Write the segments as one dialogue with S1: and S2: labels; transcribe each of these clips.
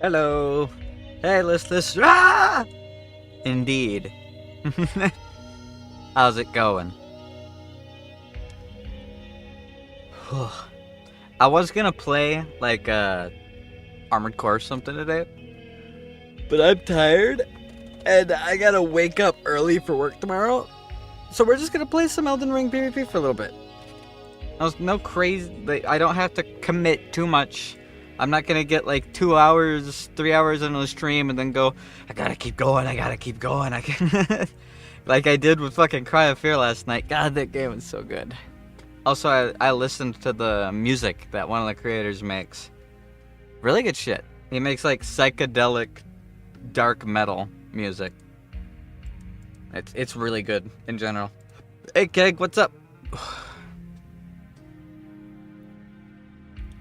S1: Hello. Hey, listless. Ah! Indeed. How's it going? I was gonna play like Armored Core or something today, but I'm tired and I gotta wake up early for work tomorrow. So we're just gonna play some Elden Ring PvP for a little bit. No crazy. I don't have to commit too much. I'm not gonna get like 2 hours, 3 hours into the stream and then go, I gotta keep going. I can like I did with fucking Cry of Fear last night. God, that game is so good. Also, I listened to the music that one of the creators makes. Really good shit. He makes like psychedelic, dark metal music. It's really good in general. Hey, Keg, what's up?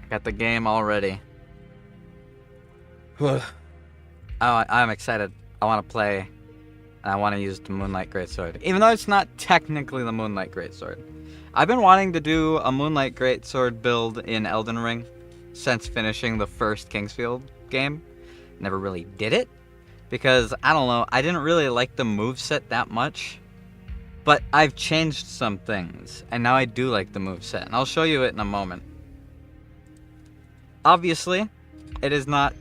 S1: Got the game already. I'm excited. I want to play, and I want to use the Moonlight Greatsword. Even though it's not technically the Moonlight Greatsword. I've been wanting to do a Moonlight Greatsword build in Elden Ring since finishing the first Kingsfield game. Never really did it, because, I don't know, I didn't really like the moveset that much. But I've changed some things, and now I do like the moveset, and I'll show you it in a moment. Obviously, it is not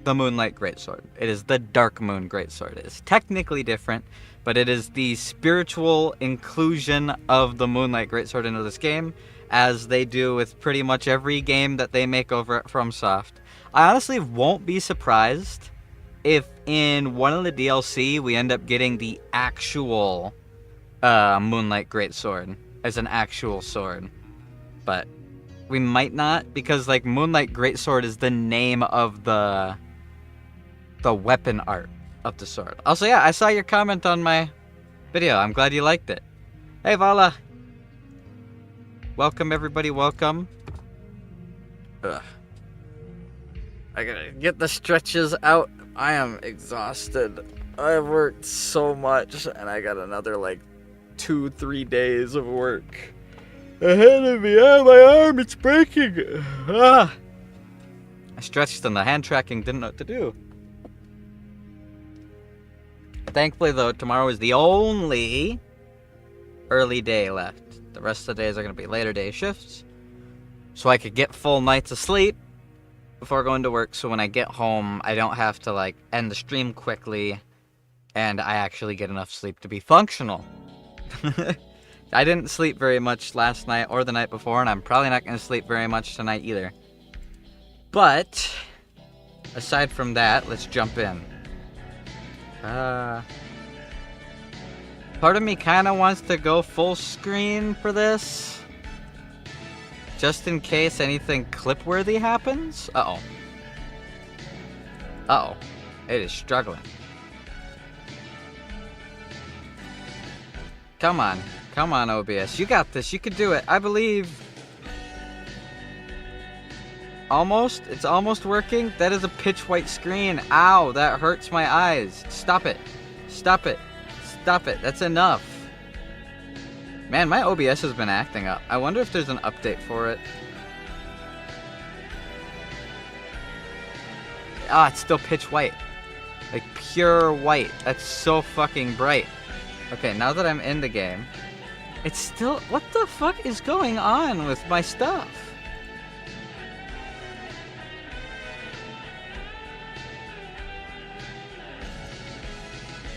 S1: the Moonlight Greatsword. It is the Dark Moon Greatsword. It is technically different, but it is the spiritual inclusion of the Moonlight Greatsword into this game, as they do with pretty much every game that they make over at FromSoft. I honestly won't be surprised if in one of the DLC we end up getting the actual Moonlight Greatsword as an actual sword. But we might not, because like Moonlight Greatsword is the name of the weapon art of the sword. Also, yeah, I saw your comment on my video. I'm glad you liked it. Hey, Vala. Welcome, everybody. Welcome. Ugh. I gotta get the stretches out. I am exhausted. I've worked so much, and I got another like 2-3 days of work ahead of me. Ah, my arm, it's breaking. Ah. I stretched and the hand tracking didn't know what to do. Thankfully, though, tomorrow is the only early day left. The rest of the days are going to be later day shifts, so I could get full nights of sleep before going to work, so when I get home, I don't have to, like, end the stream quickly, and I actually get enough sleep to be functional. I didn't sleep very much last night or the night before, and I'm probably not going to sleep very much tonight either. But aside from that, let's jump in. Part of me kind of wants to go full screen for this, just in case anything clip-worthy happens. Uh-oh. Uh-oh. It is struggling. Come on. Come on, OBS. You got this. You can do it. I believe. Almost. It's almost working. That is a pitch white screen. Ow, that hurts my eyes. Stop it. Stop it. Stop it. That's enough. Man, my OBS has been acting up. I wonder if there's an update for it. Ah, it's still pitch white. Like pure white. That's so fucking bright. Okay, now that I'm in the game, it's still... What the fuck is going on with my stuff?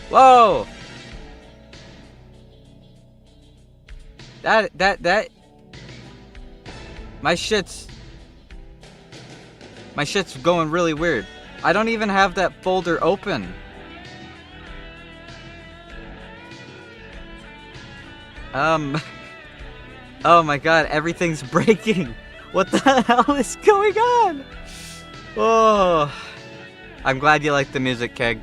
S1: Whoa! That... My shit's going really weird. I don't even have that folder open. Oh my god, everything's breaking. What the hell is going on? Oh, I'm glad you like the music, Keg.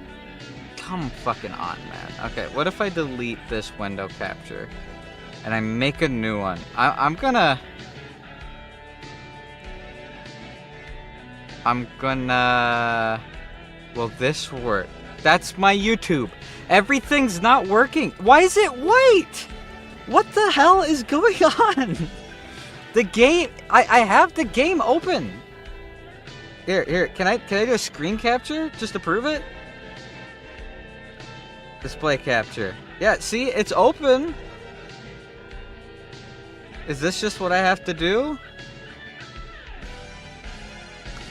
S1: Come fucking on, man. Okay, what if I delete this window capture and I make a new one? I'm gonna... Will this work? That's my YouTube. Everything's not working. Why is it white? What the hell is going on? The game... I have the game open. Here. Can I do a screen capture just to prove it? Display capture. Yeah, see, it's open. Is this just what I have to do?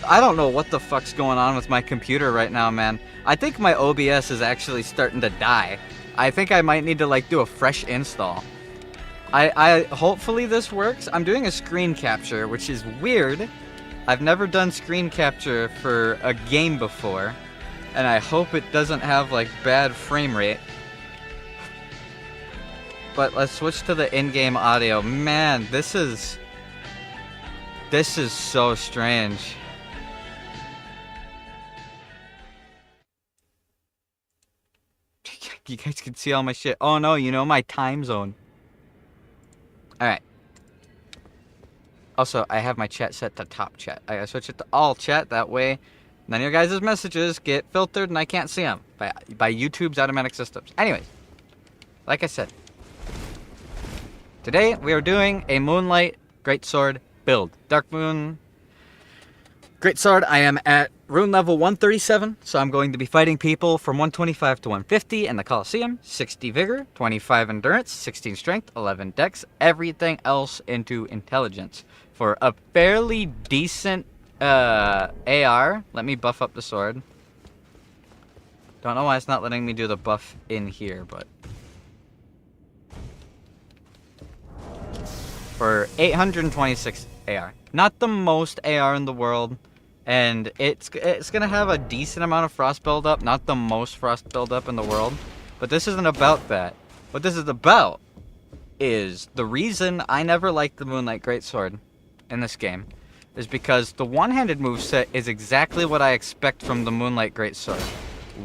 S1: I don't know what the fuck's going on with my computer right now, man. I think my OBS is actually starting to die. I think I might need to like do a fresh install. I hopefully this works. I'm doing a screen capture, which is weird. I've never done screen capture for a game before, and I hope it doesn't have like bad frame rate. But let's switch to the in-game audio. Man, this is so strange. You guys can see all my shit. Oh no, you know my time zone. Alright. Also, I have my chat set to top chat. I gotta switch it to all chat. That way, none of your guys' messages get filtered and I can't see them by YouTube's automatic systems. Anyways, like I said, today we are doing a Moonlight Greatsword build. Dark Moon Greatsword. I am at rune level 137, so I'm going to be fighting people from 125 to 150 in the Colosseum. 60 vigor, 25 endurance, 16 strength, 11 dex, everything else into intelligence. For a fairly decent AR, let me buff up the sword. Don't know why it's not letting me do the buff in here, but... For 826 AR. Not the most AR in the world. And it's going to have a decent amount of frost buildup. Not the most frost buildup in the world. But this isn't about that. What this is about is the reason I never liked the Moonlight Greatsword in this game is because the one-handed moveset is exactly what I expect from the Moonlight Greatsword.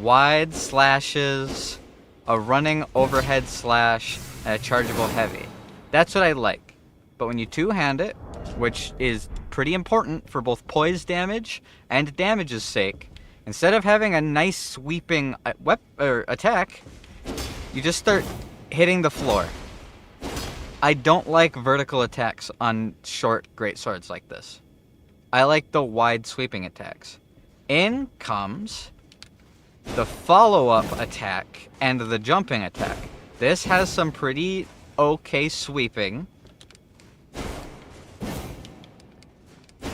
S1: Wide slashes, a running overhead slash, and a chargeable heavy. That's what I like. But when you two-hand it, which is pretty important for both poise damage and damage's sake, instead of having a nice sweeping attack, you just start hitting the floor. I don't like vertical attacks on short greatswords like this. I like the wide sweeping attacks. In comes the follow-up attack and the jumping attack. This has some pretty okay sweeping.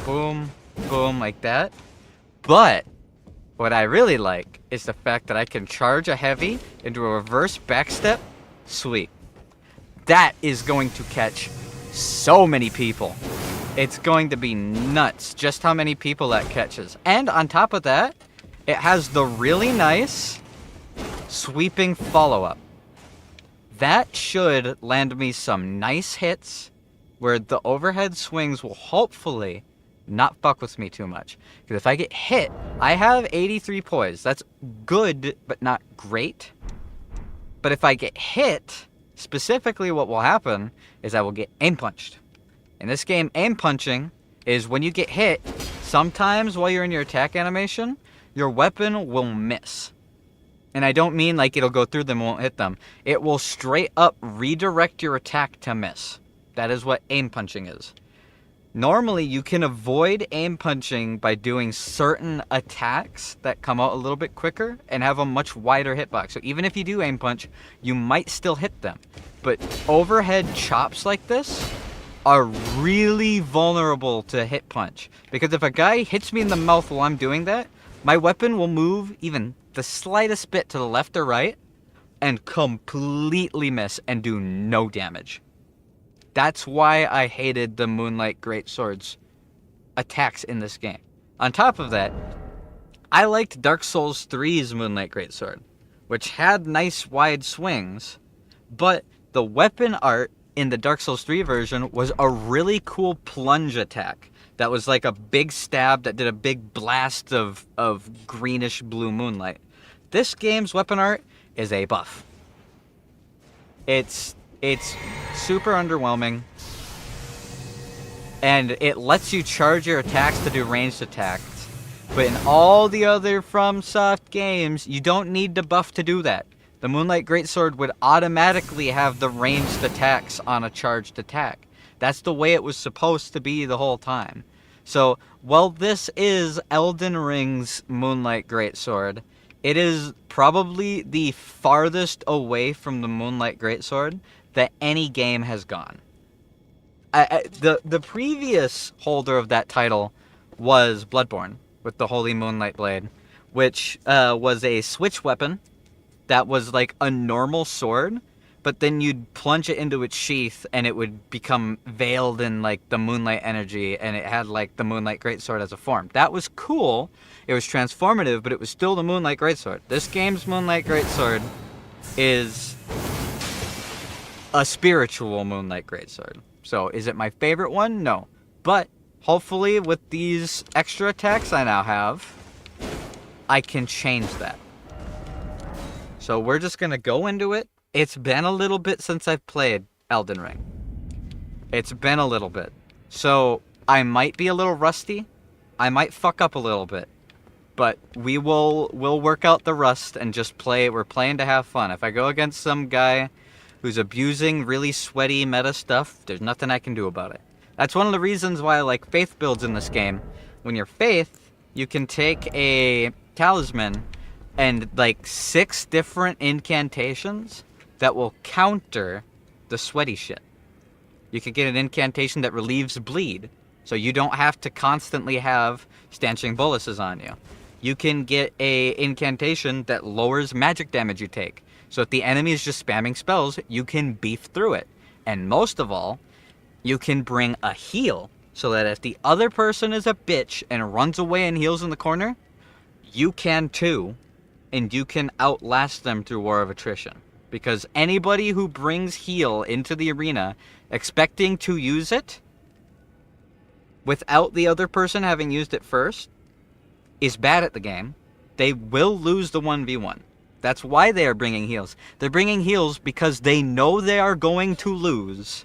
S1: Boom, boom, like that. But what I really like is the fact that I can charge a heavy into a reverse backstep sweep. That is going to catch so many people. It's going to be nuts just how many people that catches. And on top of that, it has the really nice sweeping follow-up. That should land me some nice hits where the overhead swings will hopefully not fuck with me too much. Because if I get hit, I have 83 poise. That's good, but not great. But if I get hit, specifically what will happen is I will get aim punched. In this game, aim punching is when you get hit, sometimes while you're in your attack animation, your weapon will miss. And I don't mean like it'll go through them and won't hit them. It will straight up redirect your attack to miss. That is what aim punching is. Normally, you can avoid aim punching by doing certain attacks that come out a little bit quicker and have a much wider hitbox. So even if you do aim punch, you might still hit them. But overhead chops like this are really vulnerable to hit punch. Because if a guy hits me in the mouth while I'm doing that, my weapon will move even the slightest bit to the left or right and completely miss and do no damage. That's why I hated the Moonlight Greatsword's attacks in this game. On top of that, I liked Dark Souls 3's Moonlight Greatsword, which had nice wide swings, but the weapon art in the Dark Souls 3 version was a really cool plunge attack that was like a big stab that did a big blast of greenish blue moonlight. This game's weapon art is a buff. It's super underwhelming, and it lets you charge your attacks to do ranged attacks, but in all the other FromSoft games, you don't need the buff to do that. The Moonlight Greatsword would automatically have the ranged attacks on a charged attack. That's the way it was supposed to be the whole time. So, while this is Elden Ring's Moonlight Greatsword, it is probably the farthest away from the Moonlight Greatsword that any game has gone. The previous holder of that title was Bloodborne with the Holy Moonlight Blade, which was a switch weapon that was like a normal sword, but then you'd plunge it into its sheath and it would become veiled in like the moonlight energy, and it had like the Moonlight Greatsword as a form. That was cool. It was transformative, but it was still the Moonlight Greatsword. This game's Moonlight Greatsword is a spiritual Moonlight Greatsword. So, is it my favorite one? No. But, hopefully, with these extra attacks I now have, I can change that. So, we're just gonna go into it. It's been a little bit since I've played Elden Ring. It's been a little bit. So, I might be a little rusty. I might fuck up a little bit. But we'll work out the rust and just play. We're playing to have fun. If I go against some guy who's abusing really sweaty meta stuff, there's nothing I can do about it. That's one of the reasons why I like faith builds in this game. When you're faith, you can take a talisman and like 6 different incantations that will counter the sweaty shit. You could get an incantation that relieves bleed, so you don't have to constantly have stanching boluses on you. You can get a incantation that lowers magic damage you take. So if the enemy is just spamming spells, you can beef through it. And most of all, you can bring a heal, so that if the other person is a bitch and runs away and heals in the corner, you can too, and you can outlast them through War of Attrition. Because anybody who brings heal into the arena expecting to use it without the other person having used it first is bad at the game. They will lose the 1v1. That's why they are bringing heals. They're bringing heals because they know they are going to lose,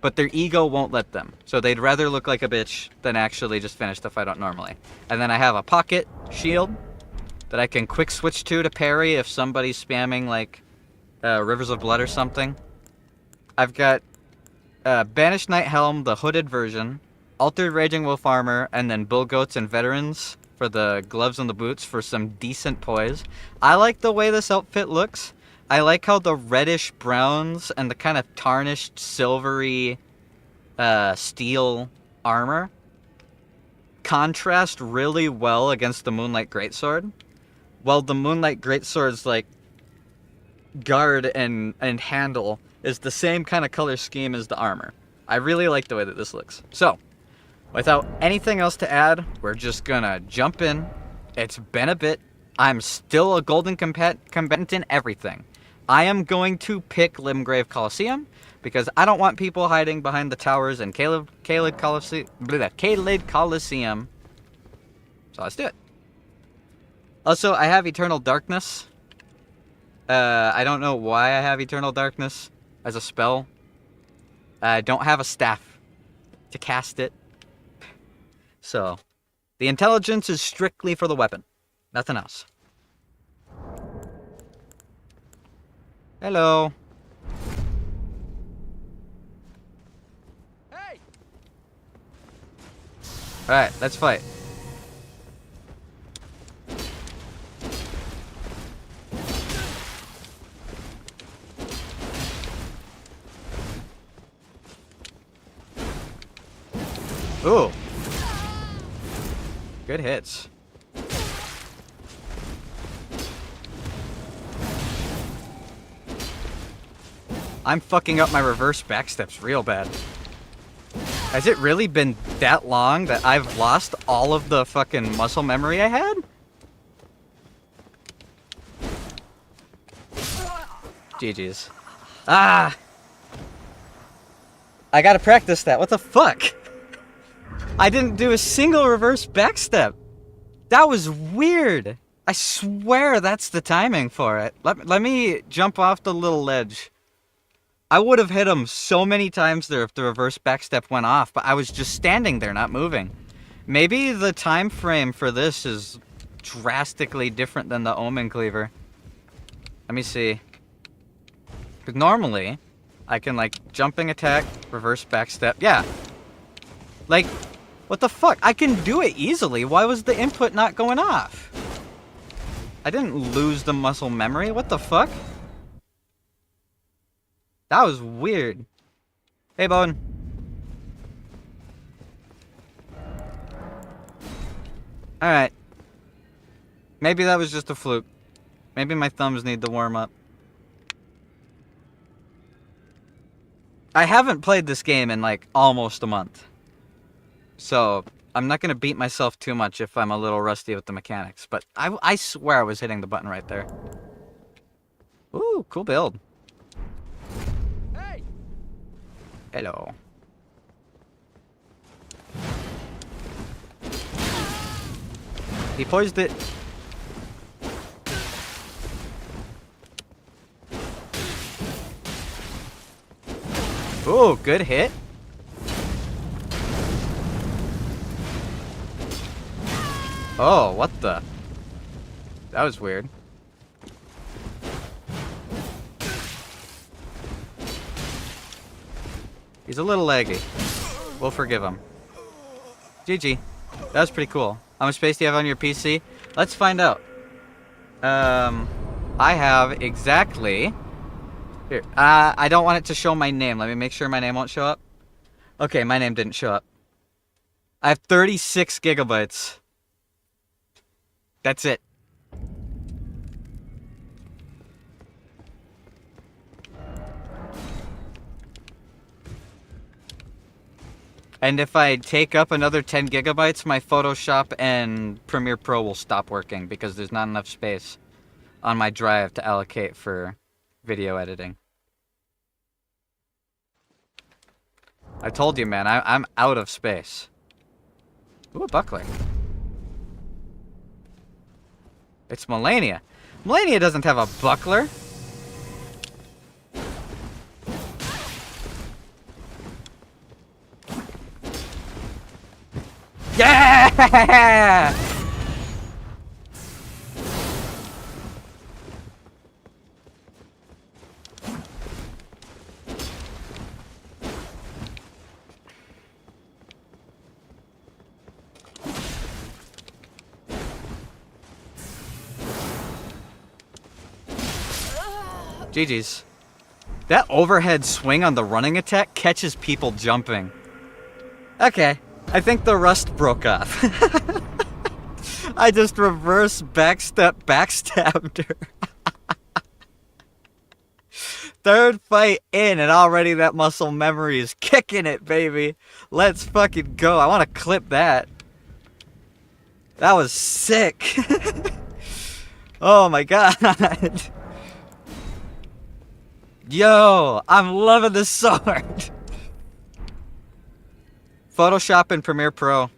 S1: but their ego won't let them. So they'd rather look like a bitch than actually just finish the fight out normally. And then I have a pocket shield that I can quick switch to parry if somebody's spamming like Rivers of Blood or something. I've got Banished Knight Helm, the hooded version, Altered Raging Wolf Armor, and then Bull Goats and Veterans for the gloves and the boots for some decent poise. I like the way this outfit looks. I like how the reddish browns and the kind of tarnished silvery steel armor contrast really well against the Moonlight Greatsword. While the Moonlight Greatsword's like guard and handle is the same kind of color scheme as the armor. I really like the way that this looks. So, without anything else to add, we're just gonna jump in. It's been a bit. I'm still a golden combatant in everything. I am going to pick Limgrave Colosseum because I don't want people hiding behind the towers in Caelid Colosseum. So let's do it. Also, I have Eternal Darkness. I don't know why I have Eternal Darkness as a spell. I don't have a staff to cast it. So, the intelligence is strictly for the weapon. Nothing else. Hello. Hey! Alright, let's fight. Ooh. Good hits. I'm fucking up my reverse backsteps real bad. Has it really been that long that I've lost all of the fucking muscle memory I had? GG's. Ah! I gotta practice that. What the fuck? I didn't do a single reverse backstep. That was weird. I swear that's the timing for it. Let me jump off the little ledge. I would have hit him so many times there if the reverse backstep went off, but I was just standing there, not moving. Maybe the time frame for this is drastically different than the Omen Cleaver. Let me see. Because normally, I can, like, jumping attack, reverse backstep. Yeah. Like, What the fuck? I can do it easily. Why was the input not going off? I didn't lose the muscle memory. What the fuck? That was weird. Hey, Bowen. Alright. Maybe that was just a fluke. Maybe my thumbs need to warm up. I haven't played this game in like almost a month. So I'm not going to beat myself too much if I'm a little rusty with the mechanics. But I swear I was hitting the button right there. Ooh, cool build.
S2: Hey!
S1: Hello. He poised it. Ooh, good hit. Oh, what the? That was weird. He's a little laggy. We'll forgive him. GG. That was pretty cool. How much space do you have on your PC? Let's find out. I have exactly... Here. I don't want it to show my name. Let me make sure my name won't show up. Okay, my name didn't show up. I have 36 gigabytes. That's it. And if I take up another 10 gigabytes, my Photoshop and Premiere Pro will stop working because there's not enough space on my drive to allocate for video editing. I told you, man, I'm out of space. Ooh, a buckler. It's Melania. Melania doesn't have a buckler. Yeah! GG's. That overhead swing on the running attack catches people jumping. Okay, I think the rust broke off. I just reverse backstabbed her. Third fight in and already that muscle memory is kicking it, baby. Let's fucking go. I want to clip that. That was sick. Oh my god. Yo, I'm loving this sword. Photoshop and Premiere Pro.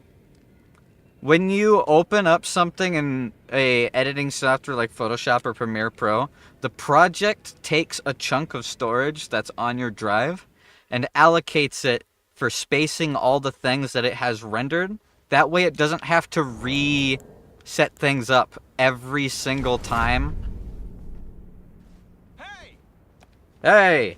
S1: When you open up something in a editing software like Photoshop or Premiere Pro, the project takes a chunk of storage that's on your drive and allocates it for spacing all the things that it has rendered. That way it doesn't have to reset things up every single time. Hey!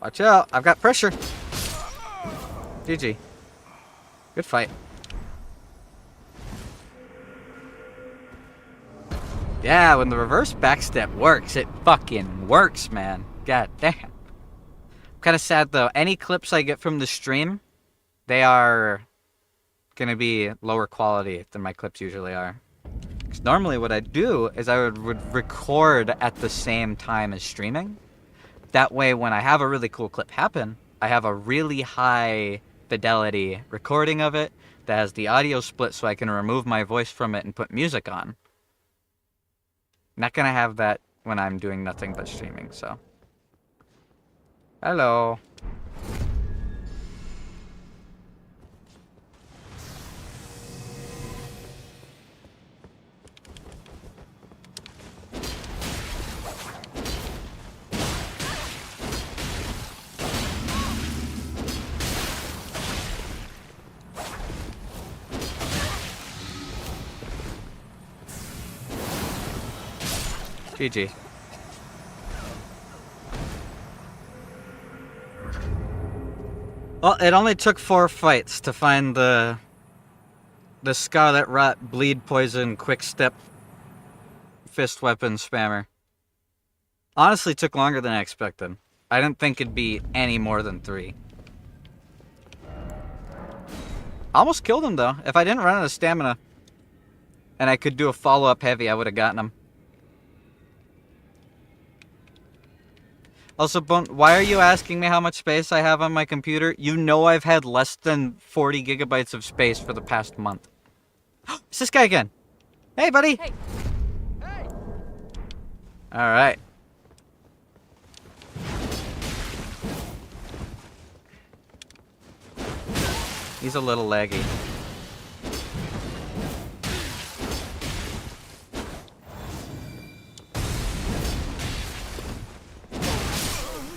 S1: Watch out, I've got pressure. GG. Good fight. Yeah, when the reverse backstep works, it fucking works, man. God damn. I'm kind of sad, though. Any clips I get from the stream, they are going to be lower quality than my clips usually are. Because normally what I'd do is I would record at the same time as streaming. That way, when I have a really cool clip happen, I have a really high fidelity recording of it that has the audio split so I can remove my voice from it and put music on. Not gonna have that when I'm doing nothing but streaming, so. Hello. GG. Well, it only took 4 fights to find the Scarlet Rot Bleed Poison Quick Step Fist Weapon Spammer. Honestly, took longer than I expected. I didn't think it'd be any more than 3. Almost killed him, though. If I didn't run out of stamina and I could do a follow-up heavy, I would have gotten him. Also, Bone, why are you asking me how much space I have on my computer? You know I've had less than 40 gigabytes of space for the past month. It's this guy again. Hey, buddy.
S2: Hey. Hey.
S1: All right. He's a little laggy.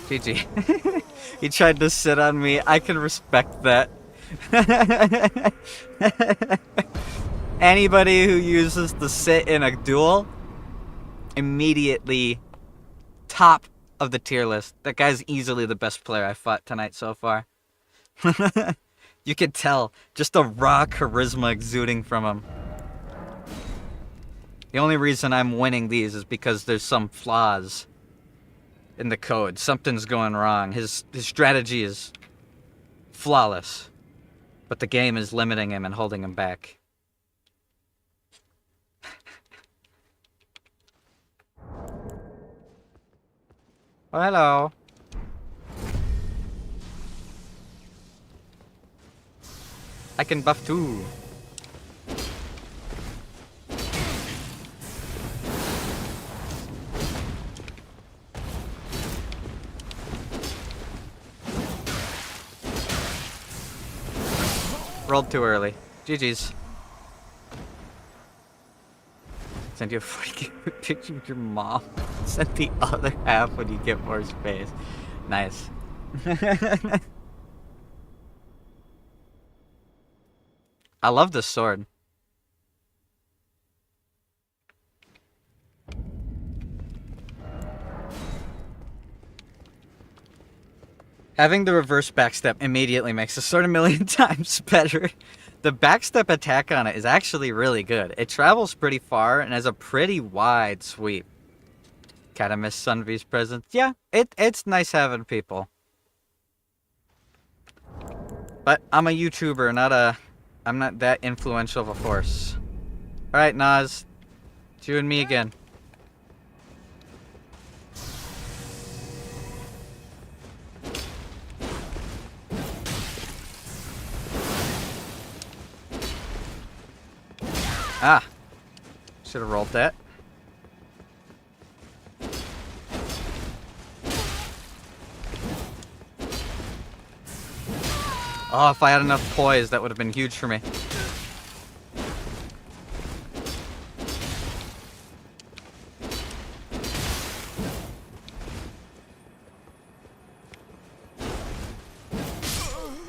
S1: GG. He tried to sit on me. I can respect that. Anybody who uses the sit in a duel, immediately top of the tier list. That guy's easily the best player I fought tonight so far. You can tell, just the raw charisma exuding from him. The only reason I'm winning these is because there's some flaws in the code. Something's going wrong. His strategy is flawless, but the game is limiting him and holding him back. Oh, hello. I can buff too. Rolled too early. GG's. Send you a 40 picture of your mom. Send the other half when you get more space. Nice. I love this sword. Having the reverse backstep immediately makes the sword a million times better. The backstep attack on it is actually really good. It travels pretty far and has a pretty wide sweep. Kinda miss Sunvy's presence. Yeah, it's nice having people. But I'm a YouTuber, I'm not that influential of a force. Alright, Nas. It's you and me again. Ah. Should have rolled that. Oh, if I had enough poise, that would have been huge for me.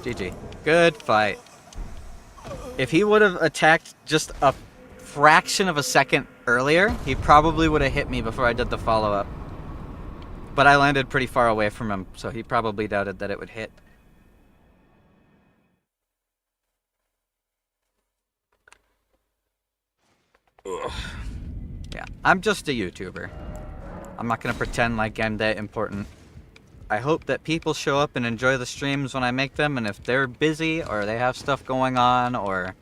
S1: GG. Good fight. If he would have attacked just a fraction of a second earlier, he probably would have hit me before I did the follow-up. But I landed pretty far away from him, so he probably doubted that it would hit. Ugh. Yeah, I'm just a YouTuber. I'm not gonna pretend like I'm that important. I hope that people show up and enjoy the streams when I make them, and if they're busy or they have stuff going on or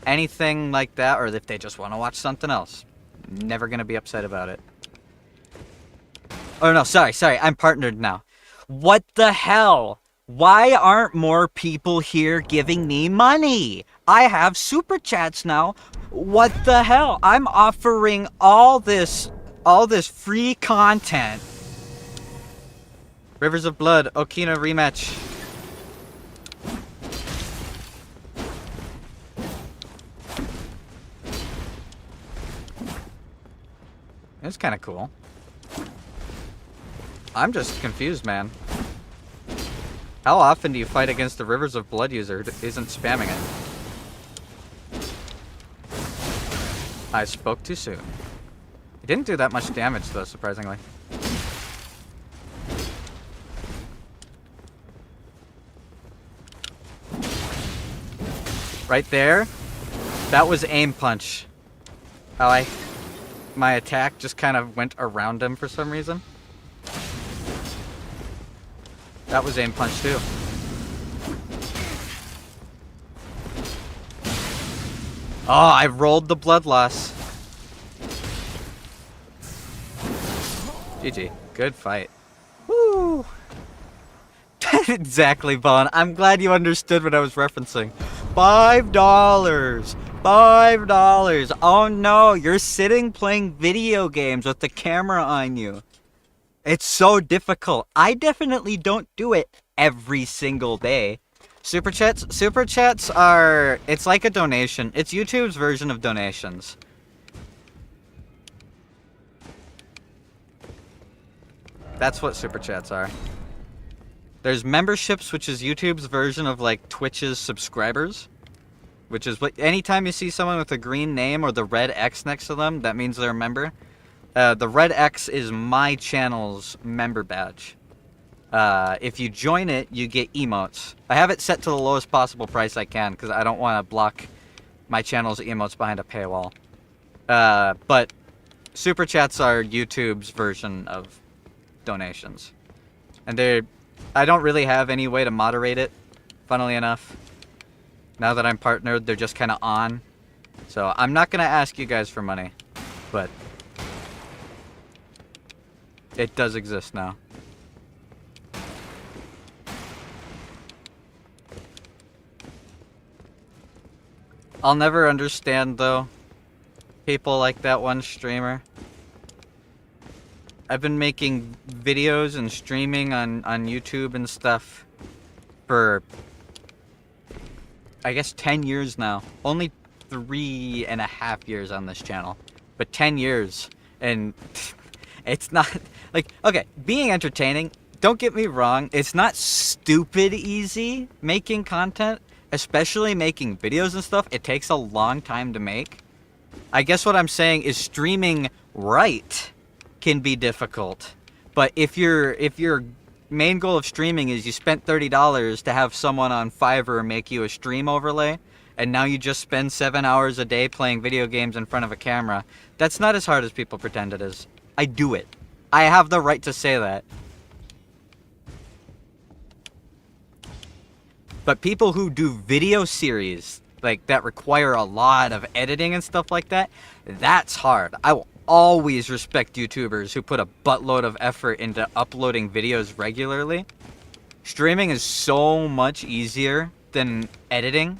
S1: anything like that, or if they just want to watch something else, never gonna be upset about it. Oh no, sorry, I'm partnered now. What the hell? Why aren't more people here giving me money? I have super chats now. What the hell? I'm offering all this free content. Rivers of Blood, Okina rematch. It's kind of cool. I'm just confused, man. How often do you fight against the Rivers of Blood user who isn't spamming it? I spoke too soon. It didn't do that much damage, though, surprisingly. Right there, that was aim punch. My attack just kind of went around him for some reason. That was aim punch too. Oh, I rolled the blood loss. GG. Good fight. Woo! Exactly, Vaughn. I'm glad you understood what I was referencing. $5. $5. Oh no, you're sitting playing video games with the camera on you. It's so difficult. I definitely don't do it every single day. Super chats are, it's like a donation. It's YouTube's version of donations. That's what super chats are. There's memberships, which is YouTube's version of like Twitch's subscribers. Which is what, anytime you see someone with a green name or the red X next to them, that means they're a member. The red X is my channel's member badge. If you join it, you get emotes. I have it set to the lowest possible price I can, because I don't want to block my channel's emotes behind a paywall. But super chats are YouTube's version of donations. And I don't really have any way to moderate it, funnily enough. Now that I'm partnered, they're just kind of on. So I'm not going to ask you guys for money, but it does exist now. I'll never understand, though, people like that one streamer. I've been making videos and streaming on YouTube and stuff for, I guess, 10 years now. Only 3.5 years on this channel, but 10 years. And it's not, like, okay, being entertaining, don't get me wrong, it's not stupid easy making content, especially making videos and stuff. It takes a long time to make. I guess what I'm saying is streaming right can be difficult. But if your main goal of streaming is you spent $30 to have someone on Fiverr make you a stream overlay, and now you just spend 7 hours a day playing video games in front of a camera, that's not as hard as people pretend it is. I do it. I have the right to say that. But people who do video series, like, that require a lot of editing and stuff like that, that's hard. I will always respect YouTubers who put a buttload of effort into uploading videos regularly. Streaming is so much easier than editing.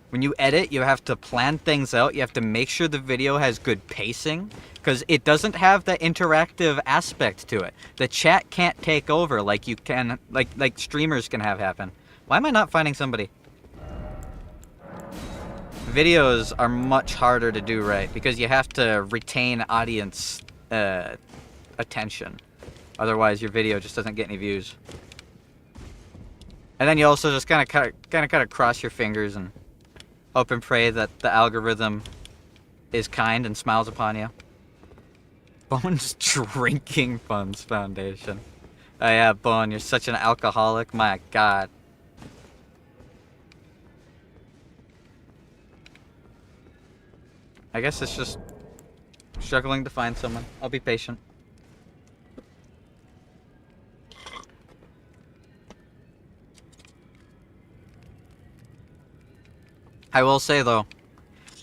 S1: When you edit, you have to plan things out. You have to make sure the video has good pacing, because it doesn't have that interactive aspect to it. The chat can't take over like you can, like streamers can have happen. Why am I not finding somebody? Videos are much harder to do right because you have to retain audience attention. Otherwise, your video just doesn't get any views. And then you also just kind of cross your fingers and hope and pray that the algorithm is kind and smiles upon you. Bone's Drinking Funds Foundation. Oh yeah, Bone, you're such an alcoholic. My God. I guess it's just struggling to find someone. I'll be patient. I will say, though,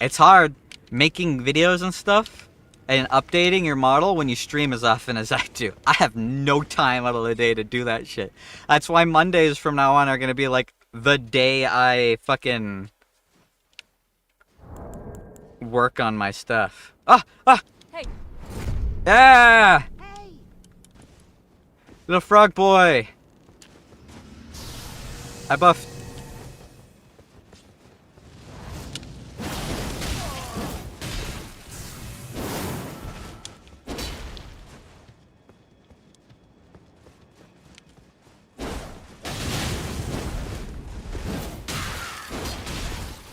S1: it's hard making videos and stuff and updating your model when you stream as often as I do. I have no time out of the day to do that shit. That's why Mondays from now on are going to be like the day I fucking work on my stuff. Hey. Yeah. Hey. Little frog boy. I buffed.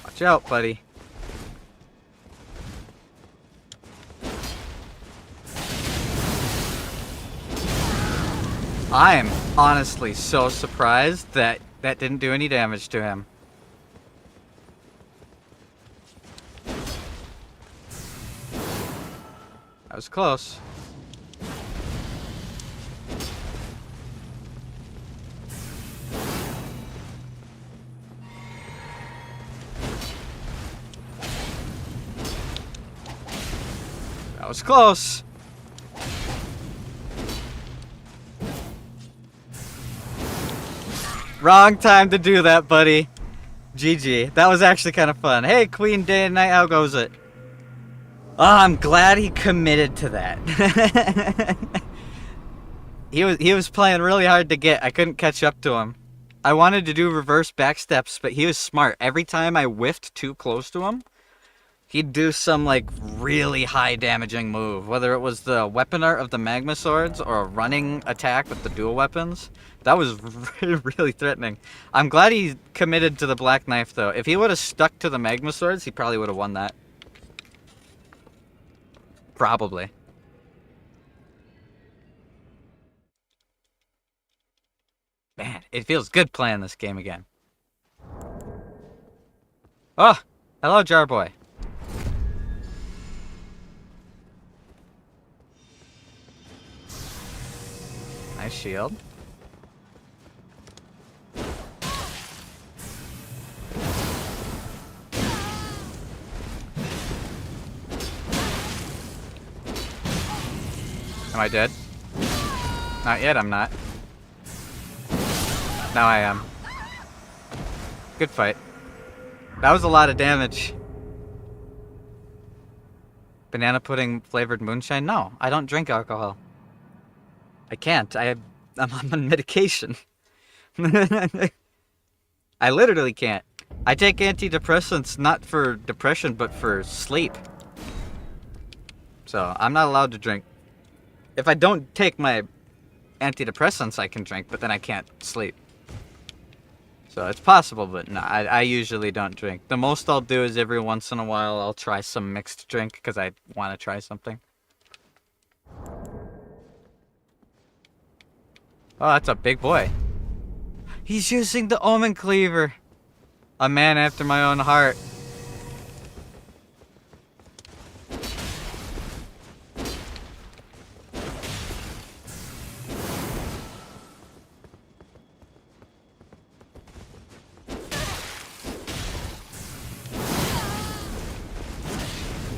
S1: Watch out, buddy. I am honestly so surprised that that didn't do any damage to him. That was close. That was close. Wrong time to do that, buddy. GG. That was actually kind of fun. Hey, Queen, day and night, how goes it? Oh, I'm glad he committed to that. He was playing really hard to get. I couldn't catch up to him. I wanted to do reverse backsteps, but he was smart. Every time I whiffed too close to him, he'd do some, like, really high damaging move. Whether it was the weapon art of the magma swords or a running attack with the dual weapons. That was really threatening. I'm glad he committed to the black knife, though. If he would have stuck to the magma swords, he probably would have won that. Probably. Man, it feels good playing this game again. Oh, hello, Jarboy. Nice shield. Am I dead? Not yet, I'm not. Now I am. Good fight. That was a lot of damage. Banana pudding flavored moonshine? No, I don't drink alcohol. I can't. I'm on medication. I literally can't. I take antidepressants not for depression, but for sleep. So, I'm not allowed to drink. If I don't take my antidepressants, I can drink, but then I can't sleep. So, it's possible, but no, I usually don't drink. The most I'll do is every once in a while, I'll try some mixed drink, because I want to try something. Oh, that's a big boy. He's using the Omen Cleaver. A man after my own heart.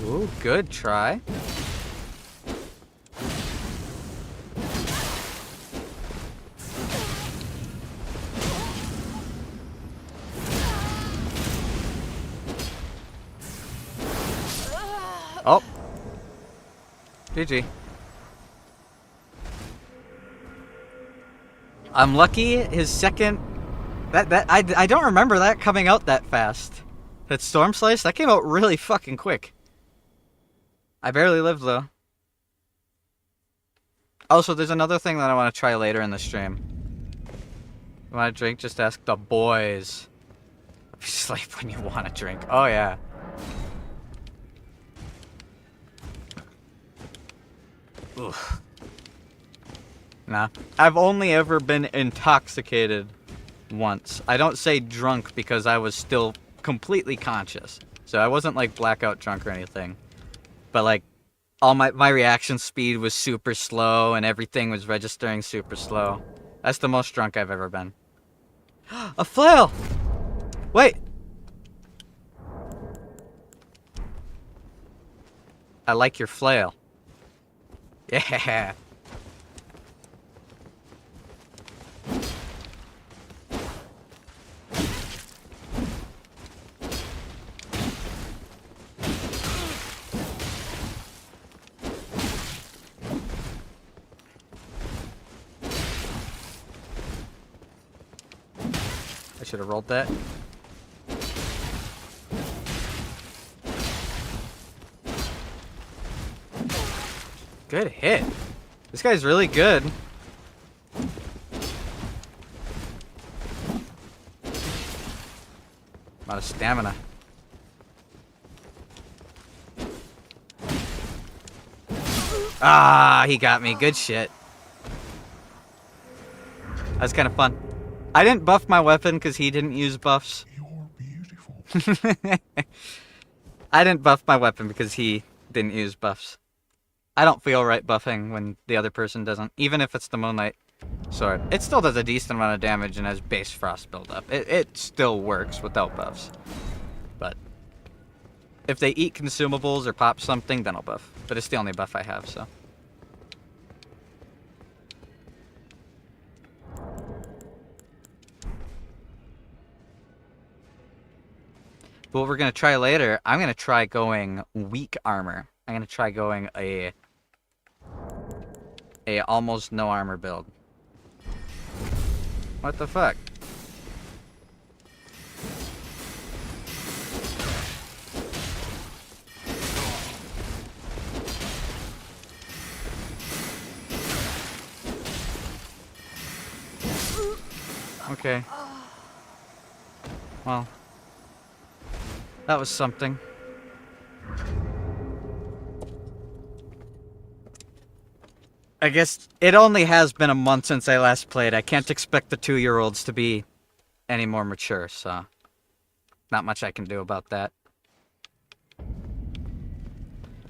S1: Ooh, good try. Oh. GG. I'm lucky his second... I don't remember that coming out that fast. That Storm Slice, that came out really fucking quick. I barely lived, though. Also, there's another thing that I want to try later in the stream. You want a drink? Just ask the boys. Sleep when you want a drink. Oh, yeah. Oof. Nah. I've only ever been intoxicated once. I don't say drunk because I was still completely conscious. So I wasn't like blackout drunk or anything. But like, all my reaction speed was super slow and everything was registering super slow. That's the most drunk I've ever been. A flail! Wait! I like your flail. Yeah! I should have rolled that. Good hit. This guy's really good. A lot of stamina. Ah, he got me. Good shit. That's kind of fun. I didn't buff my weapon because he didn't use buffs.
S2: You're beautiful.
S1: I didn't buff my weapon because he didn't use buffs. I don't feel right buffing when the other person doesn't, even if it's the Moonlight sword. It still does a decent amount of damage and has base frost buildup. It still works without buffs. But if they eat consumables or pop something, then I'll buff. But it's the only buff I have, so. But what we're going to try later, I'm going to try going weak armor. I'm going to try going a almost no armor build. What the fuck? Okay. Well, that was something. I guess it only has been a month since I last played. I can't expect the 2-year-olds to be any more mature, so not much I can do about that.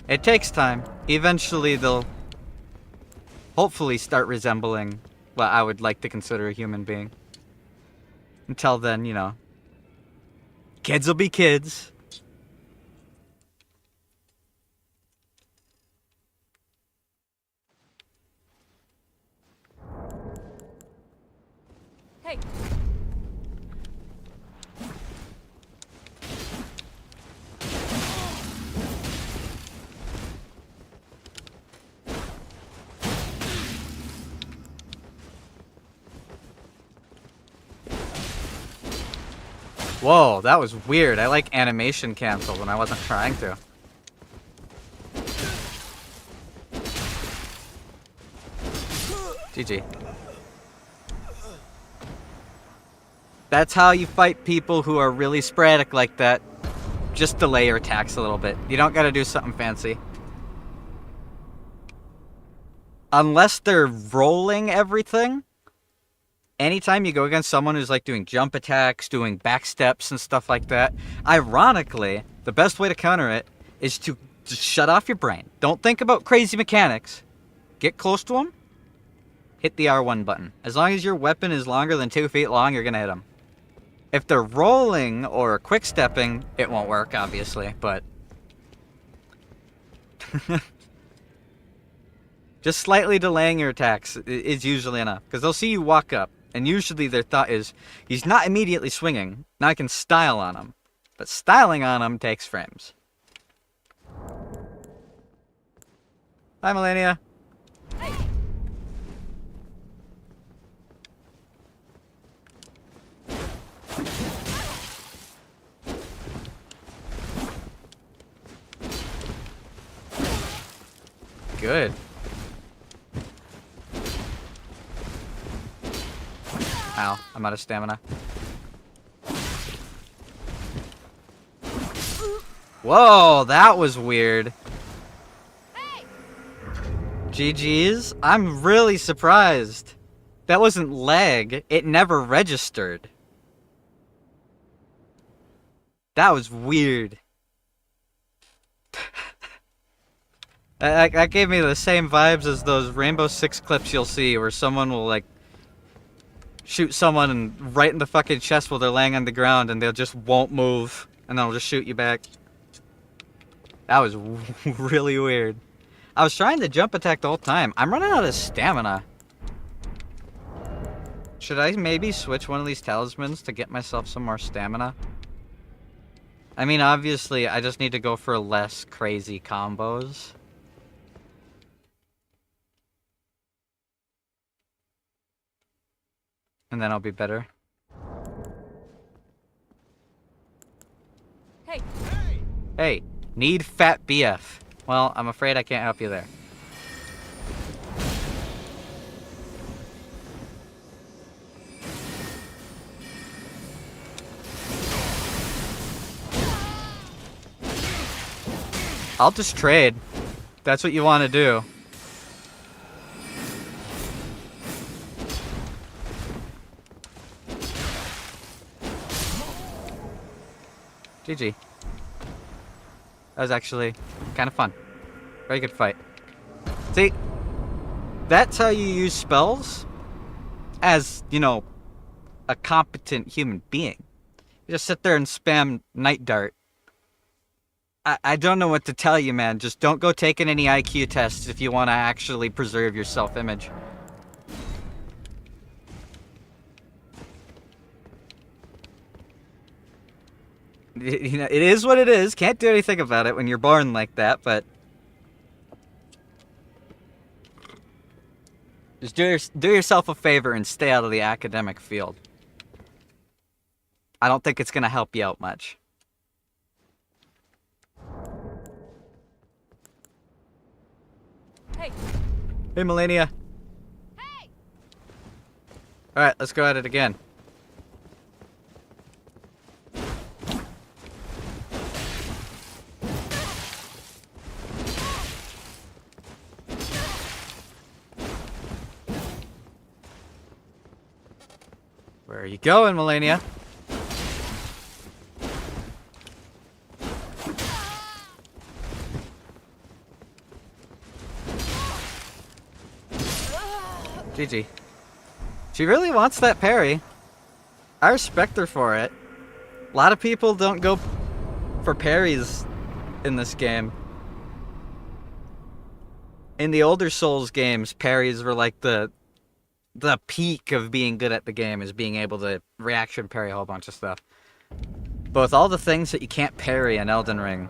S1: It takes time. Eventually they'll hopefully start resembling what I would like to consider a human being. Until then, you know, kids will be kids.
S3: Hey.
S1: Whoa, that was weird. I like animation cancel when I wasn't trying to. GG. That's how you fight people who are really sporadic like that. Just delay your attacks a little bit. You don't gotta do something fancy. Unless they're rolling everything. Anytime you go against someone who's like doing jump attacks, doing back steps and stuff like that, ironically, the best way to counter it is to just shut off your brain. Don't think about crazy mechanics. Get close to them. Hit the R1 button. As long as your weapon is longer than 2 feet long, you're gonna hit them. If they're rolling or quick stepping, it won't work, obviously, but just slightly delaying your attacks is usually enough, because they'll see you walk up, and usually their thought is, he's not immediately swinging, now I can style on him. But styling on him takes frames. Hi, Melania.
S3: Hey.
S1: Good. Ow, I'm out of stamina. Whoa, that was weird.
S3: Hey.
S1: GG's? I'm really surprised. That wasn't lag. It never registered. That was weird. That gave me the same vibes as those Rainbow Six clips you'll see where someone will, like, shoot someone and right in the fucking chest while they're laying on the ground and they just won't move and they'll just shoot you back. That was really weird. I was trying to jump attack the whole time. I'm running out of stamina. Should I maybe switch one of these talismans to get myself some more stamina? I mean, obviously, I just need to go for less crazy combos. And then I'll be better.
S3: Hey.
S1: Hey, need fat BF. Well, I'm afraid I can't help you there. I'll just trade. That's what you want to do. GG. That was actually kind of fun. Very good fight. See, that's how you use spells as, you know, a competent human being. You just sit there and spam Night Dart. I don't know what to tell you, man. Just don't go taking any IQ tests if you want to actually preserve your self-image. You know, it is what it is. Can't do anything about it when you're born like that, but just do yourself a favor and stay out of the academic field. I don't think it's going to help you out much.
S3: Hey.
S1: Hey, Melania.
S3: Hey.
S1: Alright, let's go at it again. Where are you going, Melania? GG. She really wants that parry. I respect her for it. A lot of people don't go for parries in this game. In the older Souls games, parries were like the peak of being good at the game, is being able to reaction parry a whole bunch of stuff. But with all the things that you can't parry in Elden Ring,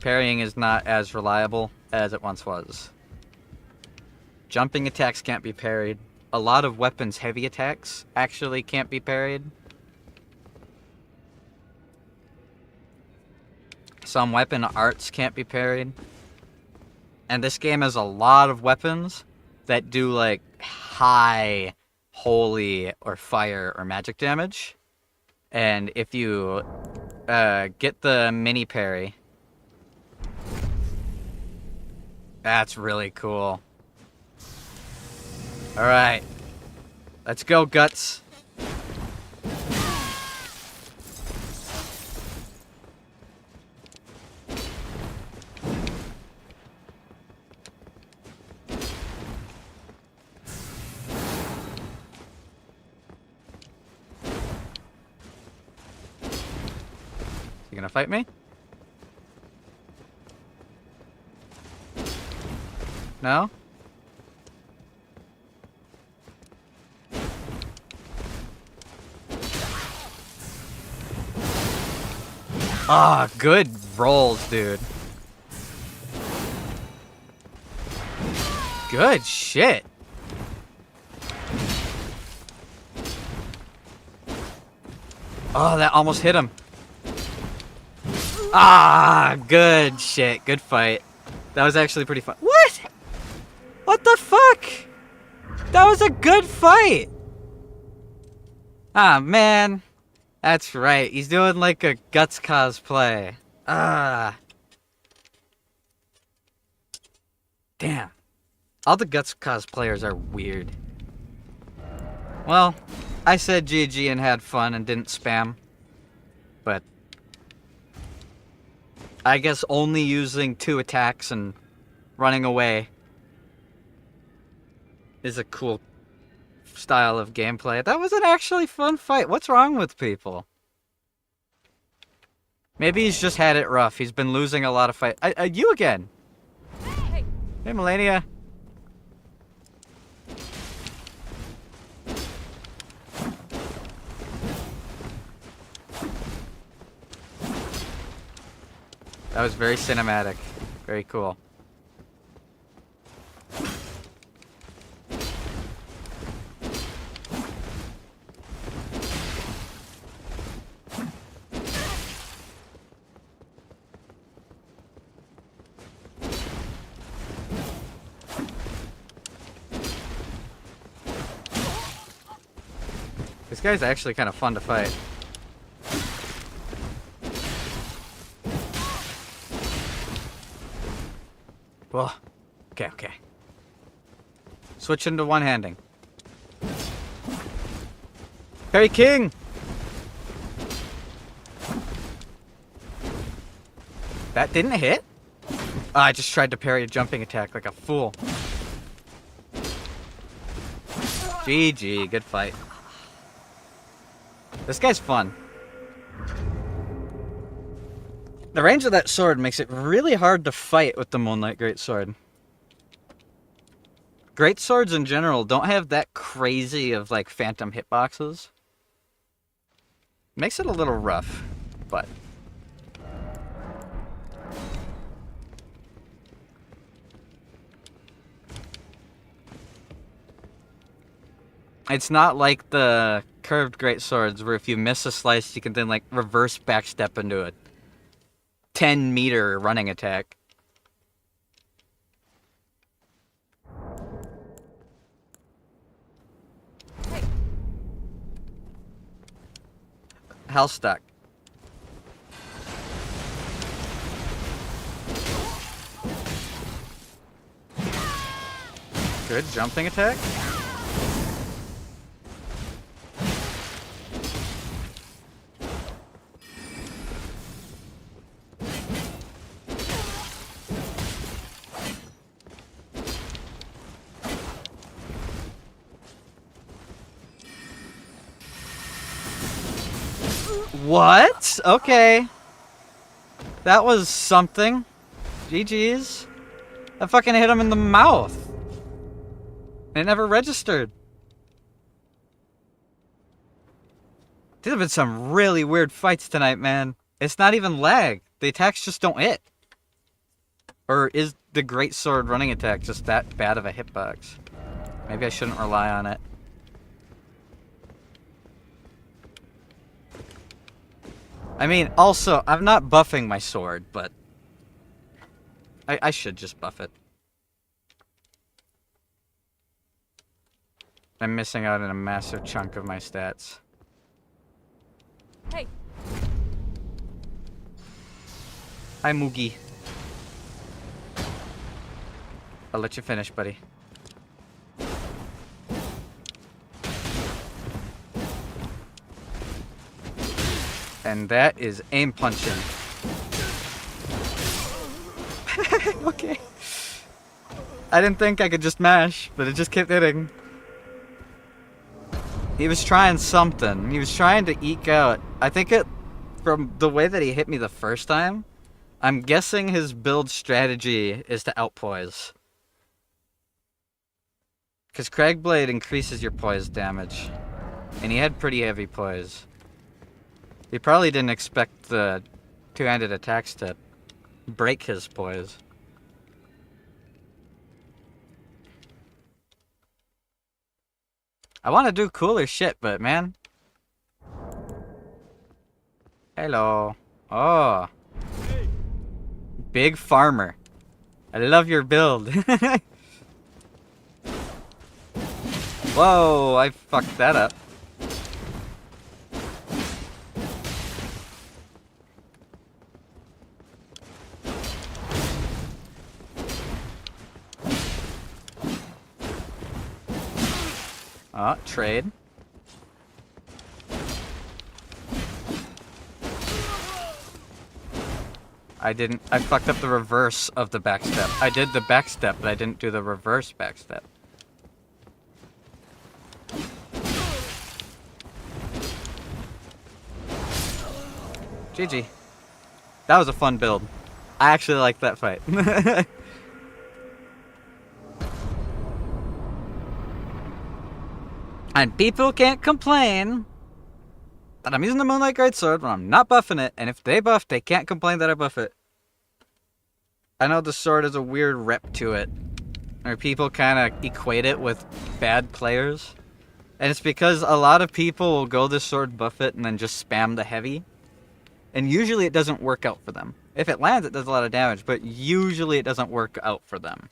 S1: parrying is not as reliable as it once was. Jumping attacks can't be parried. A lot of weapons' heavy attacks actually can't be parried. Some weapon arts can't be parried. And this game has a lot of weapons that do like high holy or fire or magic damage. And if you get the mini parry, that's really cool. Alright. Let's go, Guts. You gonna fight me? No? Ah, good rolls, dude. Good shit. Oh, that almost hit him. Ah, good shit. Good fight. That was actually pretty fun. What? What the fuck? That was a good fight. Ah, man. That's right. He's doing like a Guts cosplay. Ah. Damn. All the Guts cosplayers are weird. Well, I said GG and had fun and didn't spam. But I guess only using 2 attacks and running away is a cool style of gameplay. That was an actually fun fight. What's wrong with people? Maybe he's just had it rough. He's been losing a lot of fights. You again.
S3: Hey.
S1: Hey, Melania. That was very cinematic. Very cool. This guy's actually kind of fun to fight. Whoa. Okay. Switch into one-handing. Harry King! That didn't hit? Oh, I just tried to parry a jumping attack like a fool. GG, good fight. This guy's fun. The range of that sword makes it really hard to fight with the Moonlight Greatsword. Greatswords in general don't have that crazy of like phantom hitboxes. Makes it a little rough, but... It's not like the curved greatswords where if you miss a slice, you can then like reverse backstep into a 10-meter running attack.
S3: Hey.
S1: Hell stuck. Good jumping attack. What? Okay. That was something. GG's. I fucking hit him in the mouth. It never registered. These have been some really weird fights tonight, man. It's not even lag. The attacks just don't hit. Or is the greatsword running attack just that bad of a hitbox? Maybe I shouldn't rely on it. I mean, also, I'm not buffing my sword, but I should just buff it. I'm missing out on a massive chunk of my stats.
S3: Hey.
S1: Hi, Moogie. I'll let you finish, buddy. And that is aim punching. Okay. I didn't think I could just mash, but it just kept hitting. He was trying something. He was trying to eke out. I think from the way that he hit me the first time, I'm guessing his build strategy is to outpoise. Because Cragblade increases your poise damage. And he had pretty heavy poise. He probably didn't expect the two-handed attacks to break his poise. I want to do cooler shit, but man. Hello. Oh. Big farmer. I love your build. Whoa, I fucked that up. Oh, trade. I fucked up the reverse of the backstep. I did the backstep, but I didn't do the reverse backstep. GG. That was a fun build. I actually liked that fight. And people can't complain that I'm using the Moonlight Greatsword when I'm not buffing it, and if they buff, they can't complain that I buff it. I know the sword has a weird rep to it, or people kind of equate it with bad players, and it's because a lot of people will go this sword, buff it, and then just spam the heavy, and usually it doesn't work out for them. If it lands, it does a lot of damage, but usually it doesn't work out for them.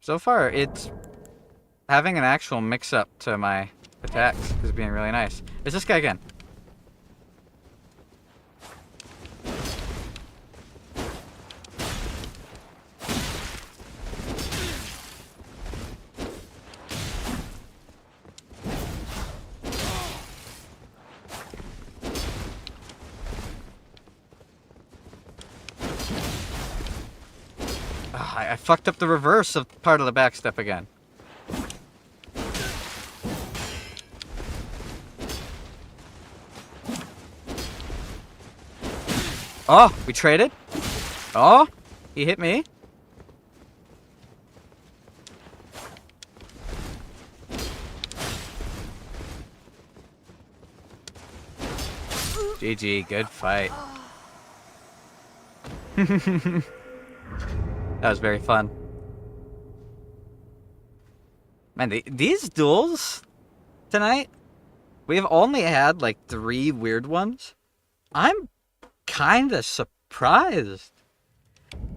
S1: So far, it's having an actual mix-up to my attacks is being really nice. It's this guy again. I fucked up the reverse of part of the backstep again. Oh, we traded? Oh, he hit me. GG, good fight. That was very fun. Man, these duels tonight, we have only had like 3 weird ones. I'm kind of surprised.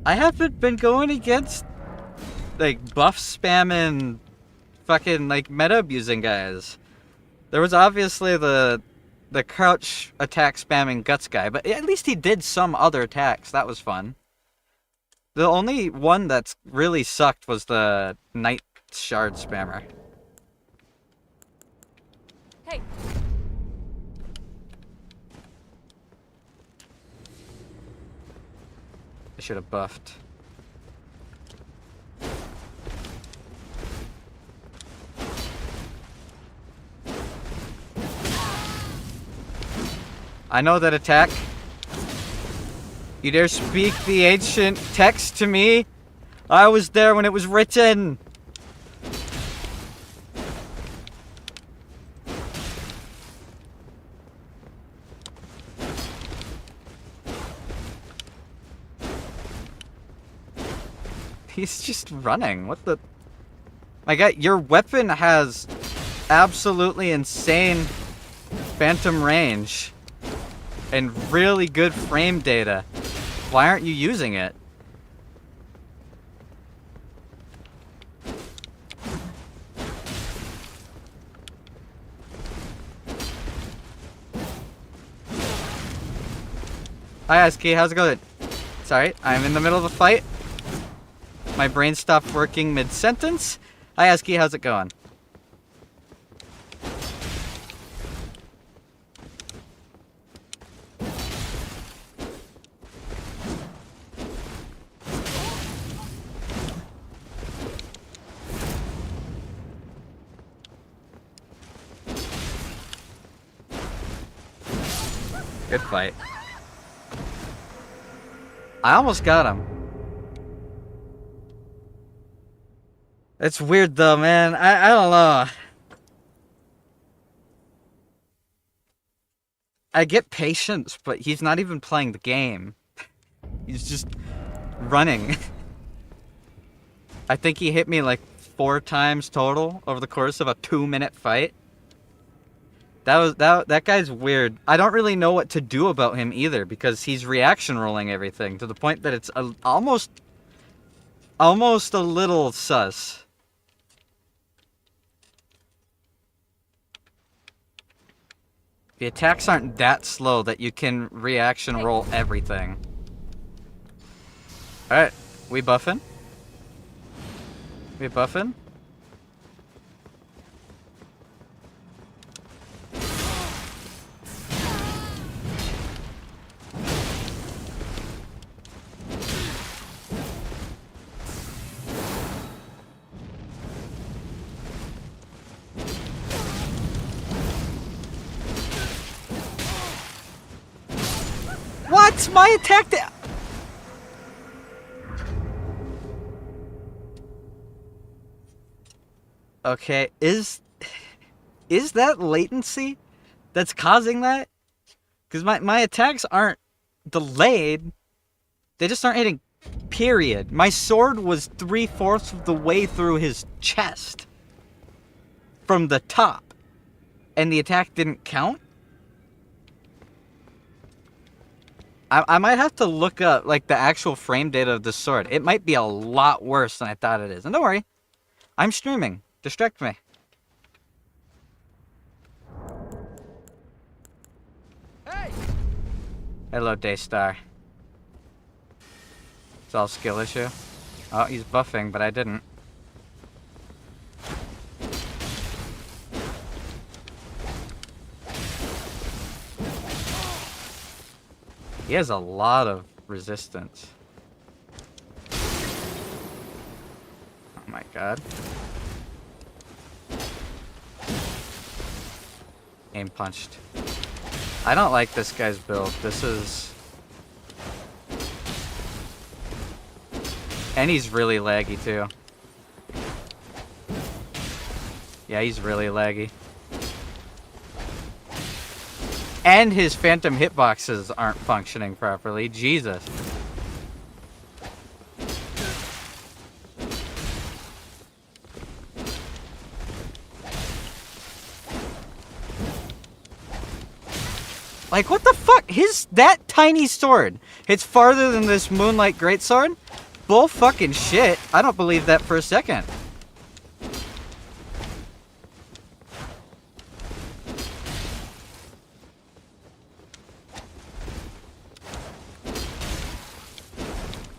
S1: I haven't been going against like buff spamming fucking like meta abusing guys. There was obviously the crouch attack spamming guts guy, but at least he did some other attacks. That was fun. The only one that's really sucked was the Night Shard spammer.
S3: Hey.
S1: I should have buffed. I know that attack. You dare speak the ancient text to me? I was there when it was written. He's just running. What the? My guy, your weapon has absolutely insane phantom range and really good frame data. Why aren't you using it? Hi, Aski. How's it going? Sorry, I'm in the middle of a fight. My brain stopped working mid-sentence. Hi, Aski. How's it going? Good fight. I almost got him. It's weird though, man. I don't know. I get patience, but he's not even playing the game. He's just running. I think he hit me like 4 times total over the course of a 2-minute fight. That guy's weird. I don't really know what to do about him either because he's reaction rolling everything to the point that it's almost a little sus. The attacks aren't that slow that you can reaction roll everything. Alright, we buffing? We buffing? What? My attack... Okay, is that latency that's causing that? Because my attacks aren't delayed. They just aren't hitting, period. My sword was 3/4 of the way through his chest. From the top. And the attack didn't count? I might have to look up, like, the actual frame data of the sword. It might be a lot worse than I thought it is. And don't worry. I'm streaming. Distract me.
S3: Hey.
S1: Hello, Daystar. It's all skill issue. Oh, he's buffing, but I didn't. He has a lot of resistance. God. Aim punched. I don't like this guy's build. This is... And he's really laggy, too. Yeah, he's really laggy. And his phantom hitboxes aren't functioning properly. Jesus. Like, what the fuck? That tiny sword hits farther than this Moonlight Greatsword? Bull fucking shit. I don't believe that for a second.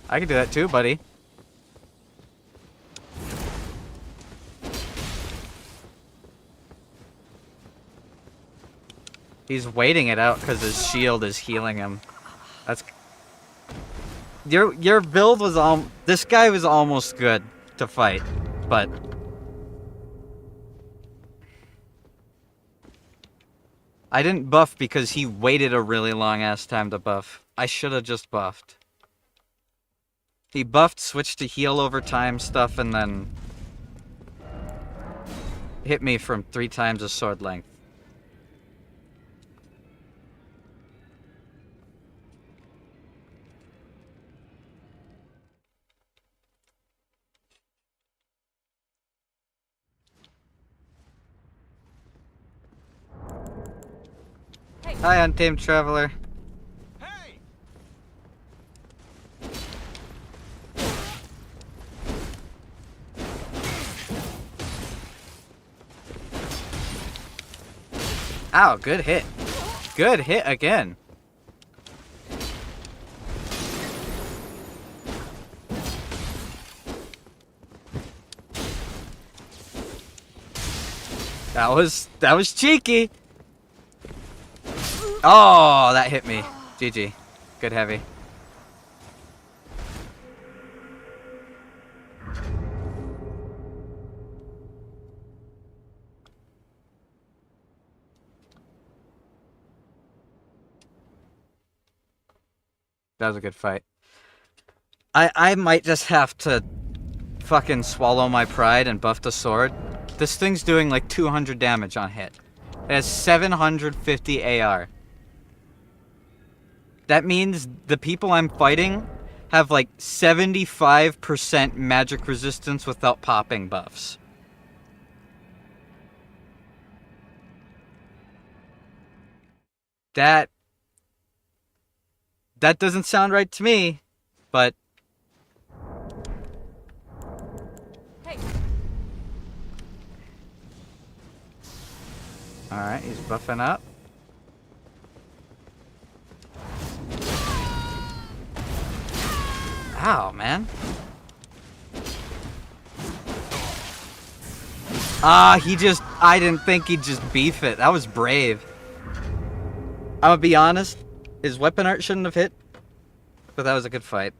S1: I can do that too, buddy. He's waiting it out because his shield is healing him. That's... Your build was this guy was almost good to fight, but... I didn't buff because he waited a really long ass time to buff. I should have just buffed. He buffed, switched to heal over time stuff, and then hit me from 3 times his sword length.
S3: Hey.
S1: Hi, Untamed Traveler.
S3: Hey!
S1: Ow, good hit. Good hit again. That was cheeky. Oh, that hit me. GG. Good heavy. That was a good fight. I might just have to fucking swallow my pride and buff the sword. This thing's doing like 200 damage on hit. It has 750 AR. That means the people I'm fighting have like 75% magic resistance without popping buffs. That doesn't sound right to me, but...
S3: Hey.
S1: Alright, he's buffing up. Ow, man. I didn't think he'd just beef it. That was brave. I'm gonna be honest, his weapon art shouldn't have hit, but that was a good fight.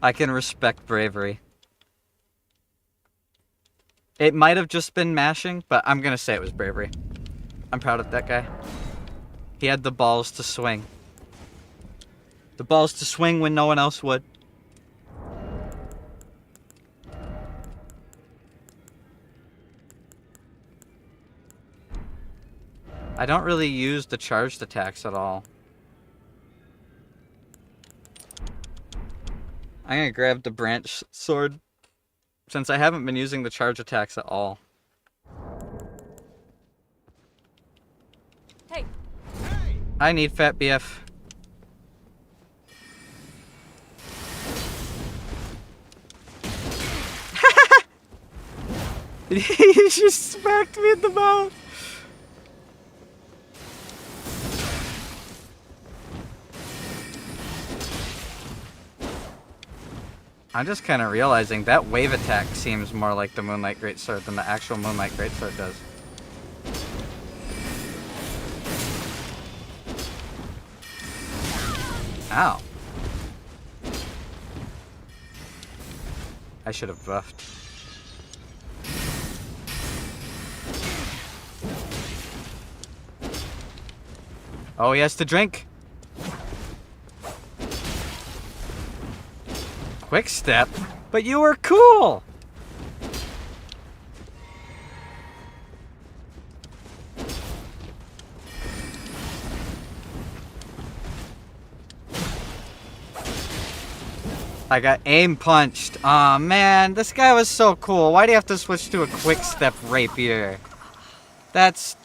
S1: I can respect bravery. It might have just been mashing, but I'm gonna say it was bravery. I'm proud of that guy. He had the balls to swing. The balls to swing when no one else would. I don't really use the charged attacks at all. I'm gonna grab the branch sword, since I haven't been using the charge attacks at all.
S3: Hey.
S1: I need Fat BF. He just smacked me in the mouth. I'm just kind of realizing that wave attack seems more like the Moonlight Greatsword than the actual Moonlight Greatsword does. Ow. I should have buffed. Oh, he has to drink. Quick step? But you were cool! I got aim punched. Aw, man, this guy was so cool. Why do you have to switch to a quick step rapier? That's...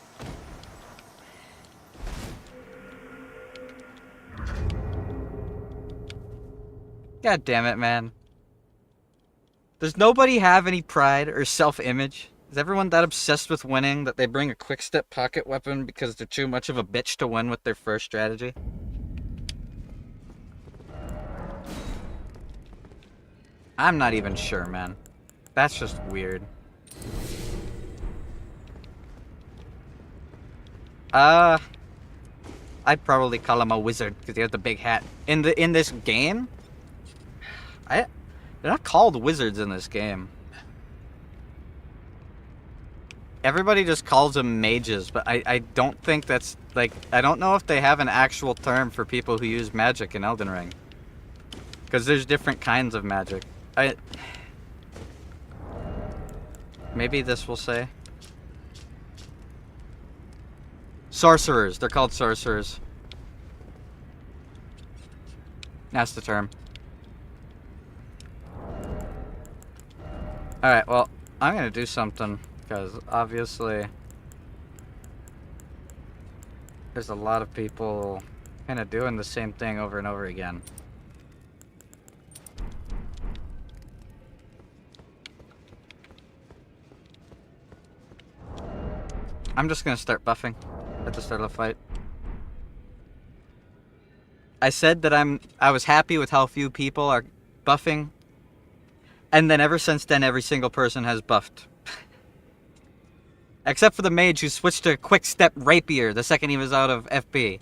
S1: God damn it, man. Does nobody have any pride or self-image? Is everyone that obsessed with winning that they bring a quick step pocket weapon because they're too much of a bitch to win with their first strategy? I'm not even sure, man. That's just weird. I'd probably call him a wizard because he has the big hat. In this game, they're not called wizards in this game. Everybody just calls them mages, but I don't think that's, like, I don't know if they have an actual term for people who use magic in Elden Ring. Because there's different kinds of magic. Maybe this will say. Sorcerers. They're called sorcerers. That's the term. Alright, well, I'm gonna do something. Because obviously there's a lot of people kind of doing the same thing over and over again. I'm just gonna start buffing at the start of the fight. I said that I was happy with how few people are buffing, and then ever since then every single person has buffed. Except for the mage who switched to a quick step rapier the second he was out of FP.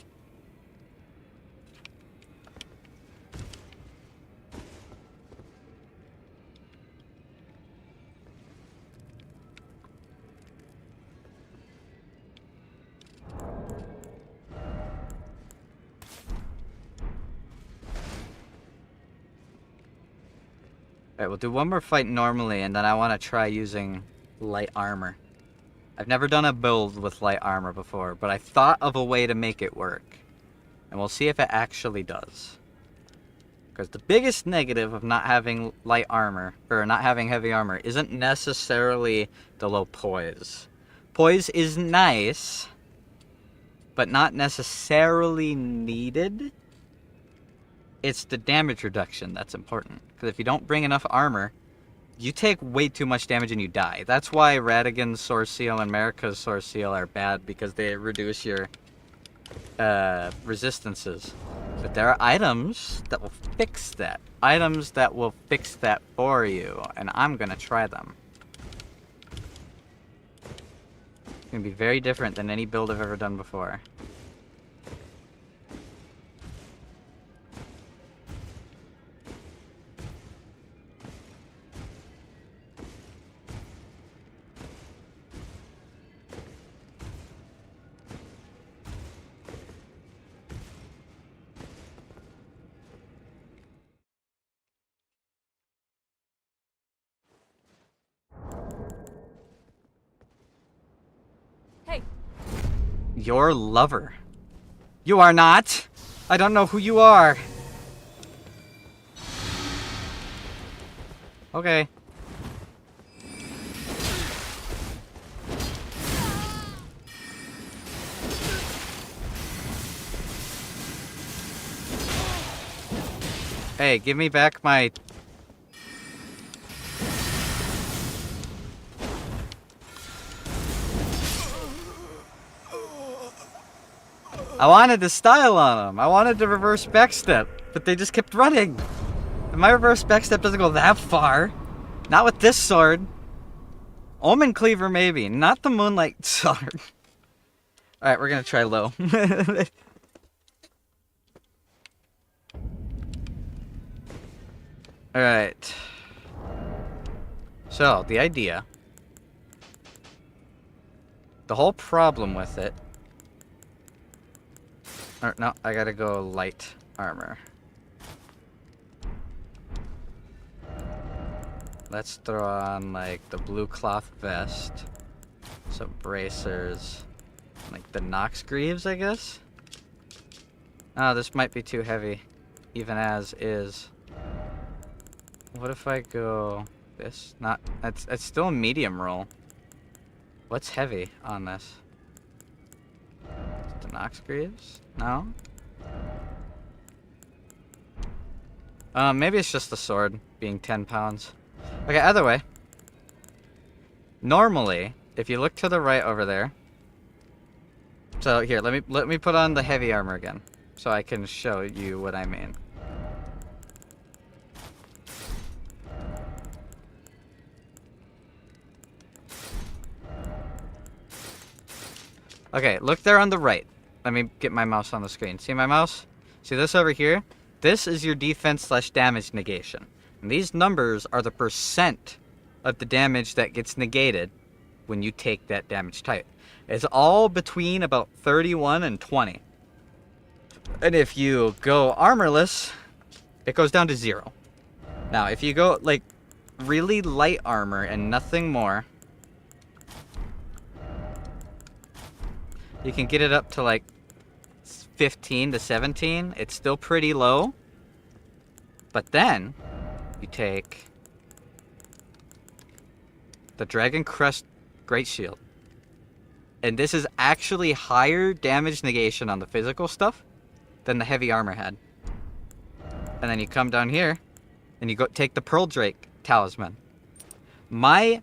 S1: Alright, we'll do one more fight normally, and then I want to try using light armor. I've never done a build with light armor before, but I thought of a way to make it work. And we'll see if it actually does. Because the biggest negative of not having light armor, or not having heavy armor, isn't necessarily the low poise. Poise is nice, but not necessarily needed. It's the damage reduction that's important. Because if you don't bring enough armor, you take way too much damage and you die. That's why Radigan's Sword Seal and Marika's Sword Seal are bad, because they reduce your resistances. But there are items that will fix that. Items that will fix that for you, and I'm gonna try them. It's gonna be very different than any build I've ever done before.
S3: Hey,
S1: Your lover. You are not. I don't know who you are. Okay. Hey, give me back my... I wanted to style on them. I wanted to reverse backstep, but they just kept running. And my reverse backstep doesn't go that far. Not with this sword. Omen Cleaver maybe, not the Moonlight sword. Alright, we're gonna try low. Alright. So, the idea. The whole problem with it... Or, no, I gotta go light armor. Let's throw on, like, the blue cloth vest. Some bracers. Like, the Nox greaves, I guess? Oh, this might be too heavy. Even as is. What if I go... this? Not... It's still a medium roll. What's heavy on this? The Nox greaves? No? Maybe it's just the sword being 10 pounds. Okay, either way. Normally, if you look to the right over there. So here, let me put on the heavy armor again, so I can show you what I mean. Okay, look there on the right. Let me get my mouse on the screen. See my mouse? See this over here? This is your defense/damage negation. And these numbers are the percent of the damage that gets negated when you take that damage type. It's all between about 31 and 20. And if you go armorless, it goes down to 0. Now, if you go, like, really light armor and nothing more, you can get it up to, like, 15 to 17. It's still pretty low. But then, you take the Dragon Crest Great Shield. And this is actually higher damage negation on the physical stuff than the heavy armor had. And then you come down here, and you go take the Pearl Drake Talisman. My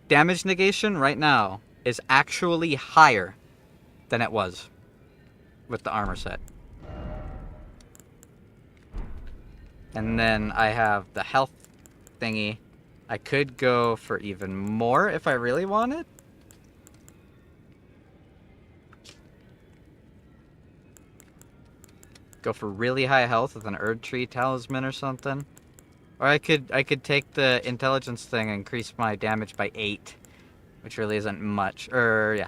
S1: damage negation right now is actually higher than it was with the armor set. And then I have the health thingy. I could go for even more if I really wanted. Go for really high health with an Erd Tree Talisman or something. Or I could take the intelligence thing and increase my damage by 8. Which really isn't much. Yeah.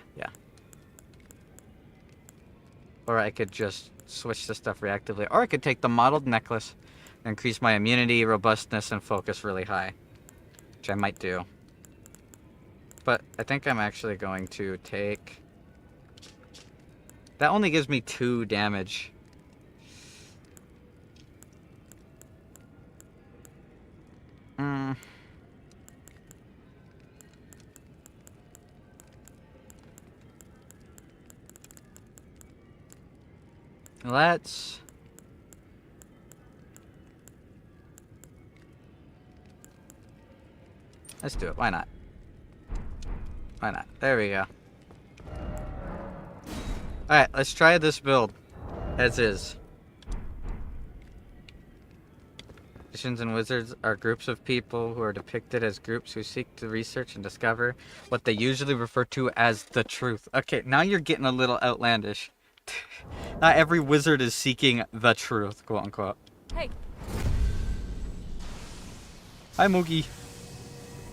S1: Or I could just switch the stuff reactively. Or I could take the modeled necklace and increase my immunity, robustness, and focus really high. Which I might do. But I think I'm actually going to take... That only gives me 2 damage. Let's do it. Why not? Why not? There we go. Alright, let's try this build. As is. Magicians and wizards are groups of people who are depicted as groups who seek to research and discover what they usually refer to as the truth. Okay, now you're getting a little outlandish. Not every wizard is seeking the truth, quote unquote.
S3: Hey.
S1: Hi, Moogie.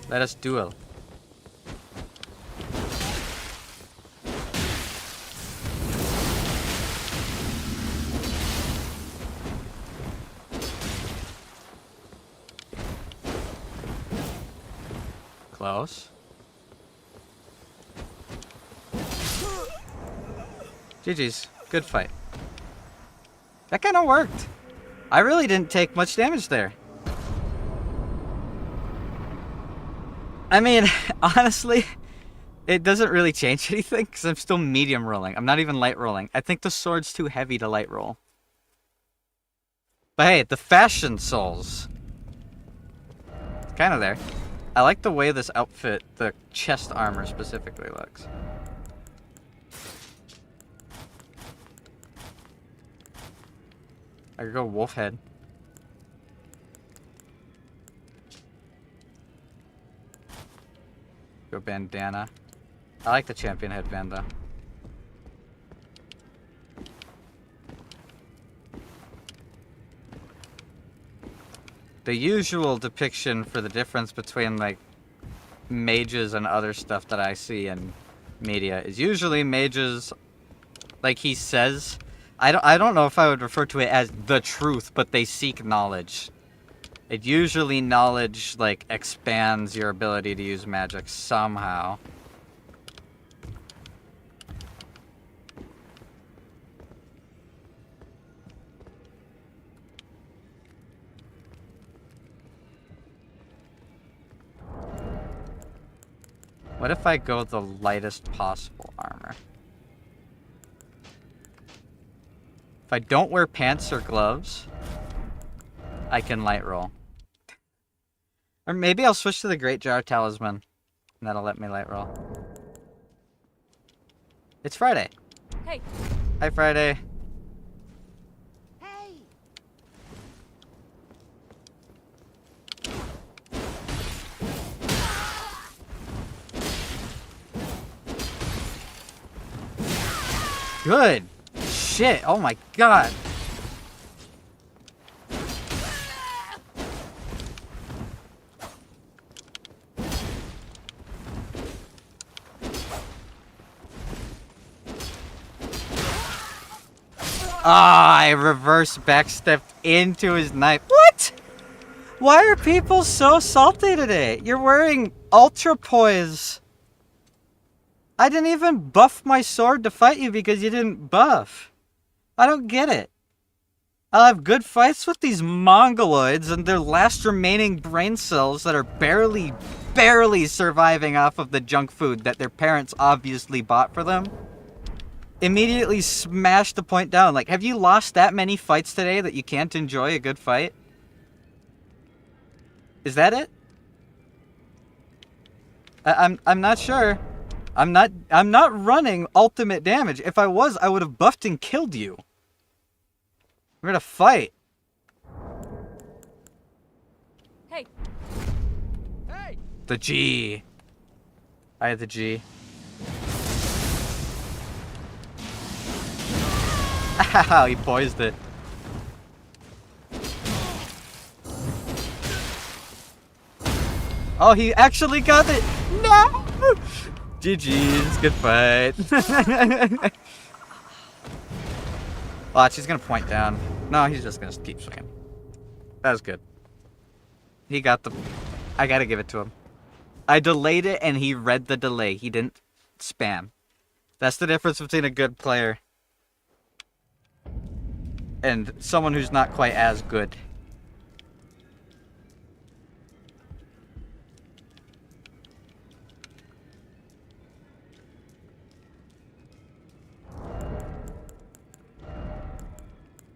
S1: Let us duel. Close. GG's. Good fight. That kind of worked. I really didn't take much damage there. I mean, honestly, it doesn't really change anything because I'm still medium rolling. I'm not even light rolling. I think the sword's too heavy to light roll. But hey, the fashion souls. It's kind of there. I like the way this outfit, the chest armor specifically, looks. I could go wolf head. Go bandana. I like the champion headband though. The usual depiction for the difference between like mages and other stuff that I see in media is usually mages, like he says, I don't know if I would refer to it as the truth, but they seek knowledge. It usually knowledge, like, expands your ability to use magic somehow. What if I go the lightest possible armor? If I don't wear pants or gloves, I can light roll. Or maybe I'll switch to the Great Jar Talisman, and that'll let me light roll. It's Friday.
S3: Hey.
S1: Hi, Friday.
S3: Hey.
S1: Good shit. Oh my god. Ah, I reverse backstepped into his knife. What? Why are people so salty today? You're wearing ultra poise. I didn't even buff my sword to fight you because you didn't buff. I don't get it. I'll have good fights with these mongoloids and their last remaining brain cells that are barely surviving off of the junk food that their parents obviously bought for them. Immediately smash the point down. Like, have you lost that many fights today that you can't enjoy a good fight? Is that it? I'm not sure. I'm not running ultimate damage. If I was, I would have buffed and killed you. We're gonna fight.
S3: Hey. Hey.
S1: The G. I had the G. Ow, he poised it. Oh, he actually got it. No! GG's, good fight. Watch, he's gonna point down. No, he's just gonna keep swinging. That was good. He got the... I gotta give it to him. I delayed it and he read the delay. He didn't spam. That's the difference between a good player and someone who's not quite as good.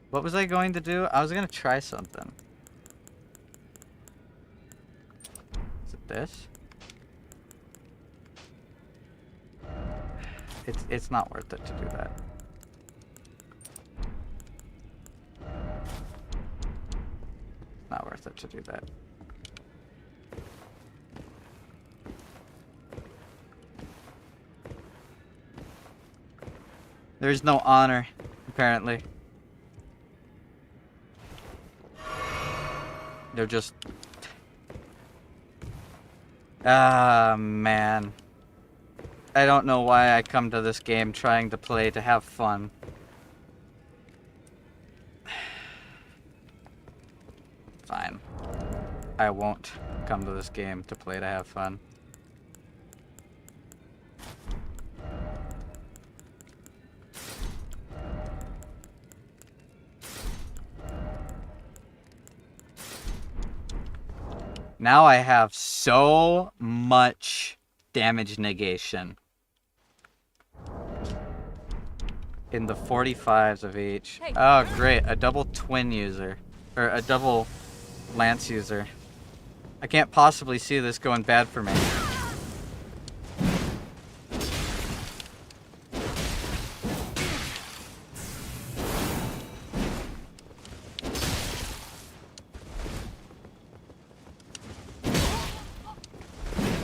S1: What was I going to do? I was going to try something. Is it this? It's not worth it to do that. Not worth it to do that. There's no honor, apparently. They're just... Ah, man. I don't know why I come to this game trying to play to have fun. Fine. I won't come to this game to play to have fun. Now I have so much damage negation in the 45s of each.
S3: Hey.
S1: Oh, great. A double twin user. Or a double lance user. I can't possibly see this going bad for me.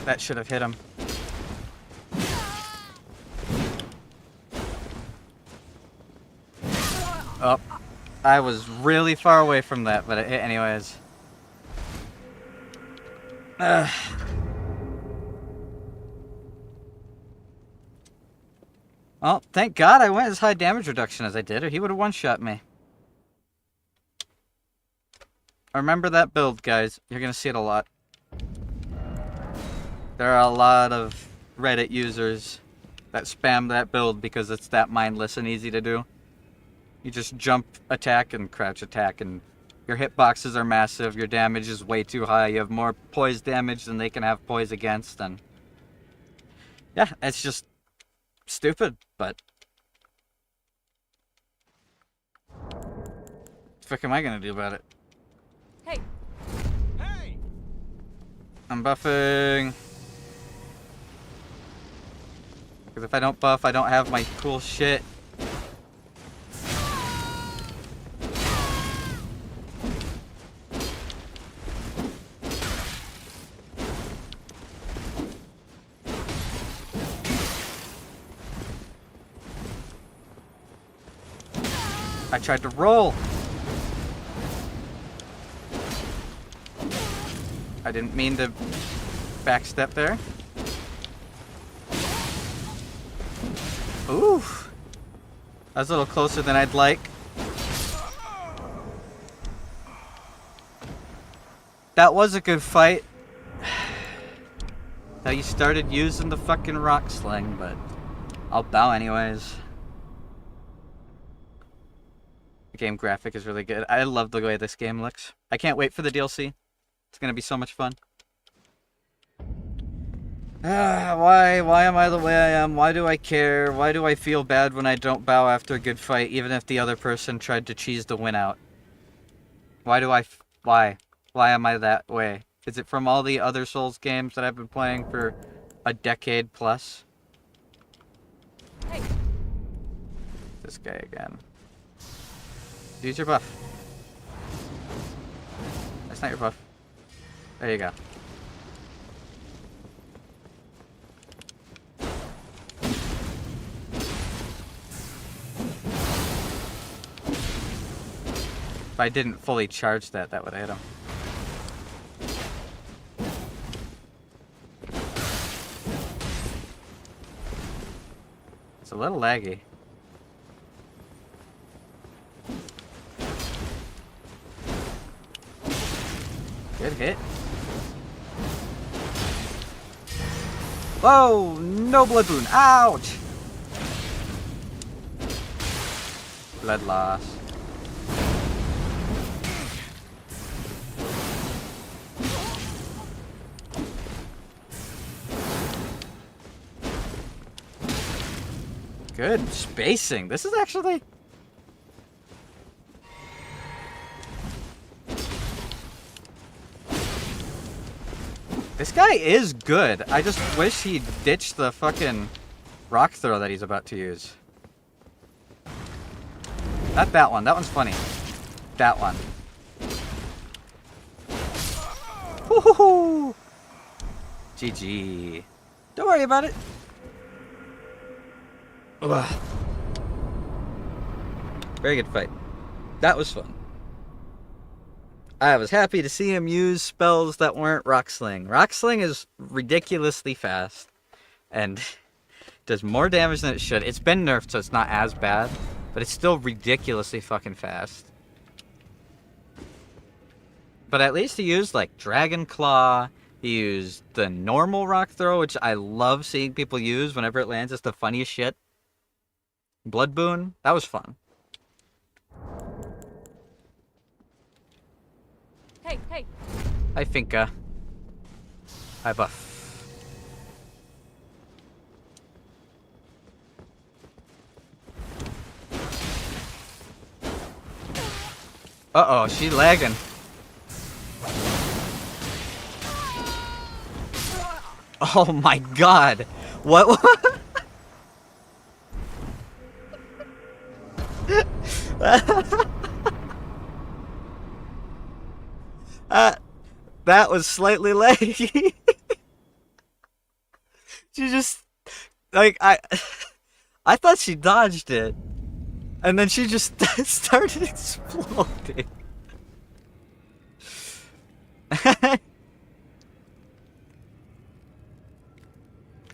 S1: That should have hit him. Oh, I was really far away from that, but it hit anyways. Well, thank God I went as high damage reduction as I did, or he would have one-shot me. Remember that build, guys. You're gonna see it a lot. There are a lot of Reddit users that spam that build because it's that mindless and easy to do. You just jump attack and crouch attack, and your hitboxes are massive, your damage is way too high, you have more poise damage than they can have poise against, and... yeah, it's just stupid, but... what the fuck am I gonna do about it?
S3: Hey. Hey.
S1: I'm buffing. Because if I don't buff, I don't have my cool shit. I tried to roll. I didn't mean to backstep there. Ooh. That was a little closer than I'd like. That was a good fight. Now you started using the fucking rock sling, but I'll bow anyways. The game graphic is really good. I love the way this game looks. I can't wait for the DLC. It's gonna be so much fun. Why am I the way I am? Why do I care? Why do I feel bad when I don't bow after a good fight, even if the other person tried to cheese the win out? Why am I that way? Is it from all the other Souls games that I've been playing for a decade plus?
S3: Hey.
S1: This guy again. Use your buff. That's not your buff. There you go. If I didn't fully charge that, that would hit him. It's a little laggy. Good hit. Whoa! No blood boon. Ouch! Blood loss. Good spacing. This is actually... this guy is good. I just wish he ditched the fucking rock throw that he's about to use. Not that one. That one's funny. That one. Woohoo! GG. Don't worry about it. Ugh. Very good fight. That was fun. I was happy to see him use spells that weren't Rock Sling. Rock Sling is ridiculously fast and does more damage than it should. It's been nerfed, so it's not as bad, but it's still ridiculously fucking fast. But at least he used like Dragon Claw. He used the normal rock throw, which I love seeing people use whenever it lands. It's the funniest shit. Blood Boon, that was fun.
S3: Hey, hey.
S1: Hi, Finka. Hi, Buff. Uh-oh, she's lagging. Oh my god. What? That was slightly laggy. She just, like, I thought she dodged it, and then she just started exploding.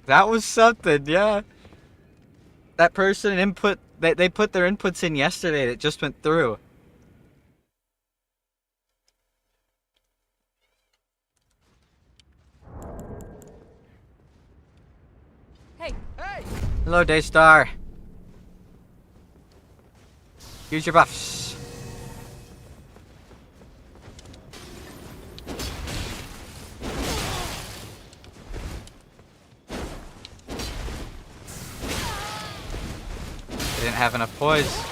S1: That was something, yeah. That person input, they put their inputs in yesterday and it just went through.
S3: Hey! Hey!
S1: Hello, Daystar. Use your buffs. I didn't have enough poise.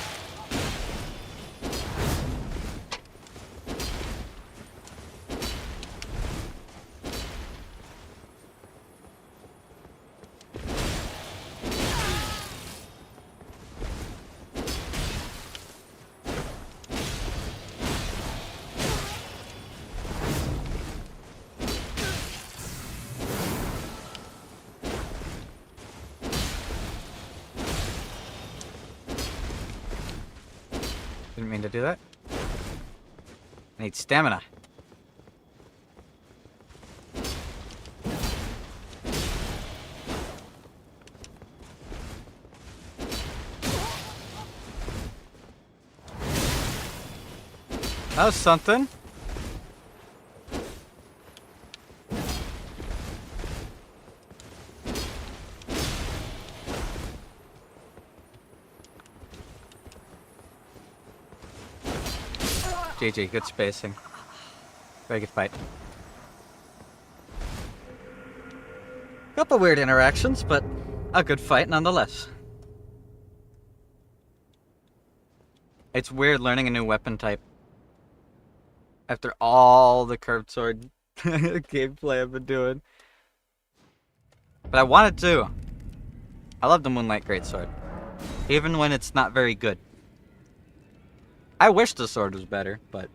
S1: Didn't mean to do that. I need stamina. That was something. GG, good spacing. Very good fight. Couple weird interactions, but a good fight nonetheless. It's weird learning a new weapon type. After all the curved sword gameplay I've been doing. But I wanted to. I love the Moonlight Greatsword. Even when it's not very good. I wish the sword was better, but...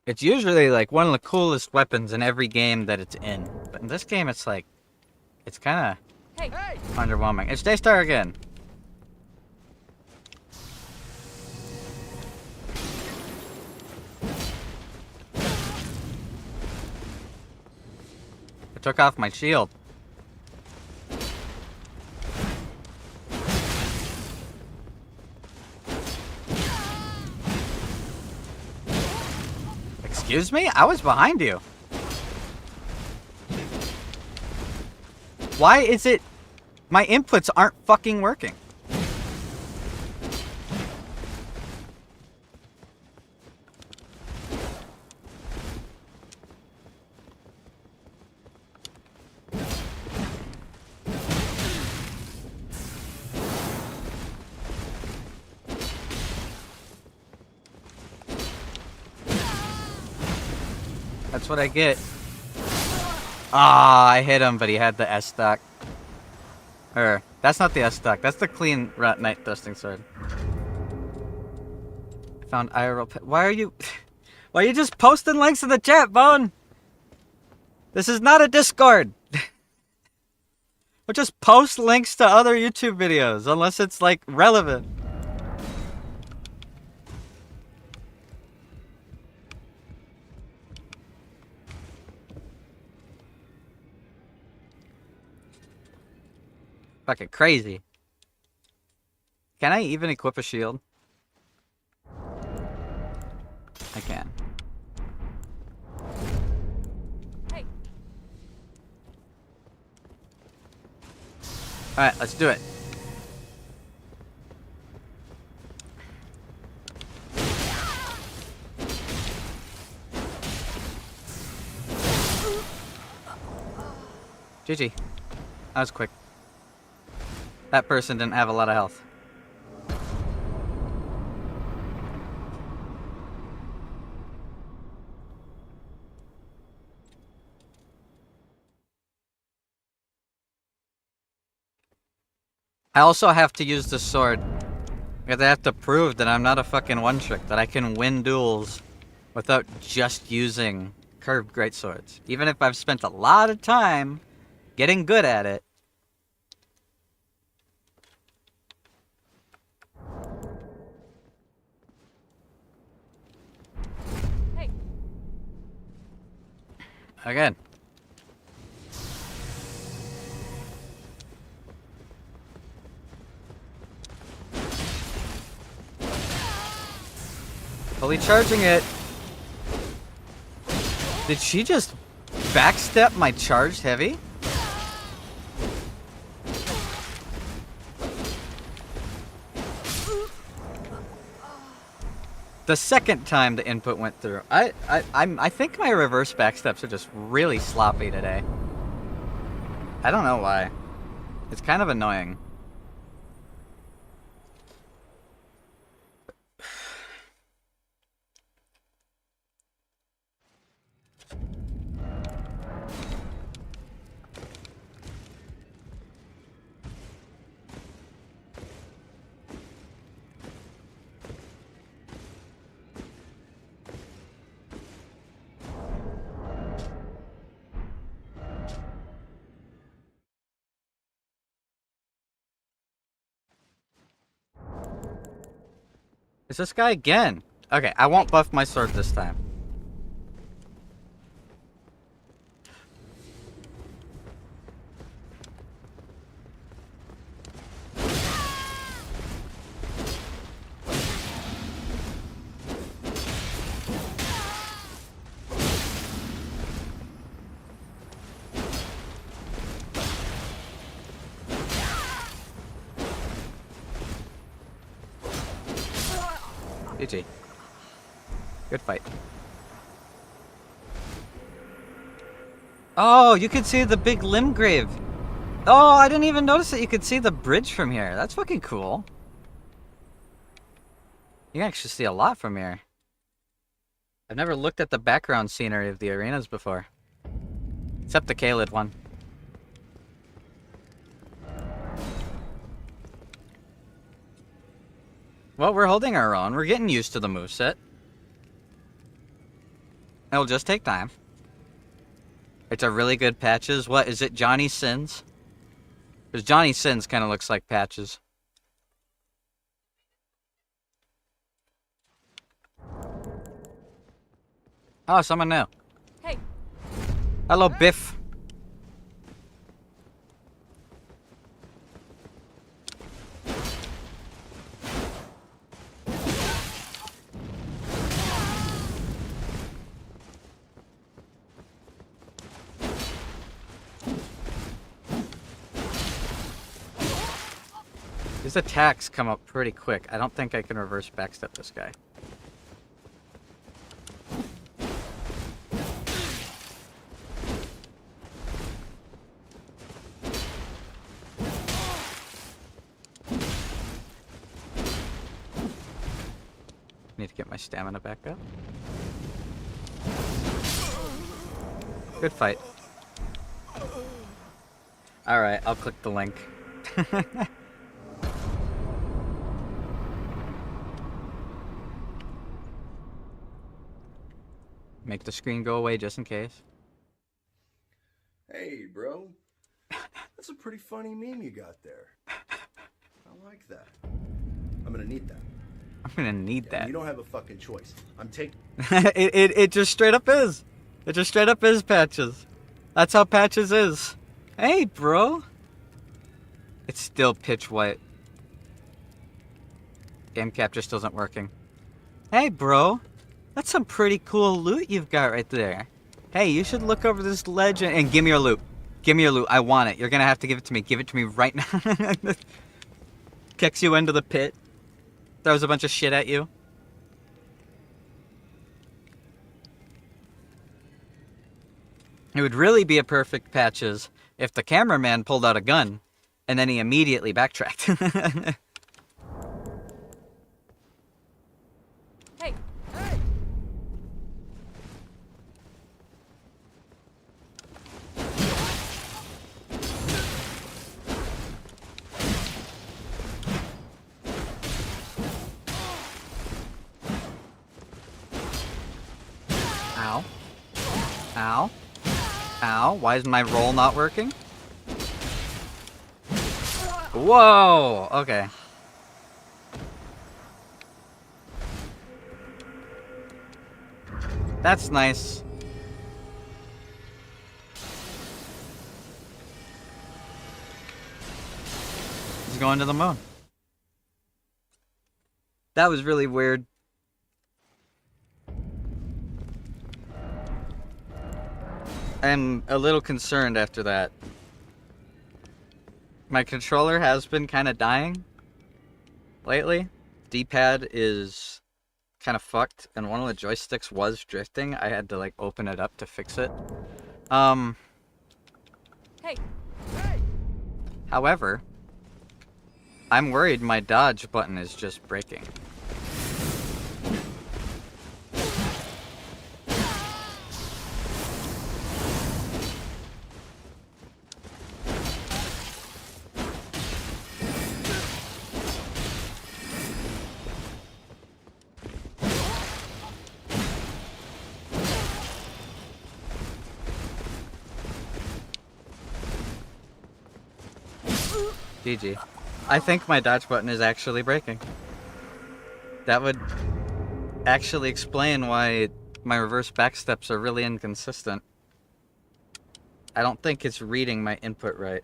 S1: It's usually like one of the coolest weapons in every game that it's in. But in this game it's like... It's kinda...
S3: Hey!
S1: underwhelming. It's Daystar again. I took off my shield. Excuse me? I was behind you. Why is it... My inputs aren't fucking working? That's what I get. Ah, I hit him, but he had the S stock. That's not the S stock. That's the clean night thrusting sword. I found IRL. Why are you? Why are you just posting links in the chat, Bone? This is not a Discord. Or just post links to other YouTube videos, unless it's like relevant. Fucking crazy. Can I even equip a shield? I can.
S3: Hey!
S1: Alright, let's do it. GG. That was quick. That person didn't have a lot of health. I also have to use the sword. Because I have to prove that I'm not a fucking one-trick. That I can win duels without just using curved greatswords. Even if I've spent a lot of time getting good at it.
S3: Hey!
S1: Again, Slowly charging it. Did she just backstep my charged heavy? The second time the input went through. I think my reverse backsteps are just really sloppy today. I don't know why. It's kind of annoying. It's this guy again. Okay, I won't buff my sword this time. GG. Good fight. Oh, you could see the big limb grave. Oh, I didn't even notice that you could see the bridge from here. That's fucking cool. You can actually see a lot from here. I've never looked at the background scenery of the arenas before. Except the Kaled one. Well, we're holding our own. We're getting used to the moveset. It'll just take time. It's a really good Patches. What, is it Johnny Sins? Because Johnny Sins kind of looks like Patches. Oh, someone new.
S3: Hey.
S1: Hello, Biff. His attacks come up pretty quick. I don't think I can reverse backstep this guy. Need to get my stamina back up. Good fight. Alright, I'll click the link. Make the screen go away just in case.
S2: Hey, bro. That's a pretty funny meme you got there. I like that. I'm gonna need that.
S1: I'm gonna need that.
S2: You don't have a fucking choice. I'm taking...
S1: it just straight up is. It just straight up is Patches. That's how Patches is. Hey, bro. It's still pitch white. Game capture still isn't working. Hey, bro. That's some pretty cool loot you've got right there. Hey, you should look over this ledge and give me your loot. Give me your loot. I want it. You're gonna have to give it to me. Give it to me right now. Kicks you into the pit. Throws a bunch of shit at you. It would really be a perfect Patches if the cameraman pulled out a gun and then he immediately backtracked.
S3: Hey.
S1: Ow. Ow. Ow. Why is my roll not working? Whoa! Okay. That's nice. He's going to the moon. That was really weird. I'm a little concerned after that. My controller has been kind of dying lately. D-pad is kind of fucked, and one of the joysticks was drifting. I had to like open it up to fix it.
S3: Hey.
S1: However, I'm worried my dodge button is just breaking. GG. I think my dodge button is actually breaking. That would actually explain why my reverse backsteps are really inconsistent. I don't think it's reading my input right.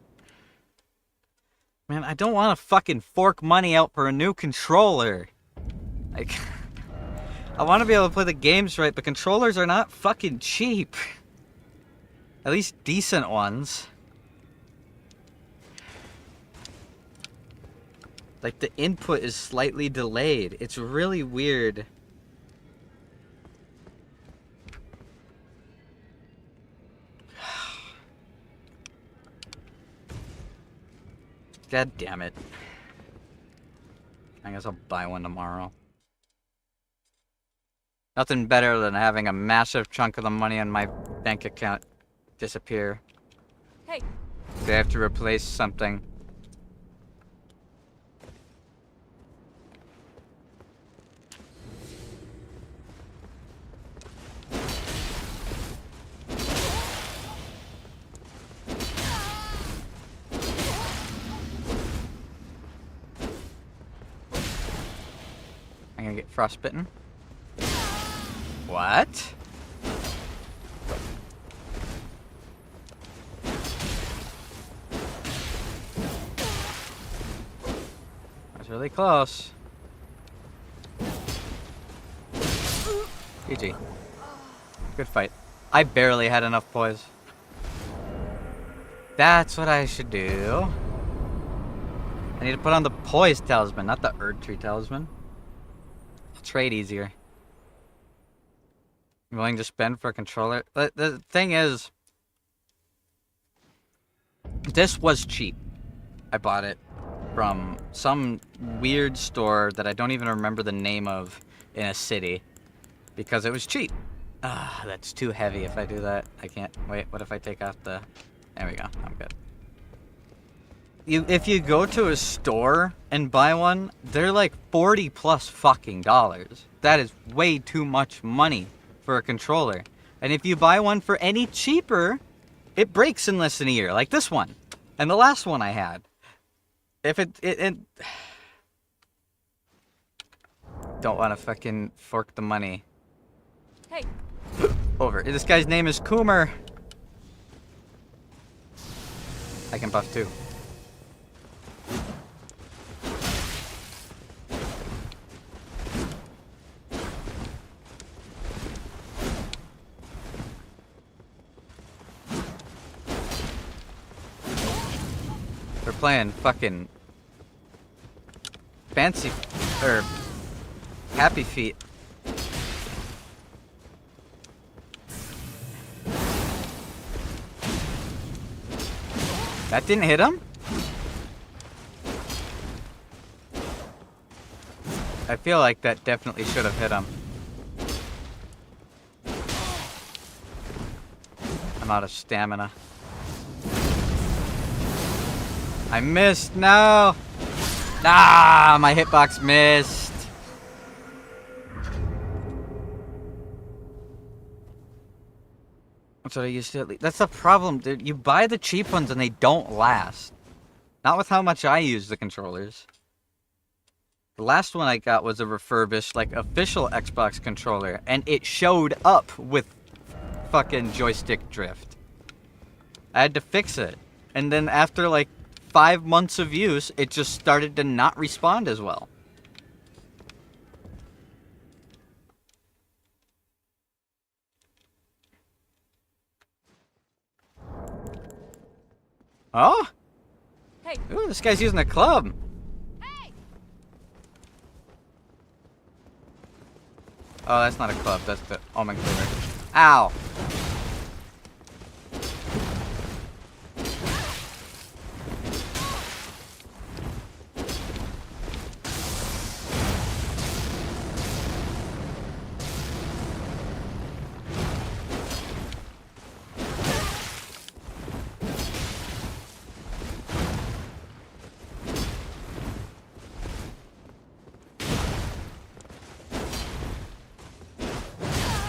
S1: Man, I don't want to fucking fork money out for a new controller. Like, I want to be able to play the games right, but controllers are not fucking cheap. At least decent ones. Like, the input is slightly delayed. It's really weird. God damn it. I guess I'll buy one tomorrow. Nothing better than having a massive chunk of the money in my bank account disappear.
S3: Hey.
S1: They have to replace something. I'm gonna get frostbitten. What? That's really close. GG. Good fight. I barely had enough poise. That's what I should do. I need to put on the poise talisman, not the Erd Tree talisman. I'll trade easier. I'm willing to spend for a controller. The thing is, this was cheap. I bought it from some weird store that I don't even remember the name of in a city because it was cheap. Ah, that's too heavy if I do that. I can't. Wait, what if I take off the... There we go. I'm good. If you go to a store and buy one, they're like 40 plus fucking dollars. That is way too much money for a controller. And if you buy one for any cheaper, it breaks in less than a year, like this one. And the last one I had. If it don't want to fucking fork the money.
S3: Hey.
S1: Over. This guy's name is Coomer. I can buff too. We're playing fucking fancy or happy feet. That didn't hit him? I feel like that definitely should have hit him. I'm out of stamina. I missed, no! Ah, my hitbox missed. That's what I used to at least. That's the problem, dude. You buy the cheap ones and they don't last. Not with how much I use the controllers. The last one I got was a refurbished, like, official Xbox controller, and it showed up with fucking joystick drift. I had to fix it. And then after, like, 5 months of use, it just started to not respond as well. Oh?
S3: Hey.
S1: Ooh, this guy's using a club.
S3: Hey.
S1: Oh, that's not a club. That's the almond cleaver. Ow.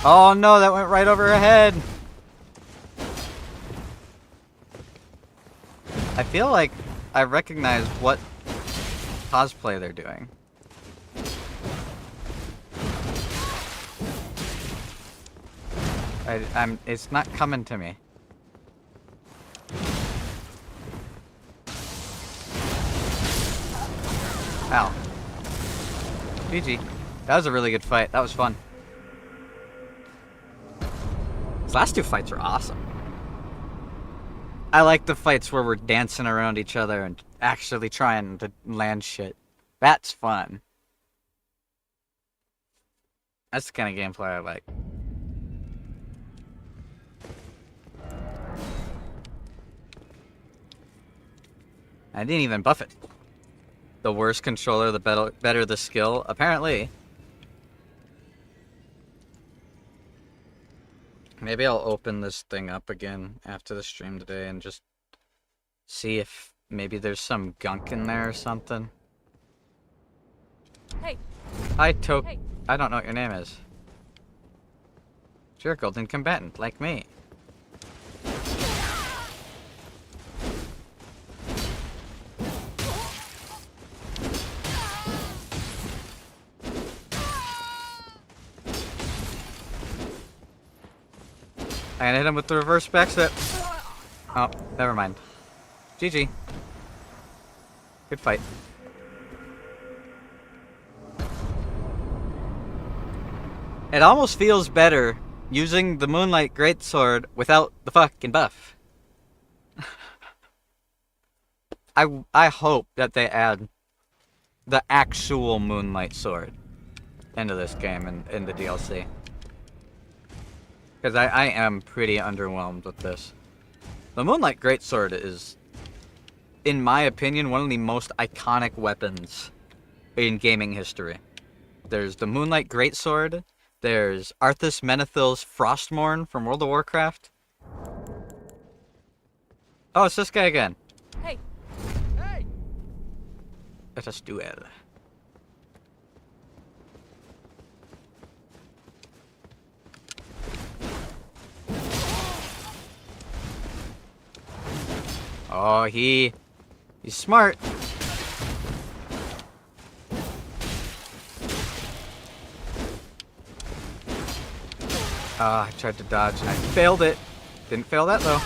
S1: Oh no, that went right over her head. I feel like I recognize what cosplay they're doing. It's not coming to me. Ow. GG. That was a really good fight. That was fun. These last two fights are awesome. I like the fights where we're dancing around each other and actually trying to land shit. That's fun. That's the kind of gameplay I like. I didn't even buff it. The worse controller, the better the skill, apparently. Maybe I'll open this thing up again after the stream today and just see if maybe there's some gunk in there or something.
S3: Hey.
S1: Hi,
S3: Hey.
S1: I don't know what your name is. You're a golden combatant, like me. I hit him with the reverse backstep. Oh, never mind. GG. Good fight. It almost feels better using the Moonlight Greatsword without the fucking buff. I hope that they add the actual Moonlight Sword into this game and in the DLC. Because I am pretty underwhelmed with this. The Moonlight Greatsword is, in my opinion, one of the most iconic weapons in gaming history. There's the Moonlight Greatsword. There's Arthas Menethil's Frostmourne from World of Warcraft. Oh, it's this guy again.
S3: Hey.
S2: Hey!
S1: Let us duel. Oh, he's smart. I tried to dodge and I failed it. Didn't fail that though.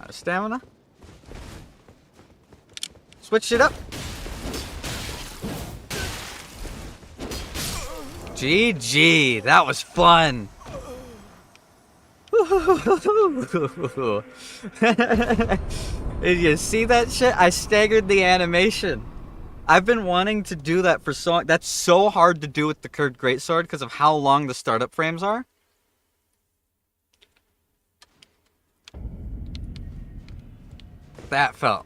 S1: Out of stamina. Switch it up. GG, that was fun. Did you see that shit? I staggered the animation. I've been wanting to do that for so long. That's so hard to do with the curved greatsword because of how long the startup frames are. That felt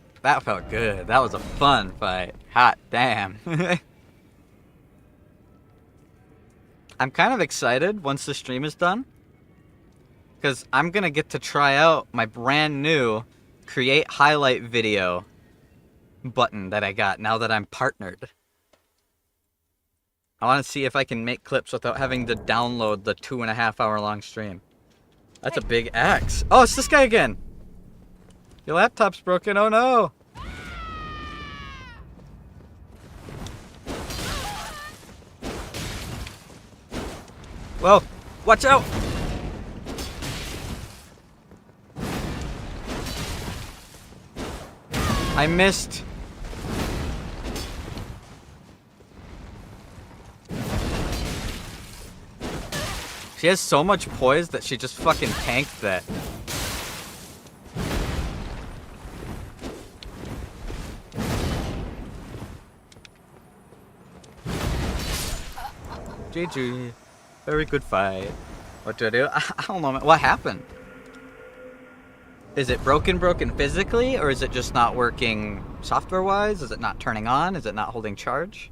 S1: good. That was a fun fight. Hot damn. I'm kind of excited once the stream is done, because I'm going to get to try out my brand new create highlight video button that I got now that I'm partnered. I want to see if I can make clips without having to download the 2.5 hour long stream. That's a big axe. Oh, it's this guy again. Your laptop's broken. Oh no. Whoa, watch out! I missed. She has so much poise that she just fucking tanked that. GG. Very good fight. What do I do? I don't know, man. What happened? Is it broken physically, or is it just not working software-wise? Is it not turning on? Is it not holding charge?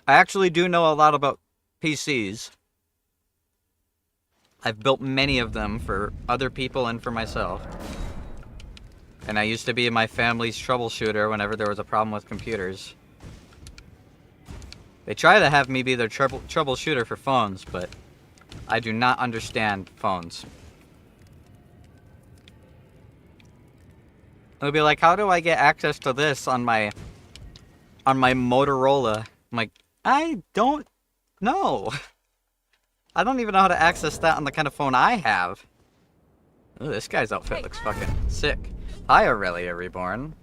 S1: I actually do know a lot about PCs. I've built many of them for other people and for myself. And I used to be my family's troubleshooter whenever there was a problem with computers. They try to have me be their troubleshooter for phones, but I do not understand phones. It'll be like, how do I get access to this on my Motorola? I'm like, I don't know. I don't even know how to access that on the kind of phone I have. Ooh, this guy's outfit looks fucking sick. Hi, Aurelia Reborn.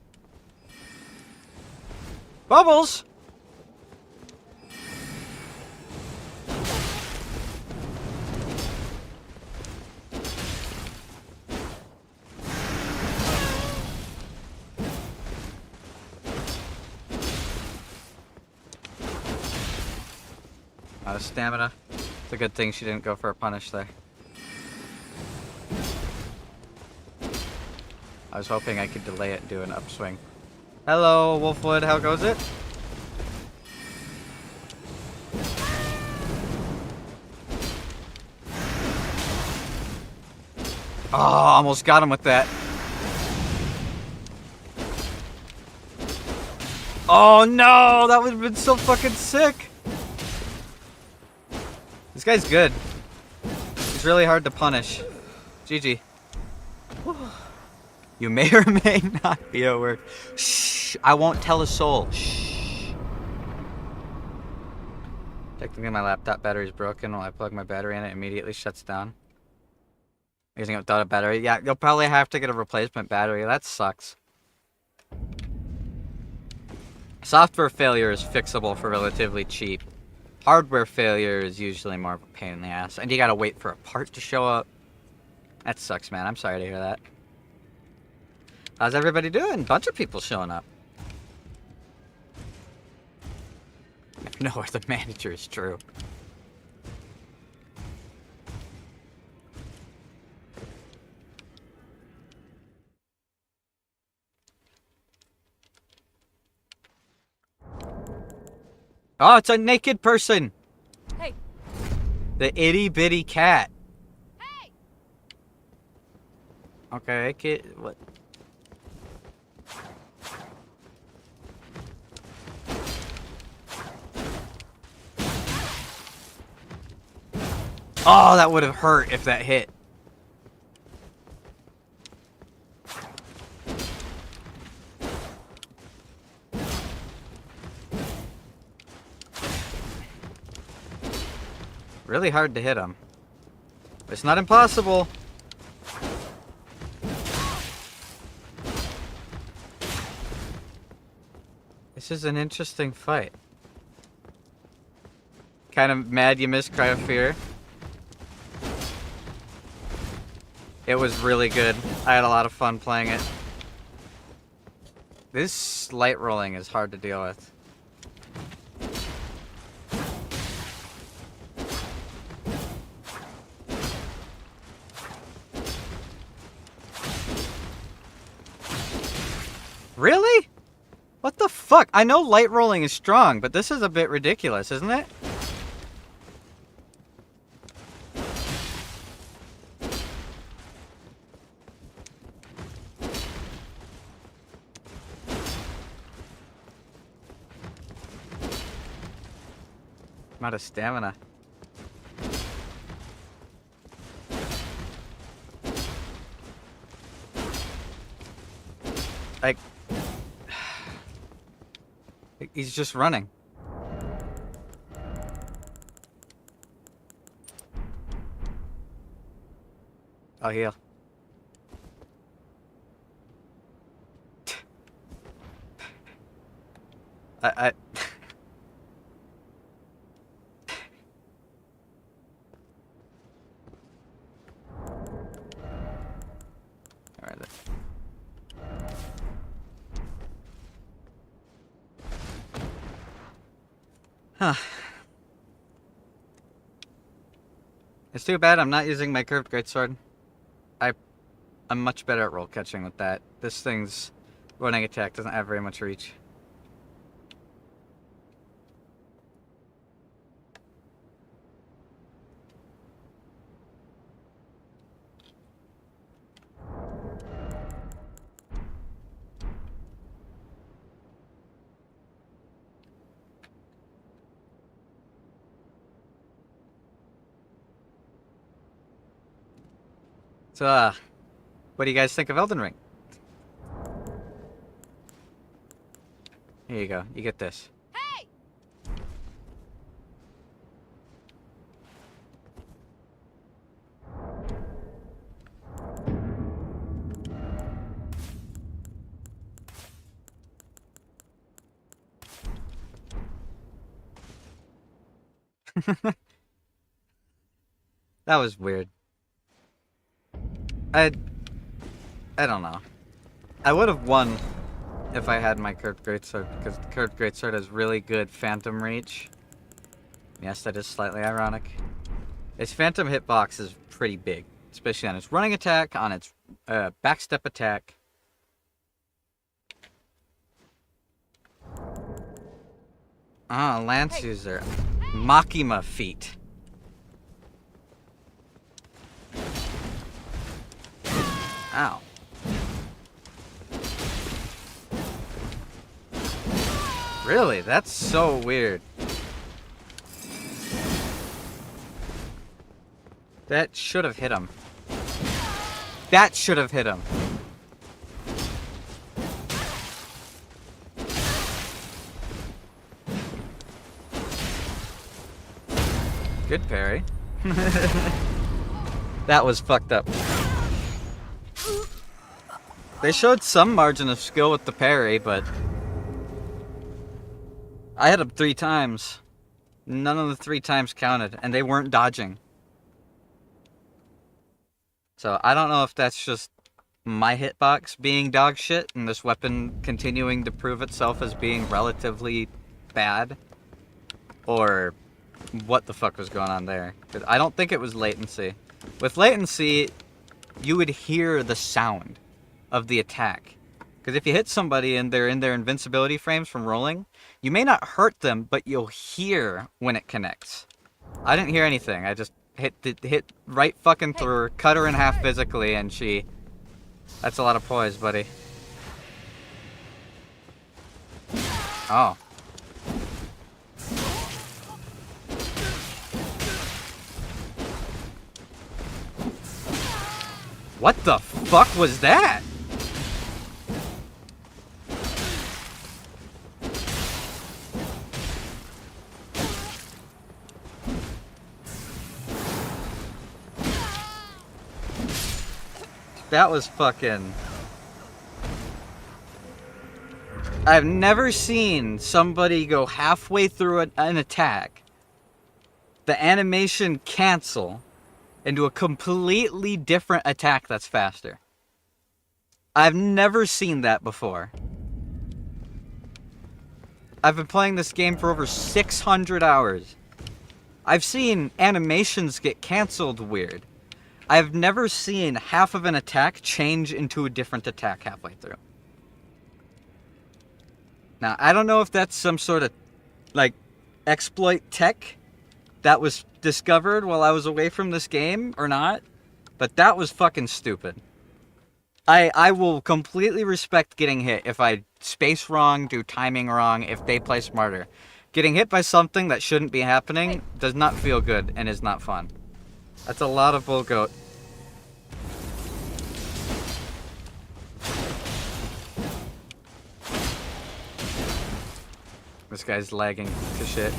S1: Bubbles! Out of stamina. It's a good thing she didn't go for a punish there. I was hoping I could delay it and do an upswing. Hello, Wolfwood, how goes it? Oh, almost got him with that. Oh no, that would have been so fucking sick. This guy's good. He's really hard to punish. GG. You may or may not be at work. Shh, I won't tell a soul. Shh. Technically my laptop battery is broken. When I plug my battery in, it immediately shuts down. Using it without a battery. Yeah, you'll probably have to get a replacement battery. That sucks. Software failure is fixable for relatively cheap. Hardware failure is usually more of a pain in the ass. And you gotta wait for a part to show up. That sucks, man. I'm sorry to hear that. How's everybody doing? Bunch of people showing up. No, the manager is true. Oh, it's a naked person.
S3: Hey.
S1: The itty bitty cat.
S3: Hey.
S1: Okay, kid. What? Oh, that would have hurt if that hit. Really hard to hit him. It's not impossible. This is an interesting fight. Kind of mad you missed Cry of Fear. It was really good. I had a lot of fun playing it. This light rolling is hard to deal with. Really? What the fuck? I know light rolling is strong, but this is a bit ridiculous, isn't it? I'm out of stamina. Like... He's just running. I'll heal. I Huh. It's too bad I'm not using my curved greatsword. I'm much better at roll catching with that. This thing's running attack doesn't have very much reach. So, what do you guys think of Elden Ring? Here you go. You get this.
S3: Hey!
S1: That was weird. I don't know. I would have won if I had my curved greatsword, because the curved greatsword has really good phantom reach. Yes, that is slightly ironic. Its phantom hitbox is pretty big, especially on its running attack, on its backstep attack. Ah, Lance user. Makima feat. Ow. Really? That's so weird. That should have hit him. That should have hit him. Good parry. That was fucked up. They showed some margin of skill with the parry, but I hit him 3 times. None of the 3 times counted, and they weren't dodging. So I don't know if that's just my hitbox being dog shit and this weapon continuing to prove itself as being relatively bad, or what the fuck was going on there. 'Cause I don't think it was latency. With latency, you would hear the sound of the attack. Because if you hit somebody and they're in their invincibility frames from rolling, you may not hurt them, but you'll hear when it connects. I didn't hear anything. I just hit right fucking through her, cut her in half physically, and she... That's a lot of poise, buddy. Oh. What the fuck was that? That was fucking... I've never seen somebody go halfway through an attack, the animation cancel, into a completely different attack that's faster. I've never seen that before. I've been playing this game for over 600 hours. I've seen animations get canceled weird. I've never seen half of an attack change into a different attack halfway through. Now, I don't know if that's some sort of, like, exploit tech that was discovered while I was away from this game or not, but that was fucking stupid. I will completely respect getting hit if I space wrong, do timing wrong, if they play smarter. Getting hit by something that shouldn't be happening does not feel good and is not fun. That's a lot of bull goat. This guy's lagging to shit.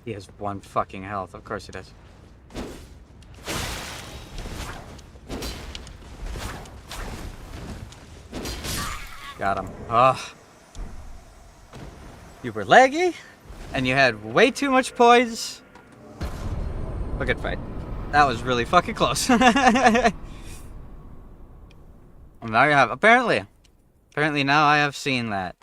S1: He has 1 fucking health. Of course he does. Got him. Ugh. You were laggy, and you had way too much poise. A good fight. That was really fucking close. Now you have... Apparently now I have seen that.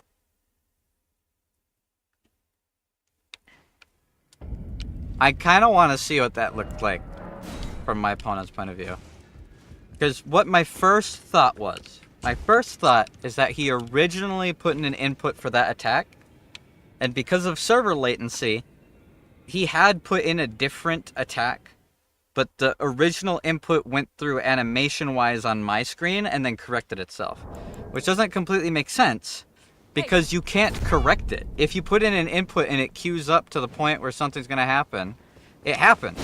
S1: I kind of want to see what that looked like from my opponent's point of view. Because what my first thought was... My first thought is that he originally put in an input for that attack. And because of server latency, he had put in a different attack. But the original input went through animation-wise on my screen and then corrected itself. Which doesn't completely make sense. Because you can't correct it. If you put in an input and it queues up to the point where something's going to happen, it happens.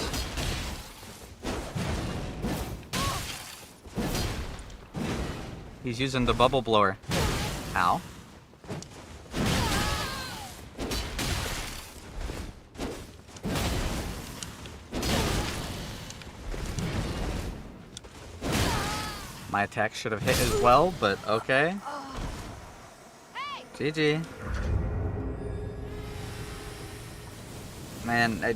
S1: He's using the bubble blower. Ow. My attack should have hit as well, but okay. GG. Man,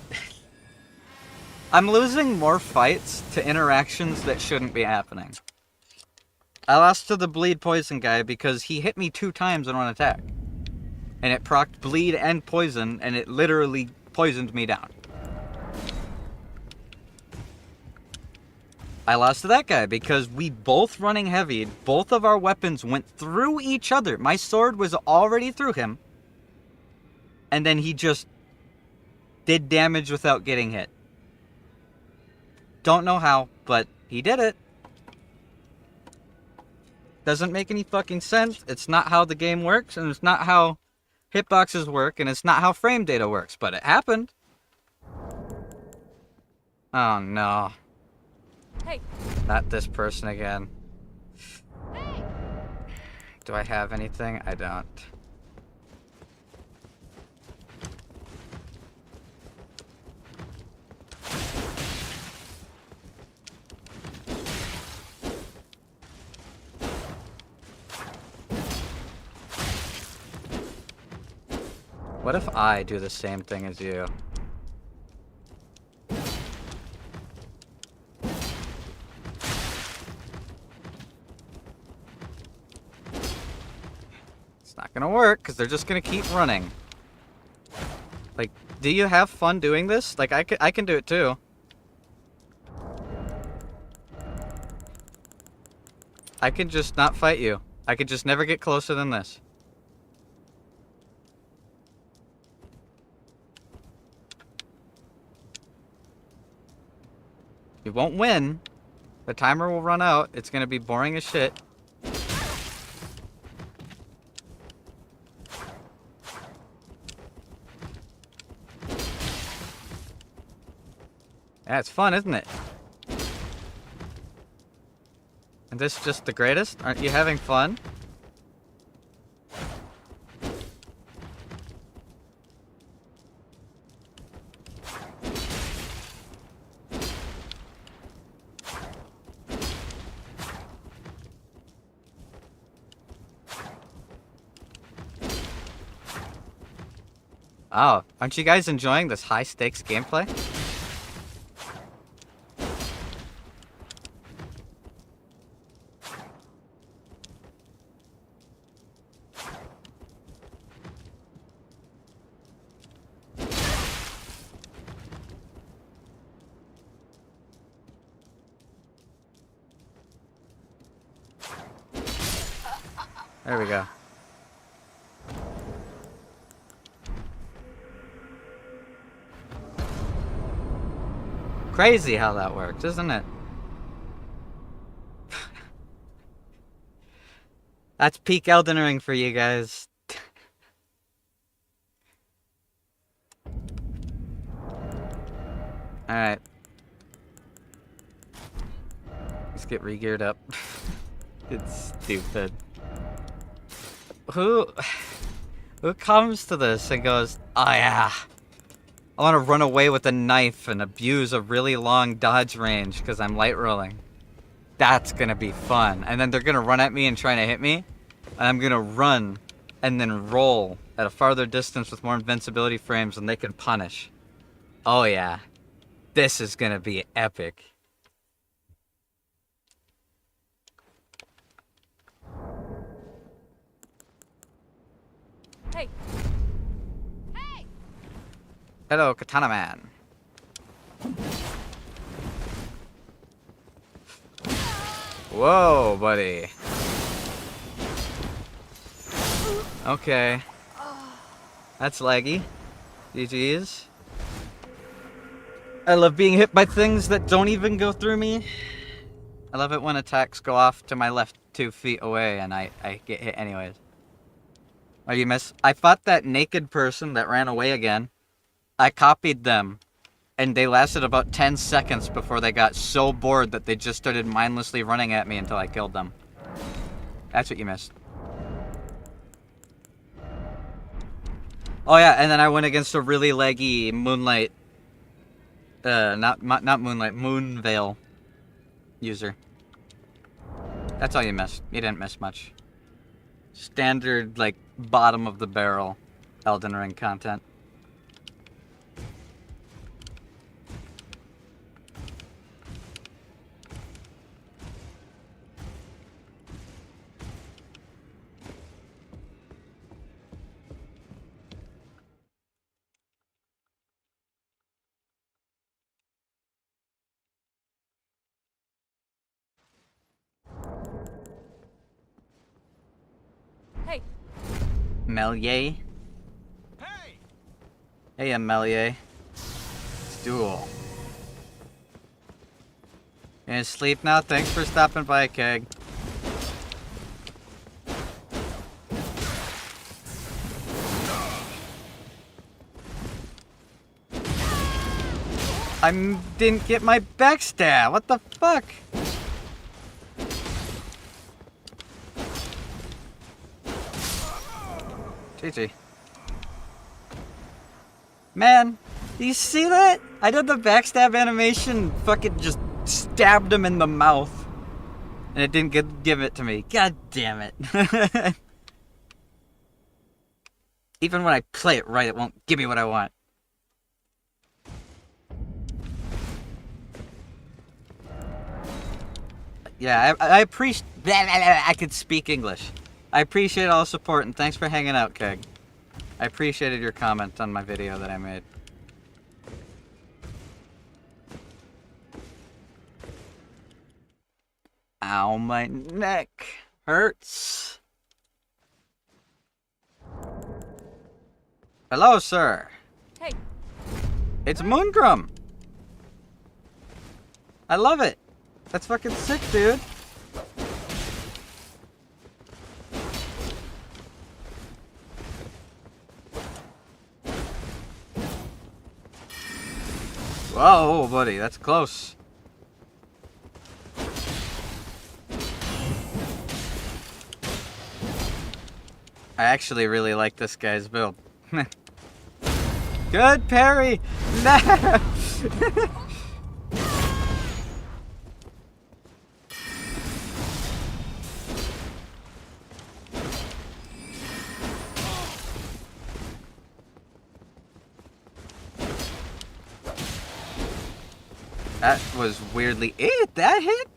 S1: I'm losing more fights to interactions that shouldn't be happening. I lost to the bleed poison guy because he hit me 2 times in one attack. And it procced bleed and poison, and it literally poisoned me down. I lost to that guy because we both running heavy, both of our weapons went through each other. My sword was already through him. And then he just did damage without getting hit. Don't know how, but he did it. Doesn't make any fucking sense. It's not how the game works, and it's not how hitboxes work, and it's not how frame data works, but it happened. Oh no.
S3: Hey.
S1: Not this person again.
S3: Hey.
S1: Do I have anything? I don't. What if I do the same thing as you? It's not gonna work, because they're just gonna keep running. Like, do you have fun doing this? Like, I can do it too. I can just not fight you. I could just never get closer than this. You won't win. The timer will run out. It's gonna be boring as shit. Yeah, it's fun, isn't it? And this just the greatest? Aren't you having fun? Oh, aren't you guys enjoying this high-stakes gameplay? There we go. Crazy how that works, isn't it? That's peak eldenring for you guys. Alright. Let's get re-geared up. It's stupid. Who comes to this and goes, oh yeah, I want to run away with a knife and abuse a really long dodge range because I'm light rolling. That's going to be fun. And then they're going to run at me and try to hit me. And I'm going to run and then roll at a farther distance with more invincibility frames and they can punish. Oh yeah. This is going to be epic.
S3: Hey! Hey!
S1: Hello, Katana Man. Whoa, buddy. Okay. That's laggy. GG's. I love being hit by things that don't even go through me. I love it when attacks go off to my left 2 feet away and I get hit anyways. Oh, you miss? I fought that naked person that ran away again. I copied them. And they lasted about 10 seconds before they got so bored that they just started mindlessly running at me until I killed them. That's what you missed. Oh yeah, and then I went against a really laggy Moonlight. Not Moonlight, Moonveil user. That's all you missed. You didn't miss much. Standard, like, bottom of the barrel Elden Ring content.
S3: Hey!
S1: Melier?
S4: Hey!
S1: Hey, Melier. It's duel. You gonna sleep now? Thanks for stopping by, Keg. Didn't get my backstab. What the fuck? GG. Man, do you see that? I did the backstab animation, fucking just stabbed him in the mouth. And it didn't give it to me. God damn it. Even when I play it right, it won't give me what I want. Yeah, I appreciate... I could speak English. I appreciate all the support, and thanks for hanging out, Keg. I appreciated your comment on my video that I made. Ow, my neck hurts. Hello, sir.
S3: Hey!
S1: It's Moongrum. I love it. That's fucking sick, dude. Whoa, buddy, that's close. I actually really like this guy's build. Good parry! No! That was weirdly... that hit?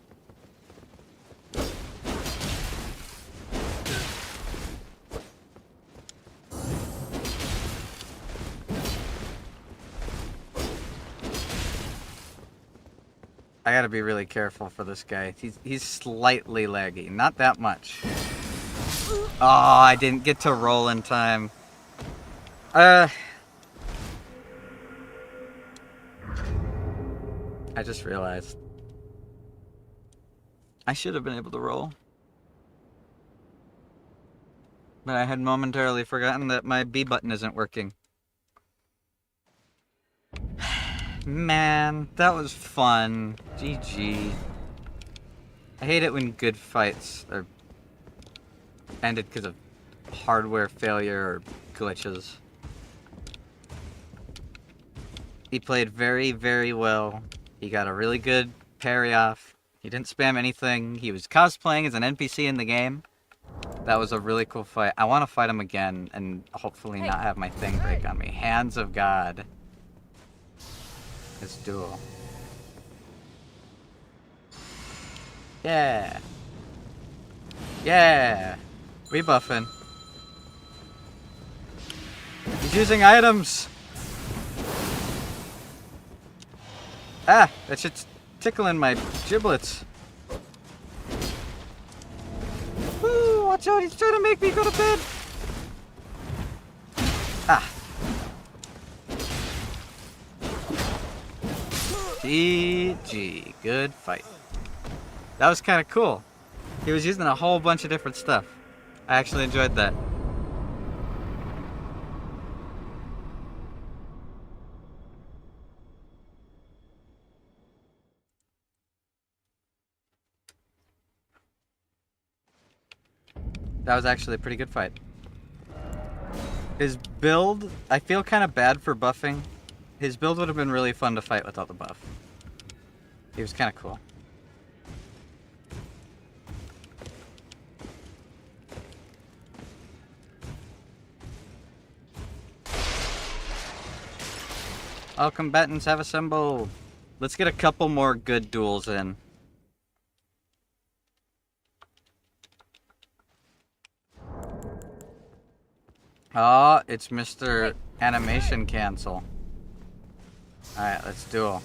S1: I gotta be really careful for this guy. He's slightly laggy. Not that much. Oh, I didn't get to roll in time. I just realized. I should have been able to roll. But I had momentarily forgotten that my B button isn't working. Man, that was fun. GG. I hate it when good fights are ended because of hardware failure or glitches. He played very, very well. He got a really good parry off. He didn't spam anything. He was cosplaying as an NPC in the game. That was a really cool fight. I want to fight him again and hopefully not have my thing break on me. Hands of God. This duel. Yeah. Yeah. We buffing. He's using items. Ah, that shit's tickling my giblets. Woo, watch out, he's trying to make me go to bed. Ah. GG, good fight. That was kind of cool. He was using a whole bunch of different stuff. I actually enjoyed that. That was actually a pretty good fight. His build, I feel kind of bad for buffing. His build would have been really fun to fight without the buff. He was kind of cool. All combatants have assembled. Let's get a couple more good duels in. Oh, it's Mr. Animation Cancel. Alright, let's duel.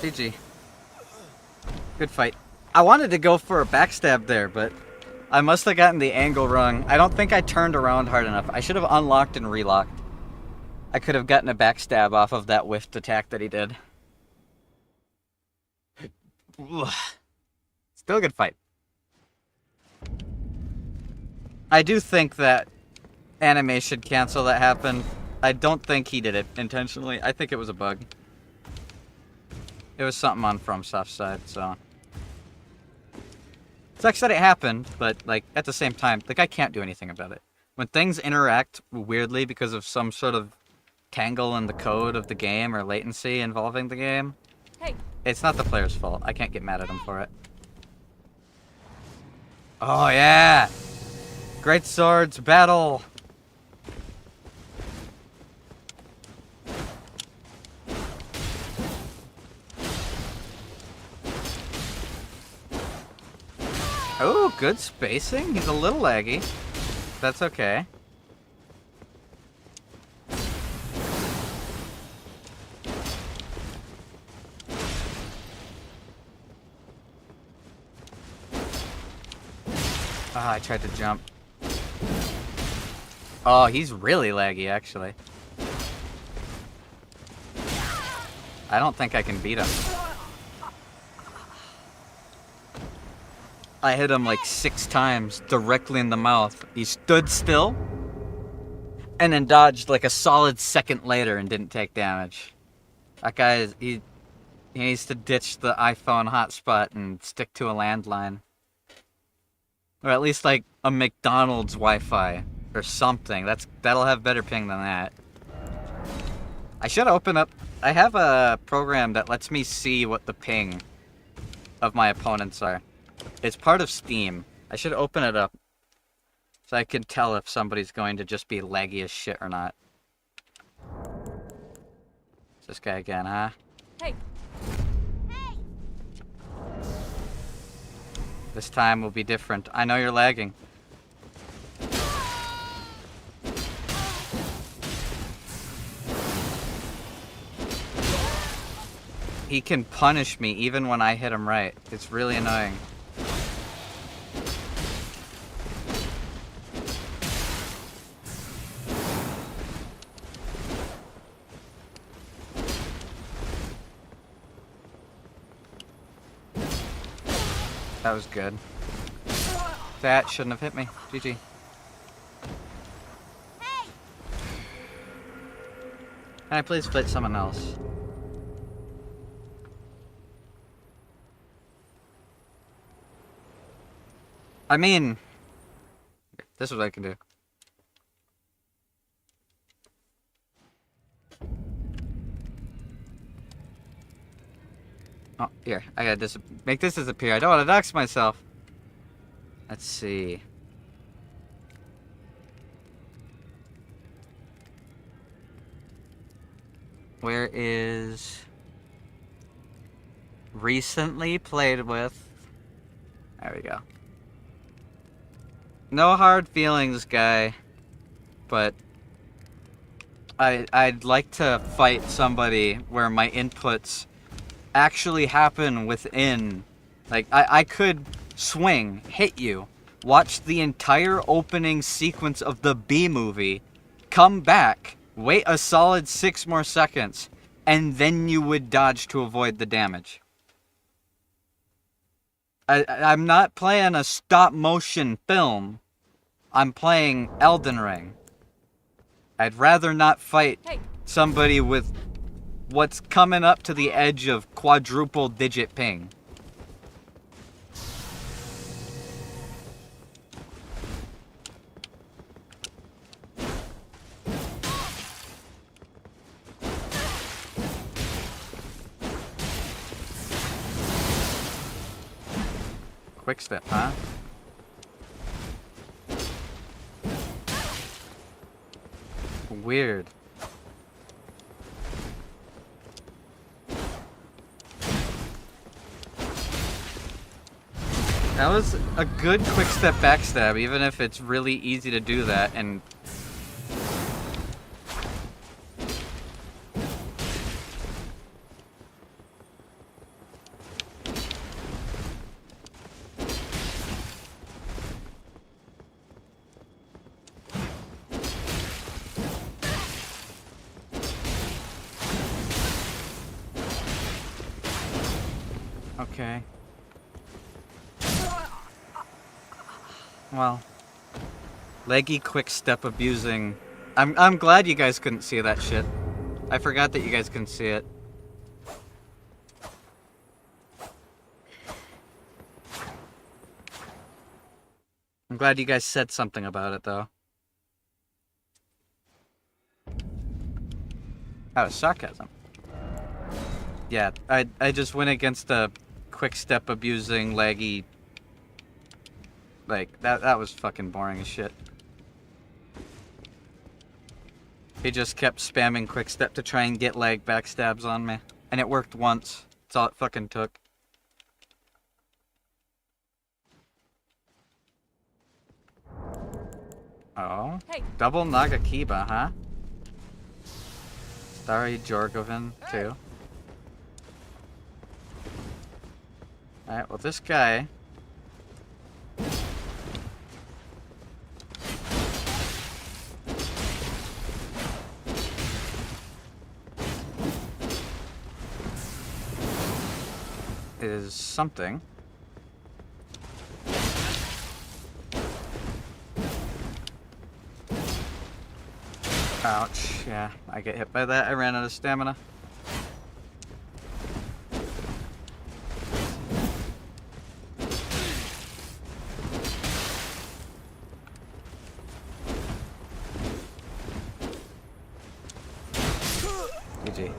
S1: GG. Good fight. I wanted to go for a backstab there, but I must have gotten the angle wrong. I don't think I turned around hard enough. I should have unlocked and relocked. I could have gotten a backstab off of that whiffed attack that he did. Still a good fight. I do think that animation cancel that happened, I don't think he did it intentionally. I think it was a bug. It was something on FromSoft's side, so... Sucks that it happened, but, like, at the same time, the guy can't do anything about it. When things interact weirdly because of some sort of tangle in the code of the game or latency involving the game, it's not the player's fault. I can't get mad at him for it. Oh, yeah! Great swords battle! Oh, good spacing. He's a little laggy. That's okay. Ah, I tried to jump. Oh, he's really laggy, actually. I don't think I can beat him. I hit him like 6 times directly in the mouth. He stood still and then dodged like a solid second later and didn't take damage. That guy is, he needs to ditch the iPhone hotspot and stick to a landline. Or at least like a McDonald's Wi-Fi or something. That'll have better ping than that. I should open up, I have a program that lets me see what the ping of my opponents are. It's part of Steam. I should open it up so I can tell if somebody's going to just be laggy as shit or not. It's this guy again, huh?
S3: Hey. Hey.
S1: This time will be different. I know you're lagging. He can punish me even when I hit him right. It's really annoying. That was good. That shouldn't have hit me. GG.
S3: Hey!
S1: Can I please fight someone else? I mean, this is what I can do. Oh, here. I gotta make this disappear. I don't want to dox myself. Let's see. Where is recently played with? There we go. No hard feelings, guy. But I'd like to fight somebody where my inputs actually happen within. Like, I could swing, hit you, watch the entire opening sequence of the B movie, come back, wait a solid 6 more seconds, and then you would dodge to avoid the damage. I'm not playing a stop-motion film. I'm playing Elden Ring. I'd rather not fight somebody with what's coming up to the edge of quadruple digit ping. Quick step, huh? Weird. That was a good quick step backstab, even if it's really easy to do that and... Okay. Well, leggy quick step abusing. I'm glad you guys couldn't see that shit. I forgot that you guys couldn't see it. I'm glad you guys said something about it though. That was sarcasm. Yeah, I just went against a quick step abusing laggy. Like, that was fucking boring as shit. He just kept spamming quick step to try and get lag backstabs on me. And it worked once. That's all it fucking took. Oh.
S3: Hey.
S1: Double Nagakiba, huh? Starry Jorgovan, too. Alright, well this guy... is something. Ouch, yeah, I get hit by that. I ran out of stamina. GG.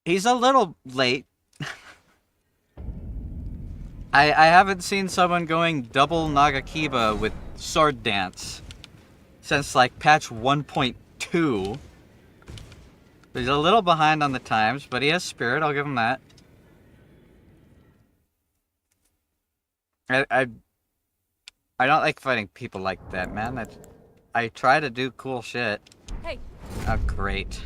S1: He's a little late. I haven't seen someone going double Nagakiba with sword dance since like patch 1.2. He's a little behind on the times, but he has spirit, I'll give him that. I don't like fighting people like that, man. I try to do cool shit.
S3: Hey.
S1: Oh, great.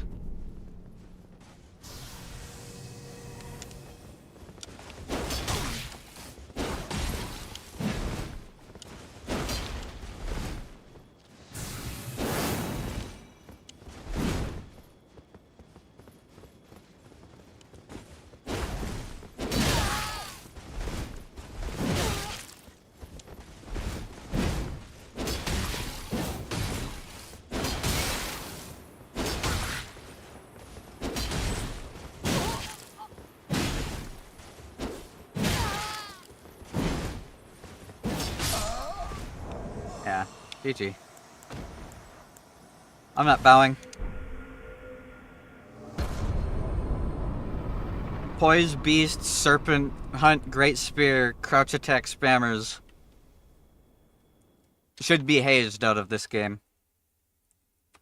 S1: Yeah, GG. I'm not bowing. Poise, Beast, Serpent, Hunt, Great Spear, Crouch Attack spammers should be hazed out of this game.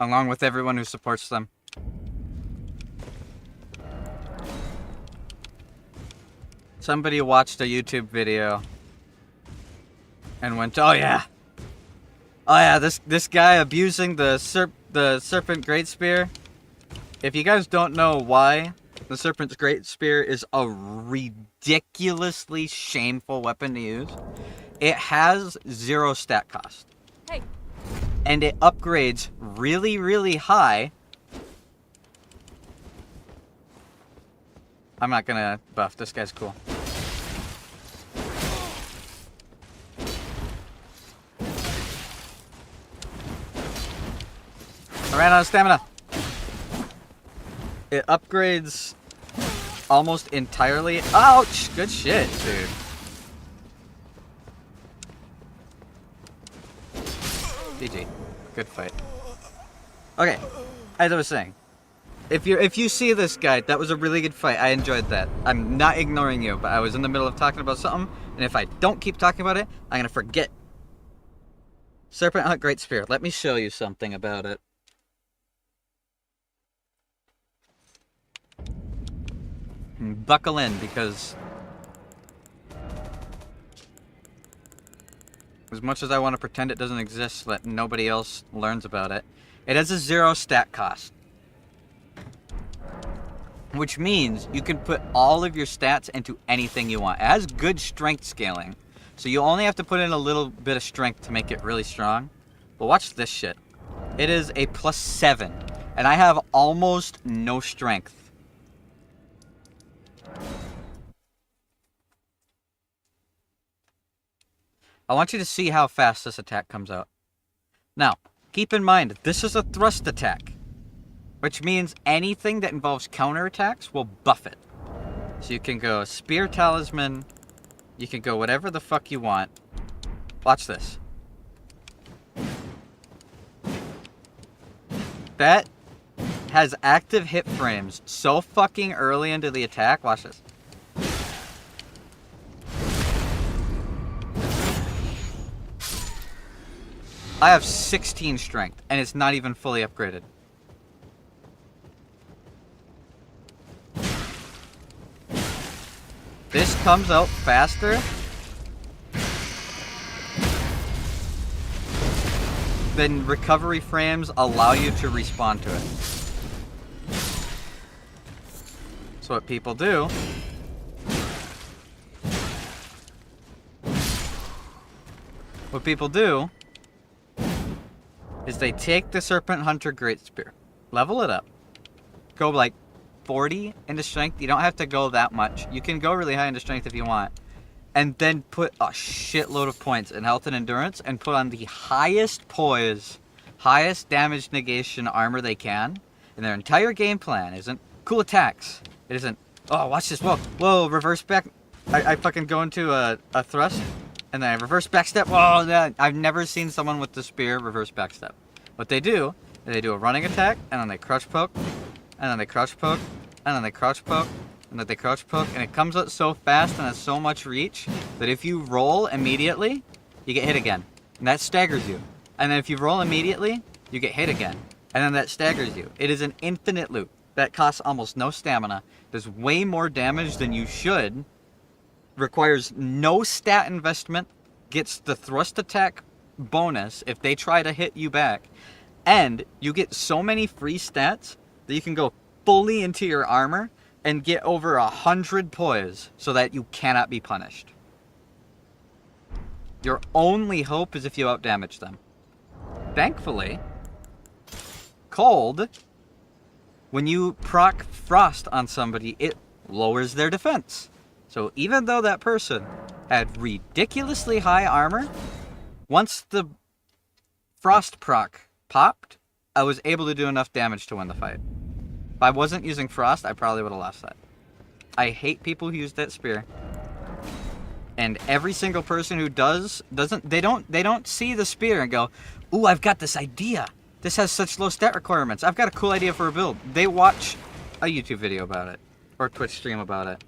S1: Along with everyone who supports them. Somebody watched a YouTube video and went, "Oh yeah, this guy abusing the Serpent Great Spear." If you guys don't know why the Serpent's Great Spear is a ridiculously shameful weapon to use, it has 0 stat cost.
S3: Hey.
S1: And it upgrades really, really high. I'm not gonna buff. This guy's cool. I ran out of stamina. It upgrades almost entirely. Ouch! Good shit, dude. GG. Good fight. Okay, as I was saying, if you see this guy, that was a really good fight. I enjoyed that. I'm not ignoring you, but I was in the middle of talking about something, and if I don't keep talking about it, I'm gonna forget. Serpent Hunt Great Spear. Let me show you something about it. Buckle in, because as much as I want to pretend it doesn't exist so that nobody else learns about it, it has a 0 stat cost. Which means you can put all of your stats into anything you want. It has good strength scaling, so you only have to put in a little bit of strength to make it really strong. But watch this shit. It is a +7, and I have almost no strength. I want you to see how fast this attack comes out. Now, keep in mind, this is a thrust attack, which means anything that involves counterattacks will buff it. So you can go Spear Talisman, you can go whatever the fuck you want. Watch this. That has active hit frames so fucking early into the attack. Watch this. I have 16 strength, and it's not even fully upgraded. This comes out faster than recovery frames allow you to respawn to it. So what people do is they take the Serpent Hunter Great Spear, level it up, go like 40 into strength. You don't have to go that much. You can go really high into strength if you want. And then put a shitload of points in health and endurance and put on the highest poise, highest damage negation armor they can. And their entire game plan isn't cool attacks. It isn't, oh, watch this, whoa, reverse back. I fucking go into a thrust. And then I reverse backstep. Whoa, I've never seen someone with the spear reverse backstep. What they do is they do a running attack, and then they crouch poke, and then they crouch poke, and then they crouch poke, and then they crouch poke, and it comes out so fast and has so much reach that if you roll immediately, you get hit again. And that staggers you. And then if you roll immediately, you get hit again. And then that staggers you. It is an infinite loop that costs almost no stamina, does way more damage than you should, requires no stat investment, gets the thrust attack bonus if they try to hit you back, and you get so many free stats that you can go fully into your armor and get over 100 poise so that you cannot be punished. Your only hope is if you outdamage them. Thankfully, cold, when you proc frost on somebody, it lowers their defense. So even though that person had ridiculously high armor, once the frost proc popped, I was able to do enough damage to win the fight. If I wasn't using frost, I probably would have lost that. I hate people who use that spear. And every single person who they don't see the spear and go, "Ooh, I've got this idea. This has such low stat requirements. I've got a cool idea for a build." They watch a YouTube video about it or Twitch stream about it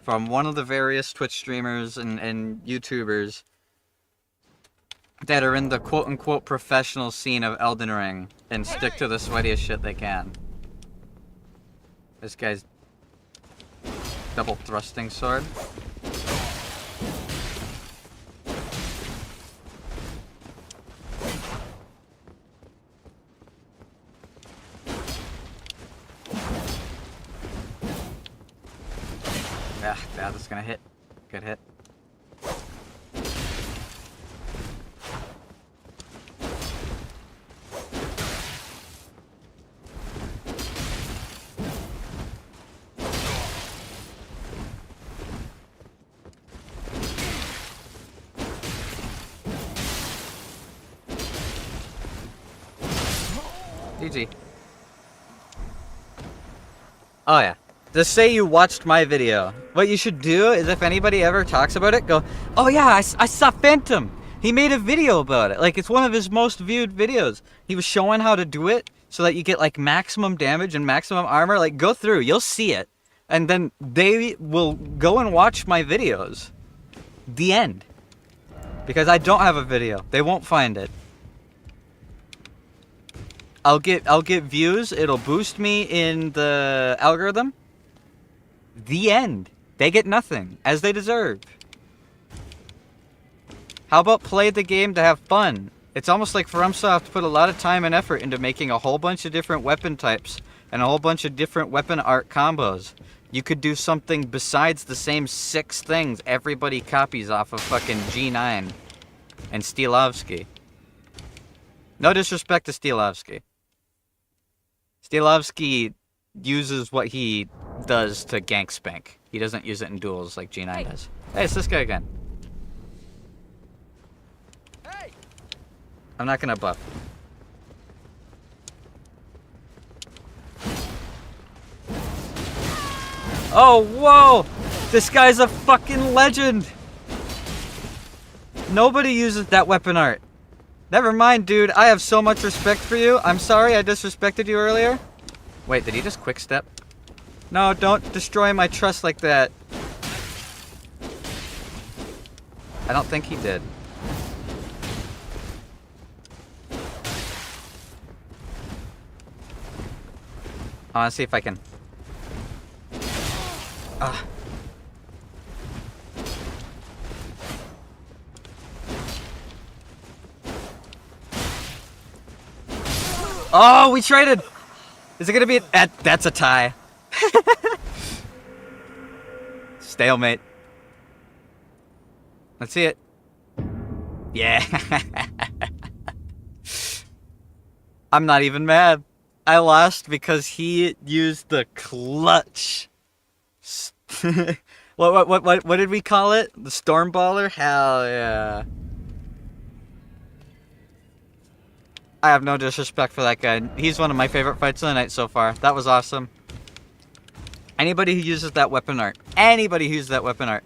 S1: from one of the various Twitch streamers and YouTubers that are in the quote-unquote professional scene of Elden Ring and stick to the sweatiest shit they can. This guy's double thrusting sword. Yeah, that's gonna hit. Good hit. GG. Oh yeah. Just say you watched my video. What you should do is if anybody ever talks about it, go, "Oh yeah, I saw Phantom. He made a video about it." Like, it's one of his most viewed videos. He was showing how to do it so that you get like maximum damage and maximum armor. Like, go through, you'll see it. And then they will go and watch my videos. The end. Because I don't have a video. They won't find it. I'll get views, it'll boost me in the algorithm. The end. They get nothing, as they deserve. How about play the game to have fun? It's almost like FromSoft put a lot of time and effort into making a whole bunch of different weapon types and a whole bunch of different weapon art combos. You could do something besides the same 6 things everybody copies off of fucking G9 and Stilovsky. No disrespect to Stilovsky. Stilovsky uses what he does to gank spank. He doesn't use it in duels like G9 does. Hey, it's this guy again.
S3: Hey!
S1: I'm not gonna buff. Oh, whoa! This guy's a fucking legend! Nobody uses that weapon art. Never mind, dude. I have so much respect for you. I'm sorry I disrespected you earlier. Wait, did he just quick step? No, don't destroy my trust like that. I don't think he did. I want to see if I can... Ah. Oh, we traded! Is it gonna be... That's a tie. Stalemate. Let's see it. Yeah. I'm not even mad. I lost because he used the clutch. What did we call it? The Stormballer? Hell yeah. I have no disrespect for that guy. He's one of my favorite fights of the night so far. That was awesome. Anybody who uses that weapon art,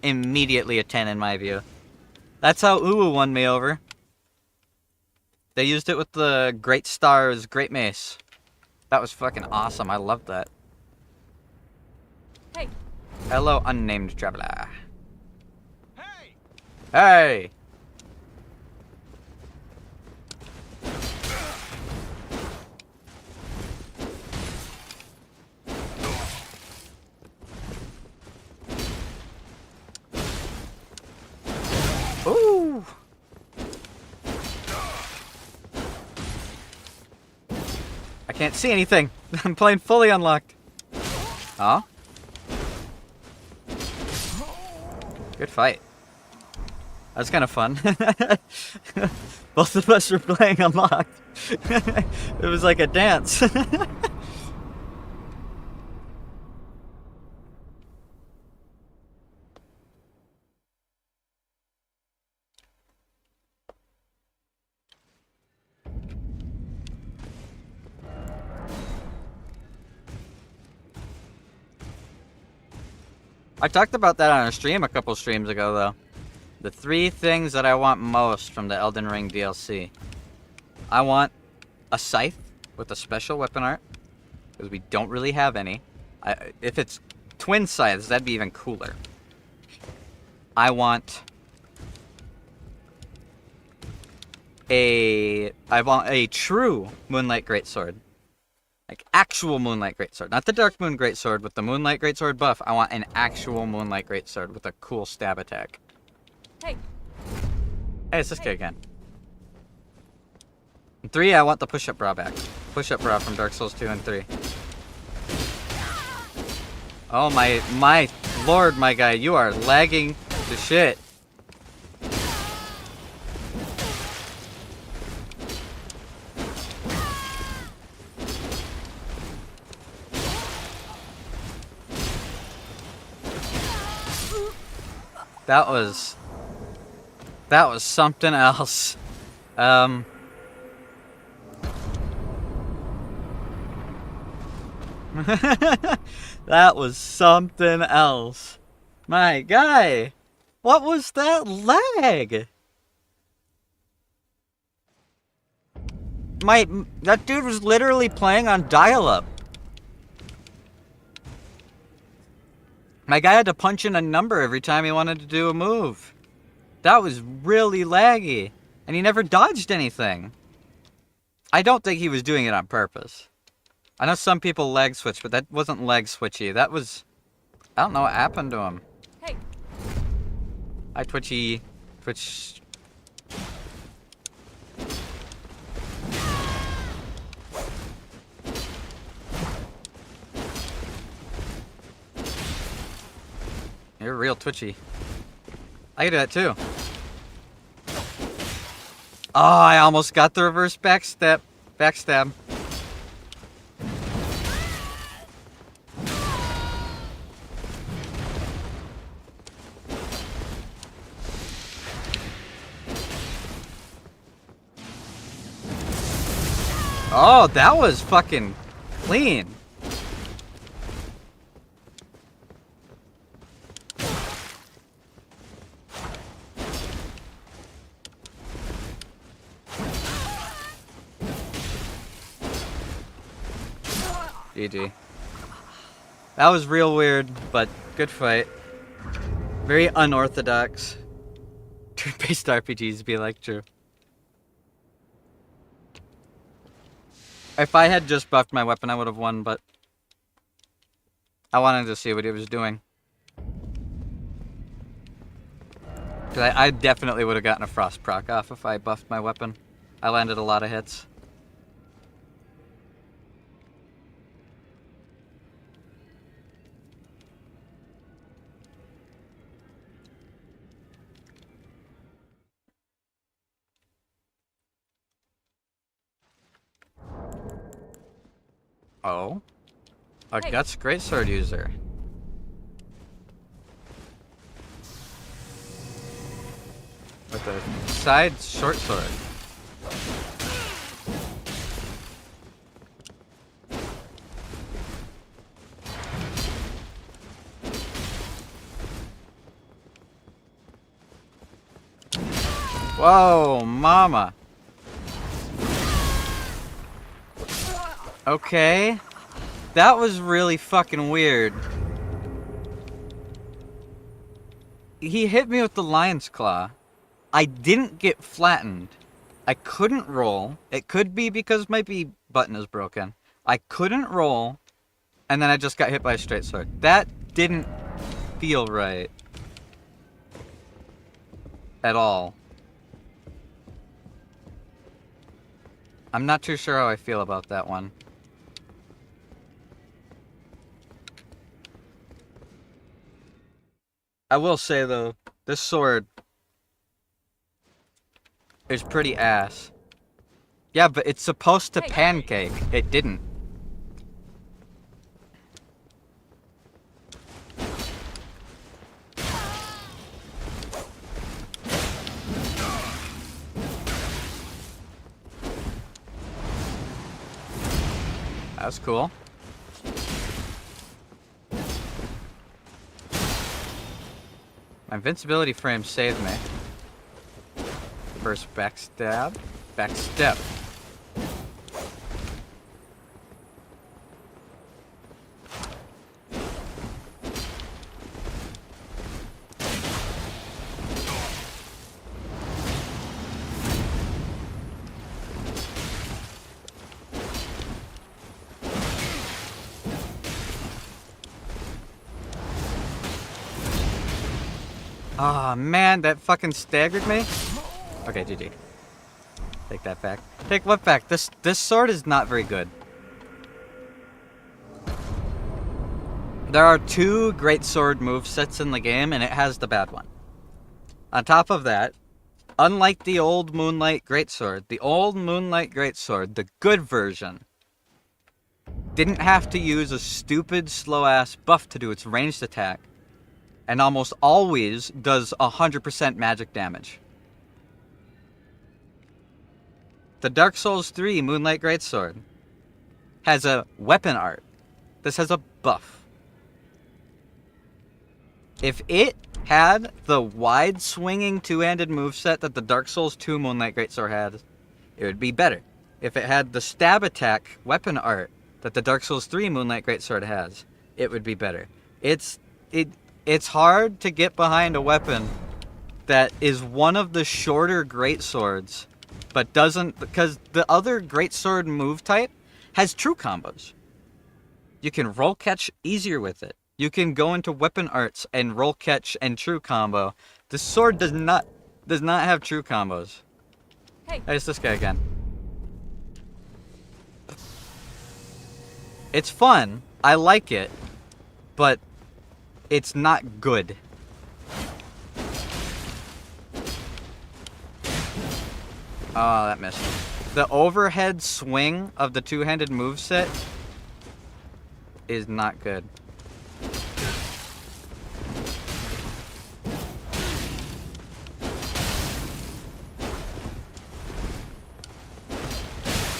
S1: immediately a 10 in my view. That's how Uwu won me over. They used it with the Great Stars, Great Mace. That was fucking awesome. I loved that.
S3: Hey.
S1: Hello, unnamed traveler.
S3: Hey.
S1: Hey! Ooh! I can't see anything. I'm playing fully unlocked. Huh? Good fight. That was kind of fun. Both of us were playing unlocked. It was like a dance. I talked about that on a stream a couple streams ago, though. The 3 things that I want most from the Elden Ring DLC. I want a scythe with a special weapon art, because we don't really have any. If it's twin scythes, that'd be even cooler. I want a true Moonlight Greatsword. Like, actual Moonlight Greatsword. Not the Dark Moon Greatsword with the Moonlight Greatsword buff. I want an actual Moonlight Greatsword with a cool stab attack.
S4: Hey.
S1: Hey, it's this guy again. And 3, I want the push-up bra back. Push-up bra from Dark Souls 2 and 3. Oh my lord, my guy, you are lagging to shit. That was something else. That was something else. My guy, what was that lag? That dude was literally playing on dial-up. My guy had to punch in a number every time he wanted to do a move. That was really laggy. And he never dodged anything. I don't think he was doing it on purpose. I know some people lag switch, but that wasn't lag switchy. That was... I don't know what happened to him.
S4: Hey.
S1: Hi, Twitchy. Twitch... You're real twitchy. I can do that too. Oh, I almost got the reverse backstab. Oh, that was fucking clean. GG. That was real weird, but good fight. Very unorthodox. Turn-based RPGs be like true. If I had just buffed my weapon, I would have won, but I wanted to see what he was doing. Cause I definitely would have gotten a frost proc off if I buffed my weapon. I landed a lot of hits. Oh. A
S4: Hey.
S1: Guts Greatsword user. With a side short sword. Whoa, mama. Okay. That was really fucking weird. He hit me with the lion's claw. I didn't get flattened. I couldn't roll. It could be because my B button is broken. I couldn't roll. And then I just got hit by a straight sword. That didn't feel right. At all. I'm not too sure how I feel about that one. I will say though, this sword is pretty ass. Yeah, but it's supposed to pancake. It didn't. That was cool. My invincibility frame saved me. First backstab. Backstep. Oh man, that fucking staggered me. Okay, GG. Take that back. Take what back? This sword is not very good. There are 2 great sword movesets in the game, and it has the bad one. On top of that, unlike the old Moonlight Greatsword, the old Moonlight Greatsword, the good version, didn't have to use a stupid slow-ass buff to do its ranged attack, and almost always does 100% magic damage. The Dark Souls 3 Moonlight Greatsword has a weapon art. This has a buff. If it had the wide swinging 2-handed moveset that the Dark Souls 2 Moonlight Greatsword had, it would be better. If it had the stab attack weapon art that the Dark Souls 3 Moonlight Greatsword has, it would be better. It's hard to get behind a weapon that is one of the shorter greatswords, but doesn't, because the other greatsword move type has true combos. You can roll catch easier with it. You can go into weapon arts and roll catch and true combo. The sword does not have true combos.
S4: Hey,
S1: It's this guy again. It's fun. I like it, but it's not good. Oh, that missed. The overhead swing of the 2-handed moveset is not good.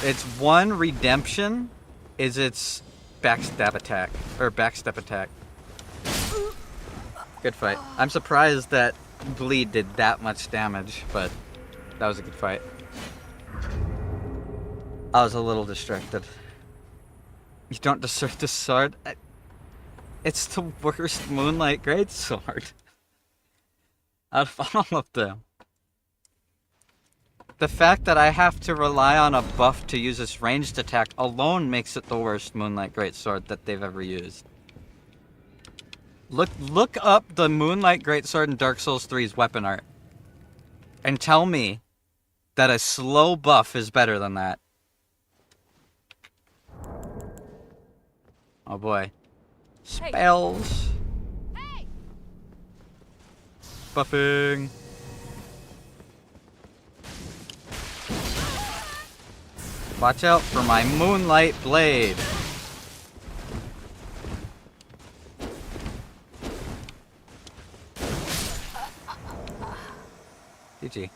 S1: Its one redemption is its backstab attack, or backstep attack. Good fight. I'm surprised that bleed did that much damage, but that was a good fight. I was a little distracted. You don't deserve the sword? It's the worst Moonlight Greatsword out of all of them. The fact that I have to rely on a buff to use this ranged attack alone makes it the worst Moonlight Greatsword that they've ever used. Look up the Moonlight Greatsword in Dark Souls 3's weapon art. And tell me that a slow buff is better than that. Oh boy. Spells.
S4: hey!
S1: Buffing. Watch out for my Moonlight Blade. GG.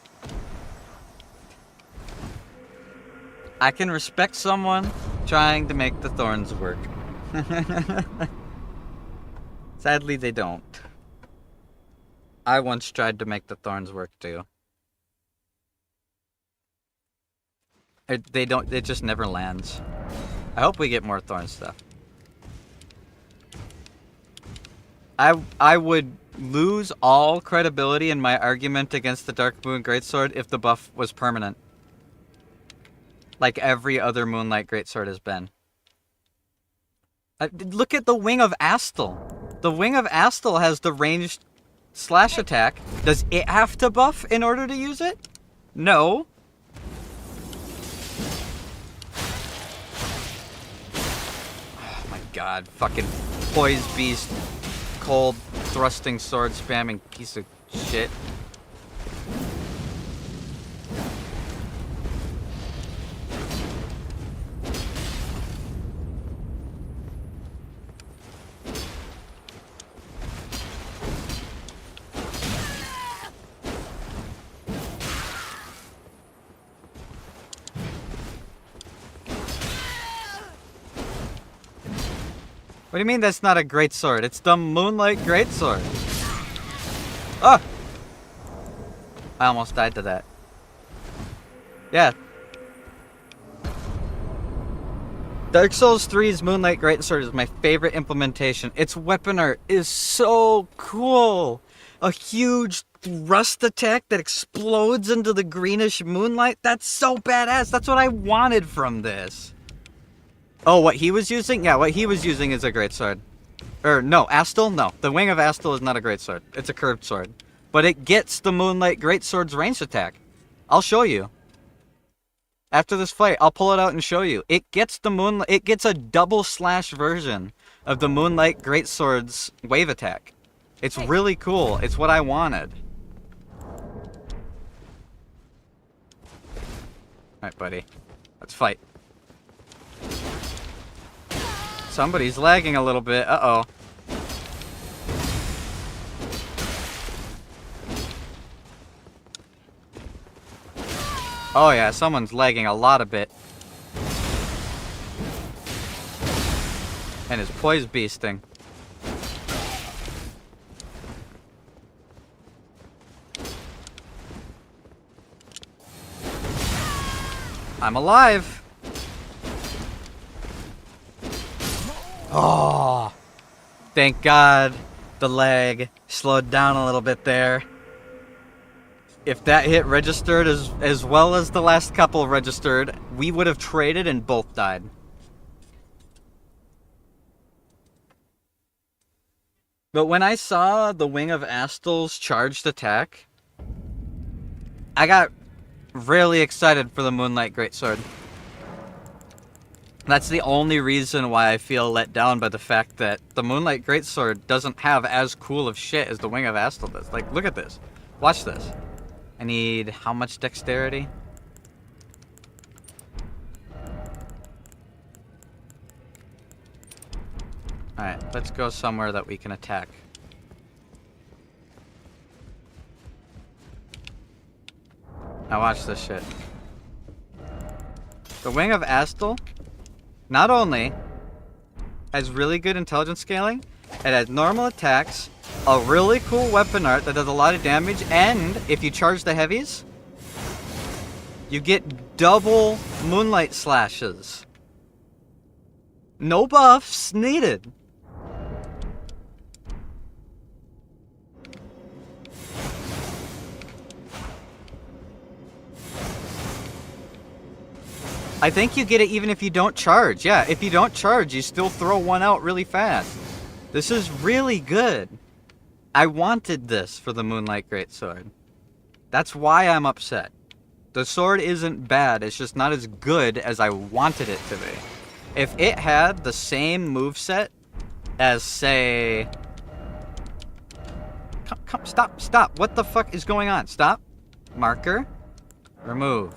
S1: I can respect someone trying to make the thorns work. Sadly, they don't. I once tried to make the thorns work too. It just never lands. I hope we get more thorn stuff. I would lose all credibility in my argument against the Dark Moon Greatsword if the buff was permanent. Like every other Moonlight Greatsword has been. Look at the Wing of Astal. The Wing of Astal has the ranged slash attack. Does it have to buff in order to use it? No. Oh my god. Fucking poised beast. Cold thrusting sword spamming piece of shit. What do you mean that's not a great sword? It's the Moonlight Greatsword. Oh! I almost died to that. Yeah. Dark Souls 3's Moonlight Greatsword is my favorite implementation. Its weapon art is so cool. A huge thrust attack that explodes into the greenish moonlight. That's so badass. That's what I wanted from this. Oh, what he was using? Yeah, what he was using is a greatsword. Or, no, Astal? No. The Wing of Astal is not a greatsword. It's a curved sword. But it gets the Moonlight Greatsword's ranged attack. I'll show you. After this fight, I'll pull it out and show you. It gets a double slash version of the Moonlight Greatsword's wave attack. It's really cool. It's what I wanted. Alright, buddy. Let's fight. Somebody's lagging a little bit. Uh-oh. Oh yeah, someone's lagging a lot a bit. And is poise beasting. I'm alive. Oh, thank God the lag slowed down a little bit there. If that hit registered as well as the last couple registered, we would have traded and both died. But when I saw the Wing of Astal's charged attack, I got really excited for the Moonlight Greatsword. That's the only reason why I feel let down by the fact that the Moonlight Greatsword doesn't have as cool of shit as the Wing of Astal does. Like, look at this. Watch this. I need how much dexterity? Alright, let's go somewhere that we can attack. Now watch this shit. The Wing of Astal not only has really good intelligence scaling, it has normal attacks, a really cool weapon art that does a lot of damage, and if you charge the heavies, you get double moonlight slashes. No buffs needed. I think you get it even if you don't charge. Yeah, if you don't charge, you still throw one out really fast. This is really good. I wanted this for the Moonlight Greatsword. That's why I'm upset. The sword isn't bad, it's just not as good as I wanted it to be. If it had the same moveset as, say... Stop. What the fuck is going on? Stop. Marker. Remove.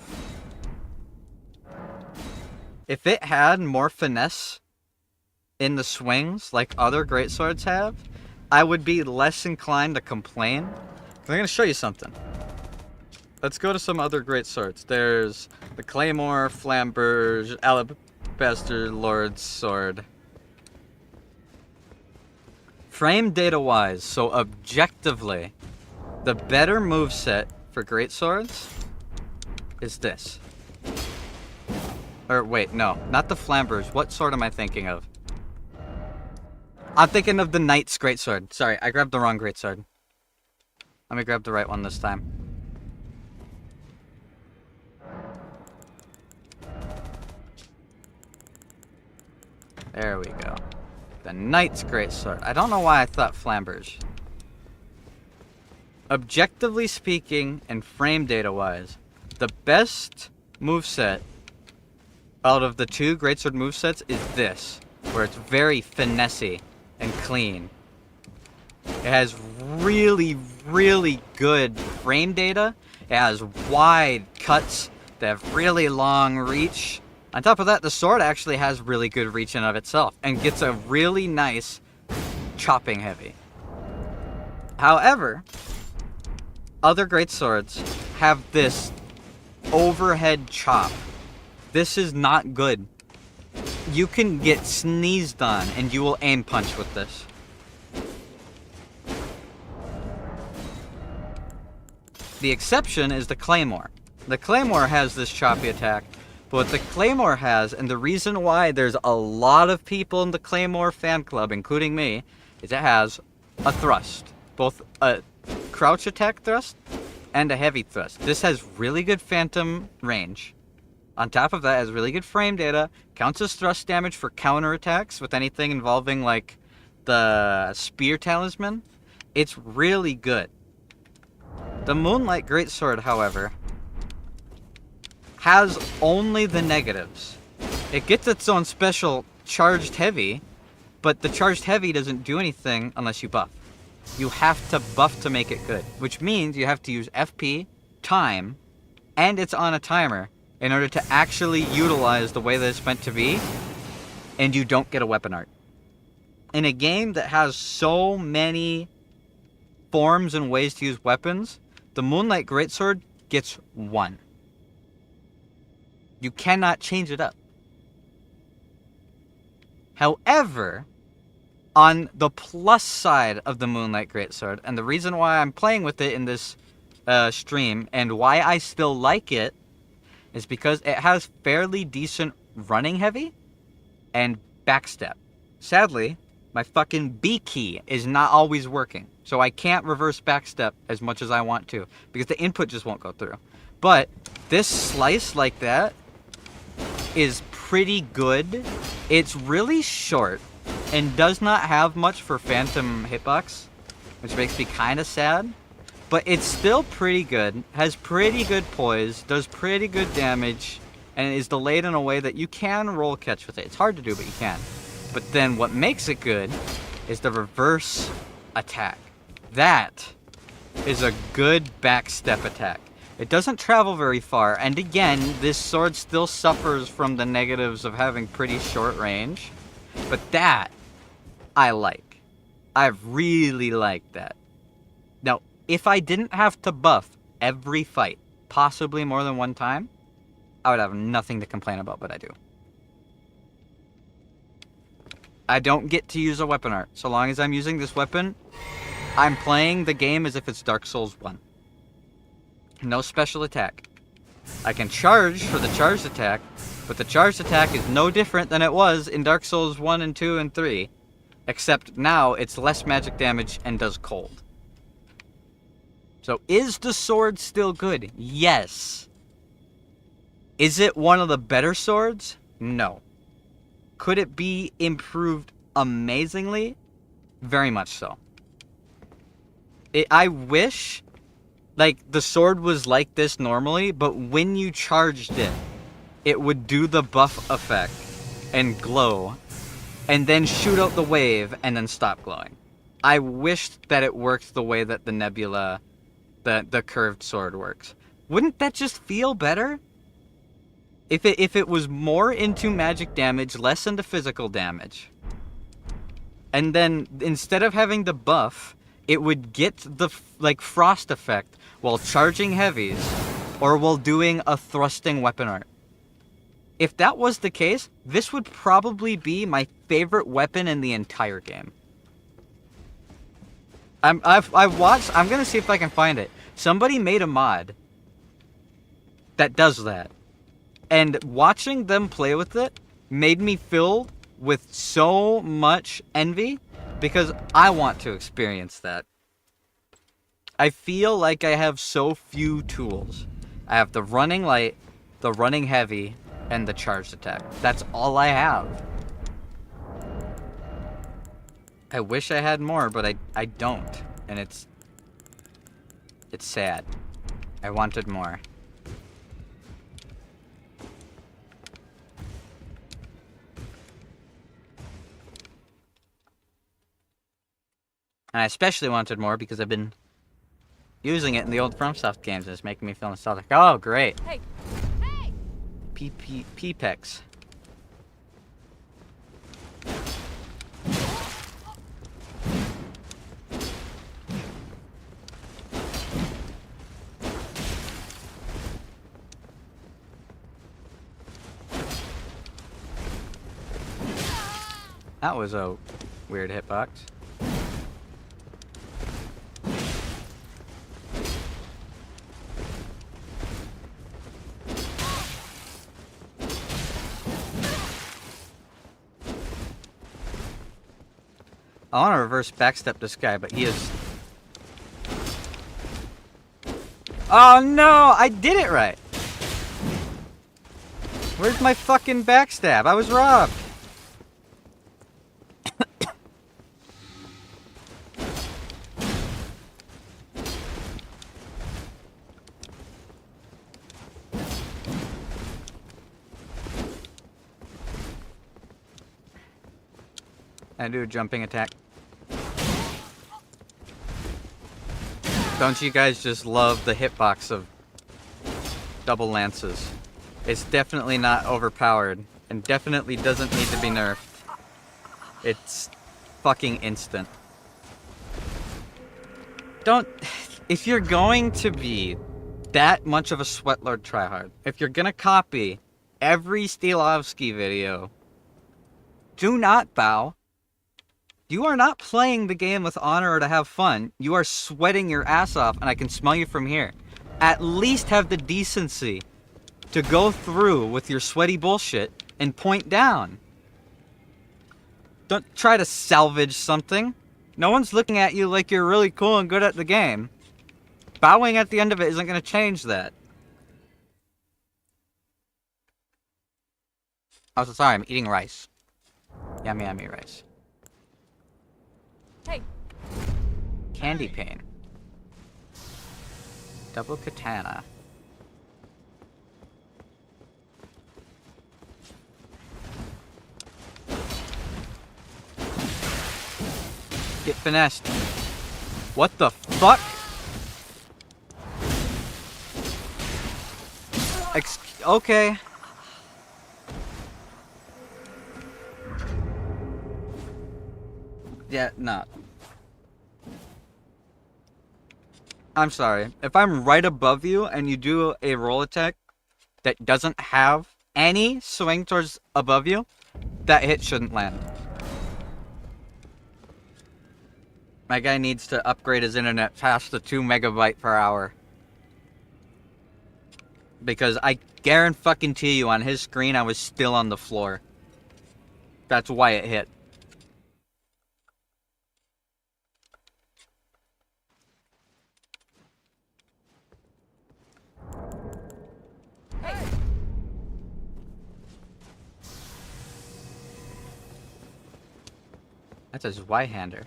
S1: If it had more finesse in the swings like other greatswords have, I would be less inclined to complain. I'm going to show you something. Let's go to some other greatswords. There's the Claymore, Flamberge, Alabaster Lord's Sword. Frame data wise, so objectively, the better moveset for greatswords is this. Or wait, no, not the Flamberge. What sword am I thinking of? I'm thinking of the Knight's Greatsword. Sorry, I grabbed the wrong Greatsword. Let me grab the right one this time. There we go. The Knight's Greatsword. I don't know why I thought Flamberge. Objectively speaking, and frame data wise, the best moveset out of the two greatsword movesets is this, where it's very finessey and clean. It has really, really good frame data. It has wide cuts that have really long reach. On top of that, the sword actually has really good reach in of itself and gets a really nice chopping heavy. However, other greatswords have this overhead chop. This is not good. You can get sneezed on and you will aim punch with this. The exception is the Claymore. The Claymore has this choppy attack, but what the Claymore has, and the reason why there's a lot of people in the Claymore fan club, including me, is it has a thrust. Both a crouch attack thrust and a heavy thrust. This has really good phantom range. On top of that, it has really good frame data, counts as thrust damage for counter attacks with anything involving like the spear talisman. It's really good. The Moonlight Greatsword, however, has only the negatives. It gets its own special charged heavy, but the charged heavy doesn't do anything unless you buff. You have to buff to make it good, which means you have to use FP, time, and it's on a timer in order to actually utilize the way that it's meant to be, and you don't get a weapon art. In a game that has so many forms and ways to use weapons, the Moonlight Greatsword gets one. You cannot change it up. However, on the plus side of the Moonlight Greatsword, and the reason why I'm playing with it in this stream, and why I still like it, is because it has fairly decent running heavy and backstep. Sadly, my fucking B key is not always working, so I can't reverse backstep as much as I want to, because the input just won't go through. But this slice like that is pretty good. It's really short and does not have much for phantom hitbox, which makes me kind of sad. But it's still pretty good, has pretty good poise, does pretty good damage, and is delayed in a way that you can roll catch with it. It's hard to do, but you can. But then what makes it good is the reverse attack. That is a good backstep attack. It doesn't travel very far, and again, this sword still suffers from the negatives of having pretty short range. But that, I like. I really like that. Now, if I didn't have to buff every fight, possibly more than one time, I would have nothing to complain about, but I do. I don't get to use a weapon art. So long as I'm using this weapon, I'm playing the game as if it's Dark Souls 1. No special attack. I can charge for the charged attack, but the charged attack is no different than it was in Dark Souls 1 and 2 and 3, except now it's less magic damage and does cold. So is the sword still good? Yes. Is it one of the better swords? No. Could it be improved amazingly? Very much so. I wish, like, the sword was like this normally, but when you charged it, it would do the buff effect and glow, and then shoot out the wave and then stop glowing. I wished that it worked the way that the Nebula, the curved sword works. Wouldn't that just feel better? If it was more into magic damage, less into physical damage, and then instead of having the buff, it would get the like frost effect while charging heavies or while doing a thrusting weapon art. If that was the case, this would probably be my favorite weapon in the entire game. I've watched, I'm gonna see if I can find it. Somebody made a mod that does that. And watching them play with it made me filled with so much envy because I want to experience that. I feel like I have so few tools. I have the running light, the running heavy, and the charged attack. That's all I have. I wish I had more, but I don't. And it's sad. I wanted more. And I especially wanted more because I've been using it in the old FromSoft games and it's making me feel nostalgic. Oh, great.
S4: Hey! Hey!
S1: P-Pex. That was a weird hitbox. I want to reverse backstep this guy, but he is... Oh no! I did it right! Where's my fucking backstab? I was robbed! I do a jumping attack. Don't you guys just love the hitbox of double lances? It's definitely not overpowered, and definitely doesn't need to be nerfed. It's fucking instant. Don't... If you're going to be that much of a sweatlord tryhard, if you're gonna copy every Stilovsky video, do not bow. You are not playing the game with honor or to have fun. You are sweating your ass off, and I can smell you from here. At least have the decency to go through with your sweaty bullshit and point down. Don't try to salvage something. No one's looking at you like you're really cool and good at the game. Bowing at the end of it isn't going to change that. Oh, so sorry, I'm eating rice. Yummy, yummy rice.
S4: Hey.
S1: Candy pane. Double katana. Get finessed. What the fuck? Okay. Yeah, no. I'm sorry. If I'm right above you and you do a roll attack that doesn't have any swing towards above you, that hit shouldn't land. My guy needs to upgrade his internet past the 2 megabyte per hour. Because I guarantee you on his screen I was still on the floor. That's why it hit.
S4: Hey.
S1: That's his Y-hander.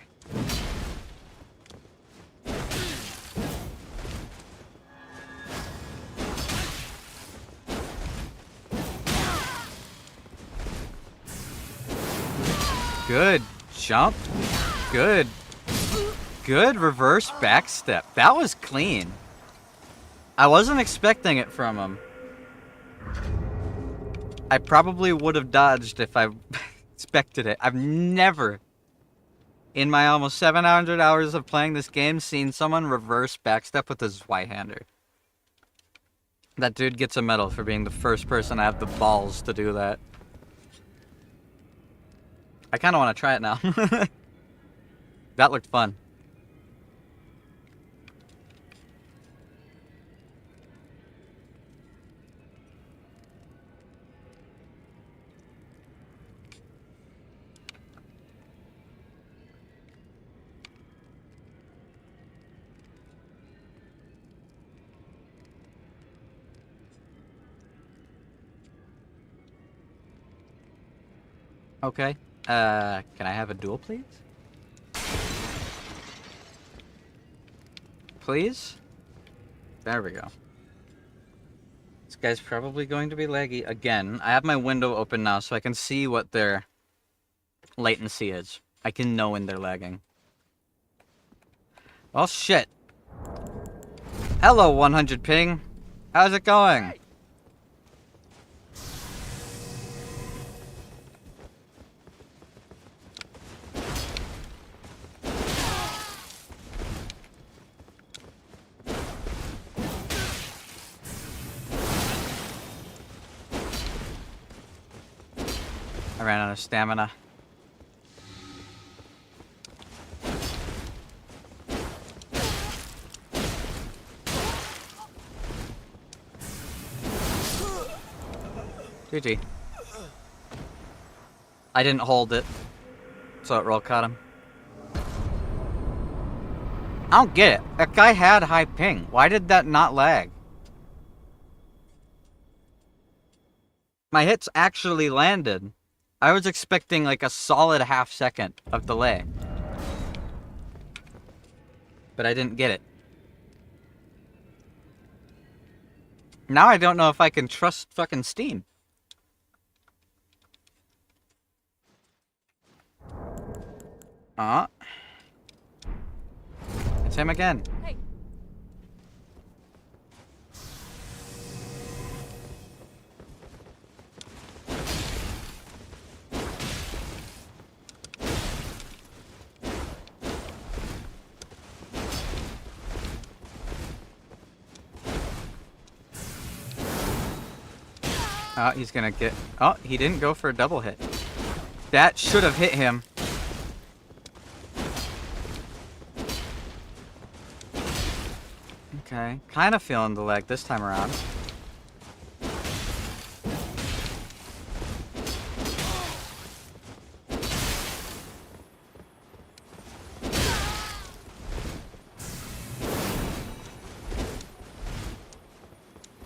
S1: Good jump. Good. Good reverse backstep. That was clean. I wasn't expecting it from him. I probably would have dodged if I expected it. I've never, in my almost 700 hours of playing this game, seen someone reverse backstep with his Y-hander. That dude gets a medal for being the first person to have the balls to do that. I kind of want to try it now. That looked fun. Okay. Can I have a duel, please? Please? There we go. This guy's probably going to be laggy again. I have my window open now so I can see what their latency is. I can know when they're lagging. Well, shit. Hello, 100 ping. How's it going?
S3: Hey.
S1: I ran out of stamina. GG. I didn't hold it, so it roll caught him. I don't get it. That guy had high ping. Why did that not lag? My hits actually landed. I was expecting like a solid half second of delay. But I didn't get it. Now I don't know if I can trust fucking Steam. It's him again.
S4: Hey.
S1: Oh, he's gonna get... Oh, he didn't go for a double hit. That should have hit him. Okay, kind of feeling the leg this time around.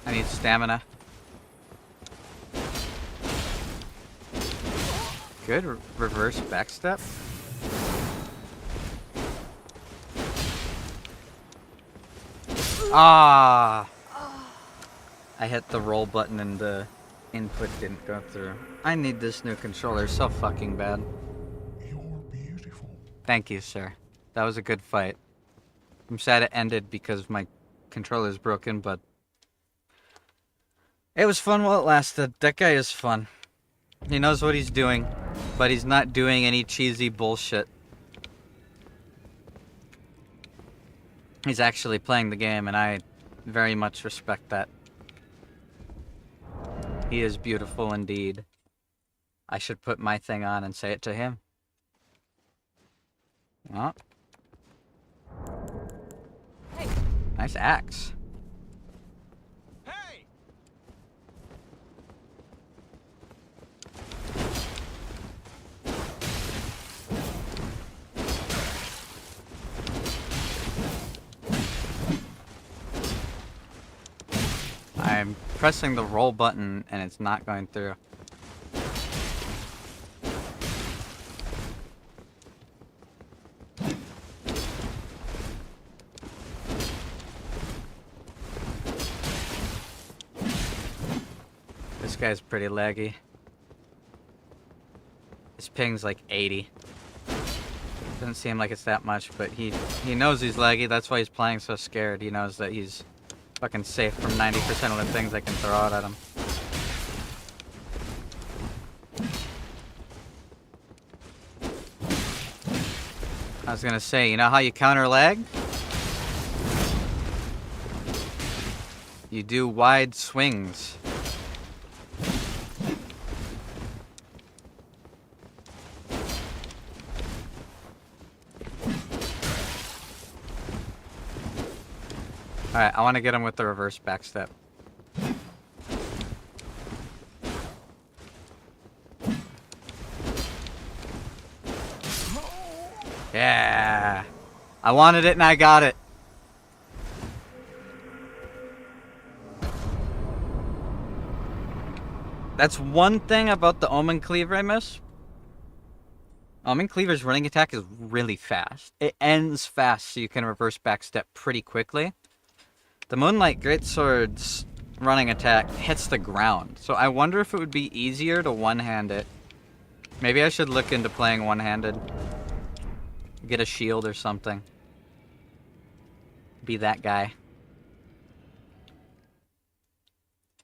S1: I need stamina. Good reverse backstep. Ah! I hit the roll button and the input didn't go through. I need this new controller so fucking bad.
S2: You're beautiful.
S1: Thank you, sir. That was a good fight. I'm sad it ended because my controller's broken, but it was fun while it lasted. That guy is fun. He knows what he's doing, but he's not doing any cheesy bullshit. He's actually playing the game, and I very much respect that. He is beautiful indeed. I should put my thing on and say it to him. Oh.
S4: Hey.
S1: Nice axe.
S3: Hey!
S1: I'm pressing the roll button and it's not going through. This guy's pretty laggy. His ping's like 80. Doesn't seem like it's that much, but he knows he's laggy. That's why he's playing so scared. He knows that he's fucking safe from 90% of the things I can throw out at him. I was gonna say, you know how you counter lag? You do wide swings. Alright, I want to get him with the reverse backstep. Yeah! I wanted it and I got it. That's one thing about the Omen Cleaver I miss. Omen Cleaver's running attack is really fast. It ends fast, so you can reverse backstep pretty quickly. The Moonlight Greatsword's running attack hits the ground, so I wonder if it would be easier to one-hand it. Maybe I should look into playing one-handed. Get a shield or something. Be that guy.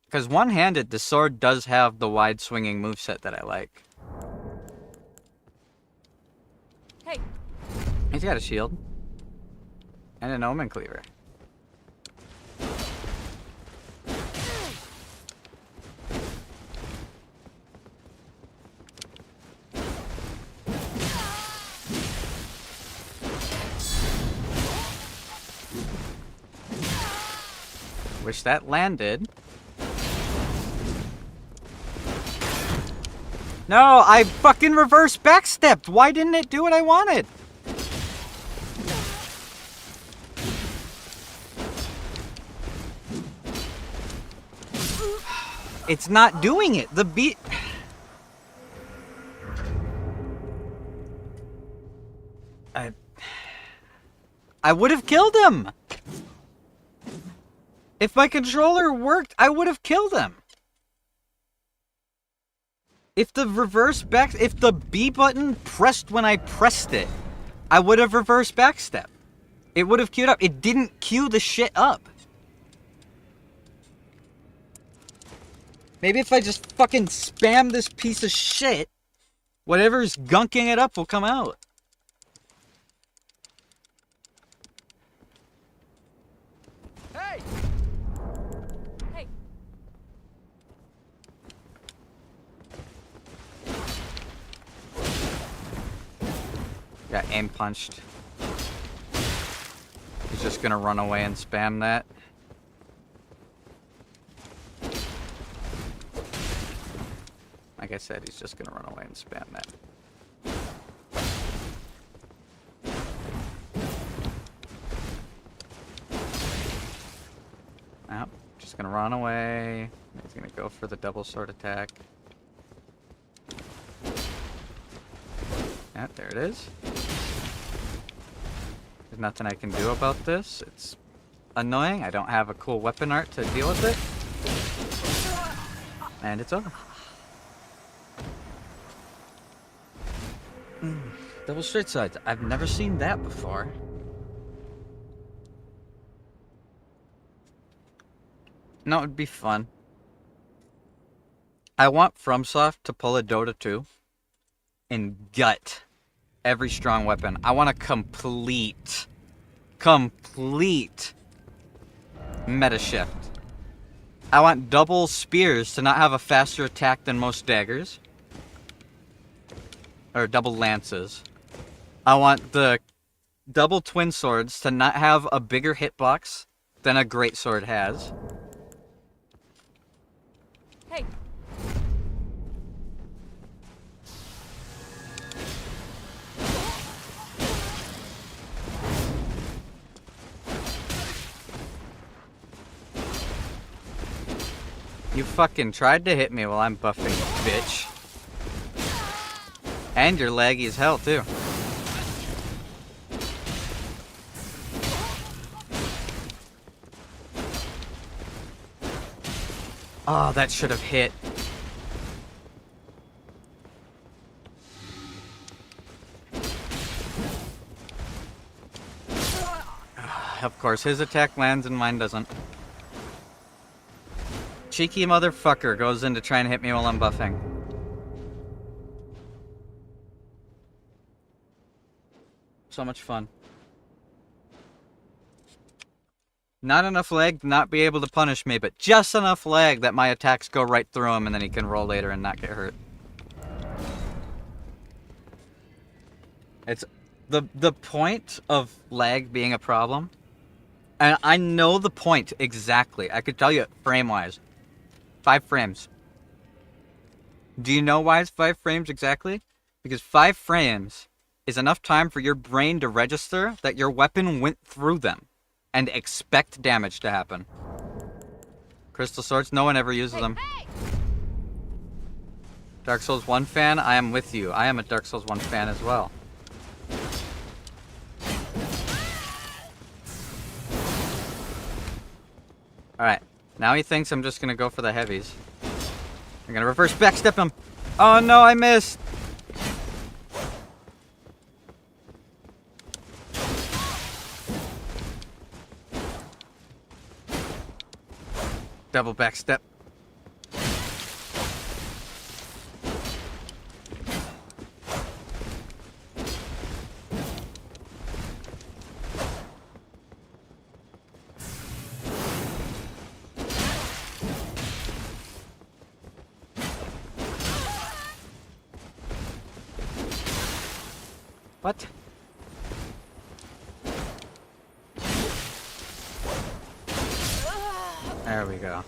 S1: Because one-handed, the sword does have the wide-swinging moveset that I like.
S4: Hey.
S1: He's got a shield. And an Omen Cleaver. Wish that landed. No, I fucking reverse backstepped. Why didn't it do what I wanted? It's not doing it. The beat... I would have killed him! If my controller worked, I would have killed him! If the if the B button pressed when I pressed it, I would have reverse backstep. It would have queued up. It didn't queue the shit up. Maybe if I just fucking spam this piece of shit, whatever's gunking it up will come out.
S3: Hey!
S4: Hey.
S1: Got aim punched. He's just gonna run away and spam that. Like I said, he's just gonna run away and spam that. Nope, just gonna run away. He's gonna go for the double sword attack. Yeah, there it is. There's nothing I can do about this. It's annoying. I don't have a cool weapon art to deal with it. And it's over. Double straight sides. I've never seen that before. No, it'd be fun. I want FromSoft to pull a Dota 2 and gut every strong weapon. I want a complete meta shift. I want double spears to not have a faster attack than most daggers. Or double lances. I want the double twin swords to not have a bigger hitbox than a greatsword has.
S4: Hey.
S1: You fucking tried to hit me while I'm buffing, bitch. And you're laggy as hell, too. Oh, that should have hit. Of course, his attack lands and mine doesn't. Cheeky motherfucker goes in to try and hit me while I'm buffing. So much fun. Not enough lag to not be able to punish me, but just enough lag that my attacks go right through him and then he can roll later and not get hurt. It's the point of lag being a problem. And I know the point exactly. I could tell you frame-wise. 5 frames. Do you know why it's 5 frames exactly? Because 5 frames is enough time for your brain to register that your weapon went through them and expect damage to happen. Crystal swords, no one ever uses them.
S4: Hey.
S1: Dark Souls 1 fan, I am with you. I am a Dark Souls 1 fan as well. Alright, now he thinks I'm just gonna go for the heavies. I'm gonna reverse backstep him. Oh no, I missed! Double backstep. What? There we go.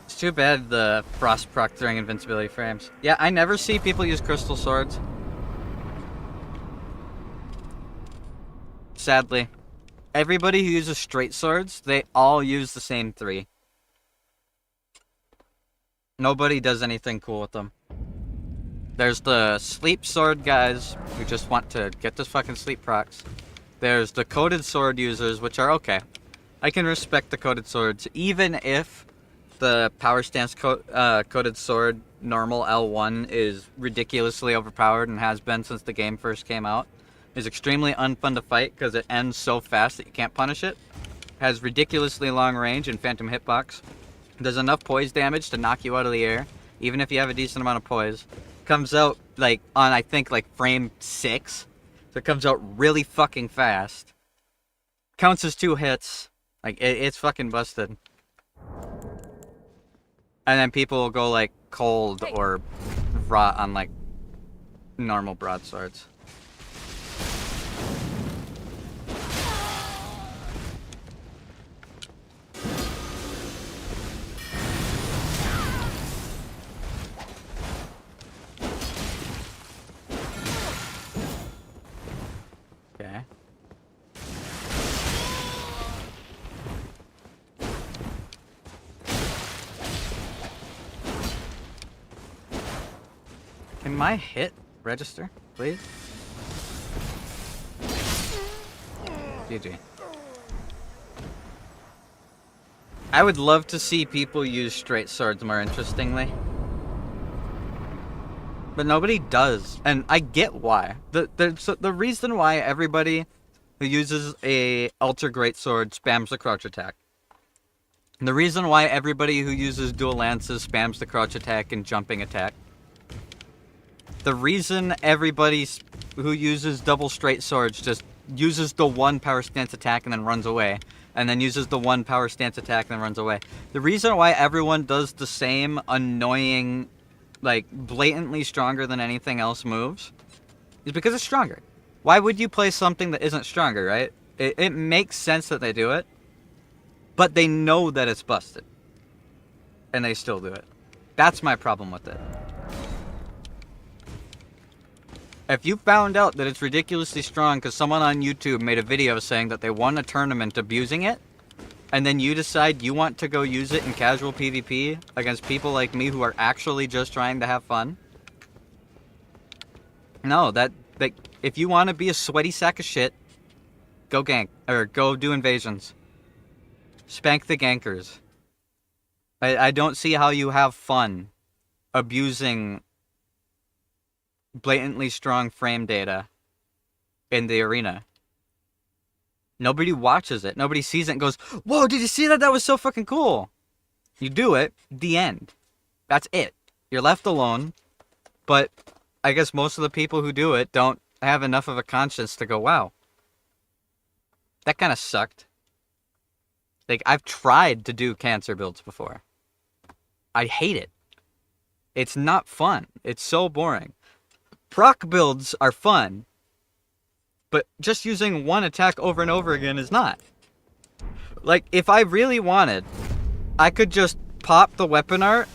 S1: It's too bad the frost proc during invincibility frames. Yeah, I never see people use crystal swords. Sadly. Everybody who uses straight swords, they all use the same 3. Nobody does anything cool with them. There's the sleep sword guys who just want to get this fucking sleep procs. There's the coated sword users, which are okay. I can respect the coated swords, even if the power stance coated sword normal L1 is ridiculously overpowered and has been since the game first came out. Is extremely unfun to fight because it ends so fast that you can't punish it. Has ridiculously long range and phantom hitbox. Does enough poise damage to knock you out of the air, even if you have a decent amount of poise. Comes out like on I think like frame 6. So it comes out really fucking fast. Counts as 2 hits. Like it's fucking busted. And then people will go like cold or rot on like normal broadswords. Okay. Can my hit register, please? GG. I would love to see people use straight swords more interestingly. But nobody does, and I get why. The reason why everybody who uses a ultra greatsword spams the crouch attack. And the reason why everybody who uses dual lances spams the crouch attack and jumping attack. The reason everybody who uses double straight swords just uses the one power stance attack and then runs away, and then uses the one power stance attack and then runs away. The reason why everyone does the same annoying, like, blatantly stronger than anything else moves is because it's stronger. Why would you play something that isn't stronger, right? It makes sense that they do it, but they know that it's busted, and they still do it. That's my problem with it. If you found out that it's ridiculously strong because someone on YouTube made a video saying that they won a tournament abusing it, and then you decide you want to go use it in casual PvP against people like me who are actually just trying to have fun, no, if you want to be a sweaty sack of shit, go gank, or go do invasions. Spank the gankers. I don't see how you have fun abusing blatantly strong frame data in the arena. Nobody watches it. Nobody sees it and goes, whoa, did you see that? That was so fucking cool. You do it, the end. That's it. You're left alone. But I guess most of the people who do it don't have enough of a conscience to go, wow, that kind of sucked. Like, I've tried to do cancer builds before. I hate it. It's not fun. It's so boring. Proc builds are fun, but just using one attack over and over again is not. Like, if I really wanted, I could just pop the weapon art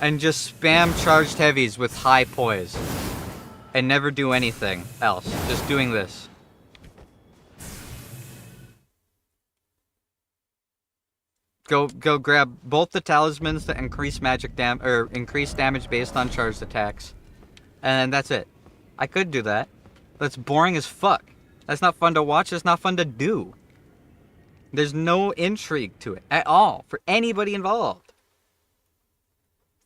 S1: and just spam charged heavies with high poise and never do anything else. Just doing this. Go grab both the talismans that increase magic increase damage based on charged attacks. And that's it. I could do that. But it's boring as fuck. That's not fun to watch. It's not fun to do. There's no intrigue to it at all for anybody involved.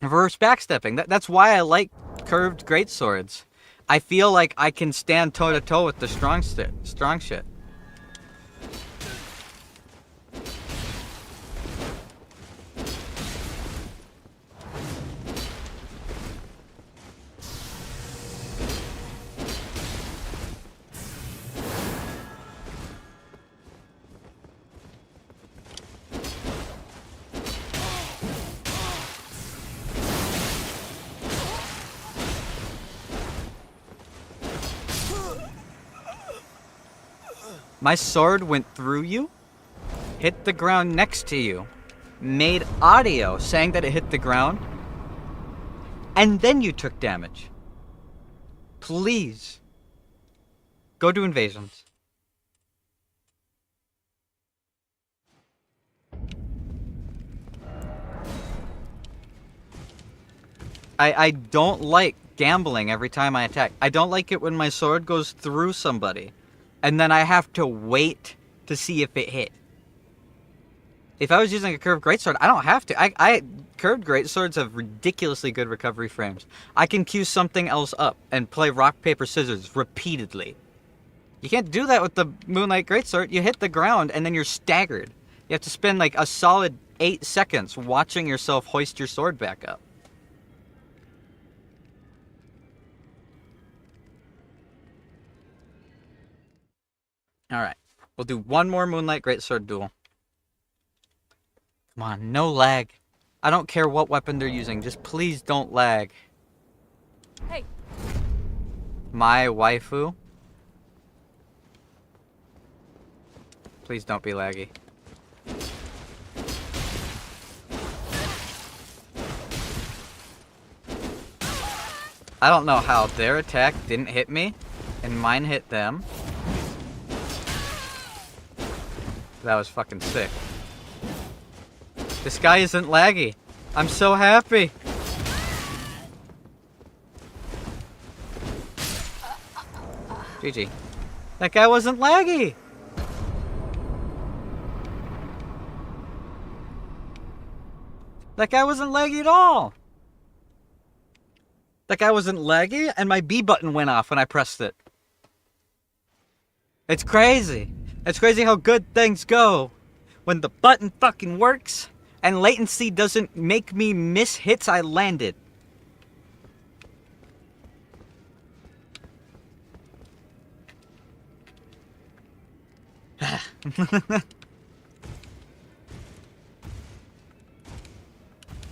S1: Reverse backstepping. That's why I like curved greatswords. I feel like I can stand toe to toe with the strong shit. My sword went through you, hit the ground next to you, made audio saying that it hit the ground, and then you took damage. Please. Go do invasions. I don't like gambling every time I attack. I don't like it when my sword goes through somebody, and then I have to wait to see if it hit. If I was using a curved greatsword, I don't have to. Curved greatswords have ridiculously good recovery frames. I can queue something else up and play rock, paper, scissors repeatedly. You can't do that with the Moonlight greatsword. You hit the ground and then you're staggered. You have to spend like a solid 8 seconds watching yourself hoist your sword back up. Alright, we'll do one more Moonlight greatsword duel. Come on, no lag. I don't care what weapon they're using, just please don't lag.
S4: Hey.
S1: My waifu. Please don't be laggy. I don't know how their attack didn't hit me, and mine hit them. That was fucking sick. This guy isn't laggy. I'm so happy. GG. That guy wasn't laggy. That guy wasn't laggy at all. That guy wasn't laggy, and my B button went off when I pressed it. It's crazy. It's crazy how good things go when the button fucking works and latency doesn't make me miss hits I landed.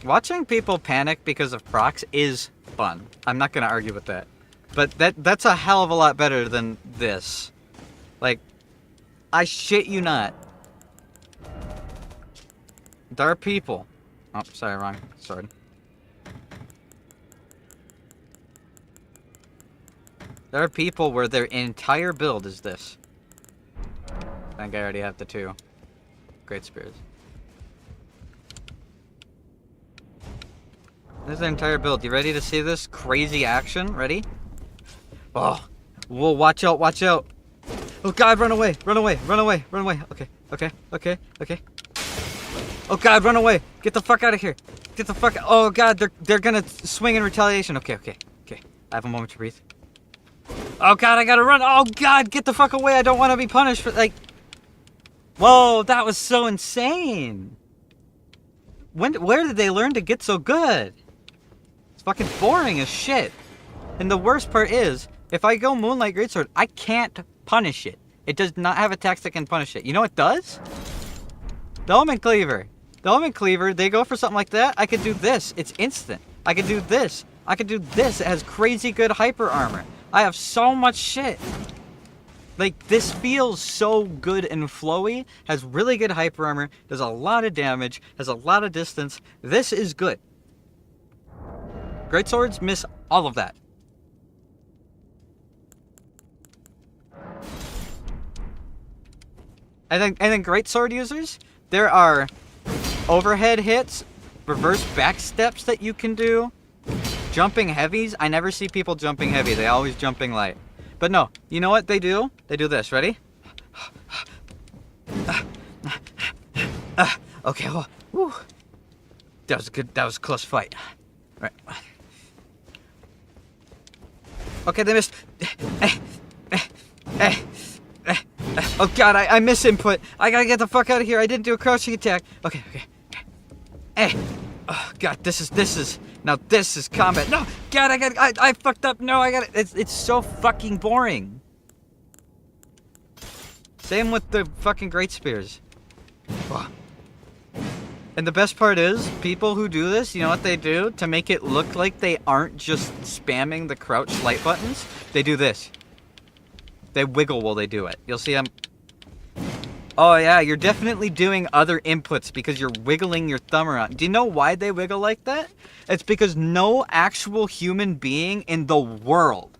S1: Watching people panic because of procs is fun. I'm not gonna argue with that. But that's a hell of a lot better than this. Like, I shit you not. There are people. Oh, sorry, wrong sword. There are people where their entire build is this. I think I already have the 2 great spears. This is their entire build. You ready to see this crazy action? Ready? Oh, whoa! Watch out! Watch out! Oh God! Run away! Run away! Run away! Run away! Okay! Okay! Okay! Okay! Oh God! Run away! Get the fuck out of here! Get the fuck! Oh God! They're gonna swing in retaliation. Okay! Okay! Okay! I have a moment to breathe. Oh God! I gotta run! Oh God! Get the fuck away! I don't want to be punished for like. Whoa! That was so insane. Where did they learn to get so good? It's fucking boring as shit. And the worst part is, if I go Moonlight Greatsword, I can't punish it. It does not have attacks that can punish it. You know what it does? The Element Cleaver. The Element Cleaver, they go for something like that. I could do this. It's instant. I could do this. I could do this. It has crazy good hyper armor. I have so much shit. Like, this feels so good and flowy. Has really good hyper armor. Does a lot of damage. Has a lot of distance. This is good. Greatswords miss all of that. I think greatsword users, there are overhead hits, reverse back steps that you can do, jumping heavies. I never see people jumping heavy. They always jumping light. But no, you know what they do? They do this. Ready? Okay. Well, whew. That was good. That was a close fight. All right. Okay, they missed. Oh God, I miss input. I gotta get the fuck out of here. I didn't do a crouching attack. Okay. Oh God, this is now this is combat. No, God, I fucked up. No, I got it. It's so fucking boring. Same with the fucking great spears. Oh. And the best part is, people who do this, you know what they do to make it look like they aren't just spamming the crouch light buttons? They do this. They wiggle while they do it. You'll see them. Oh yeah, you're definitely doing other inputs because you're wiggling your thumb around. Do you know why they wiggle like that? It's because no actual human being in the world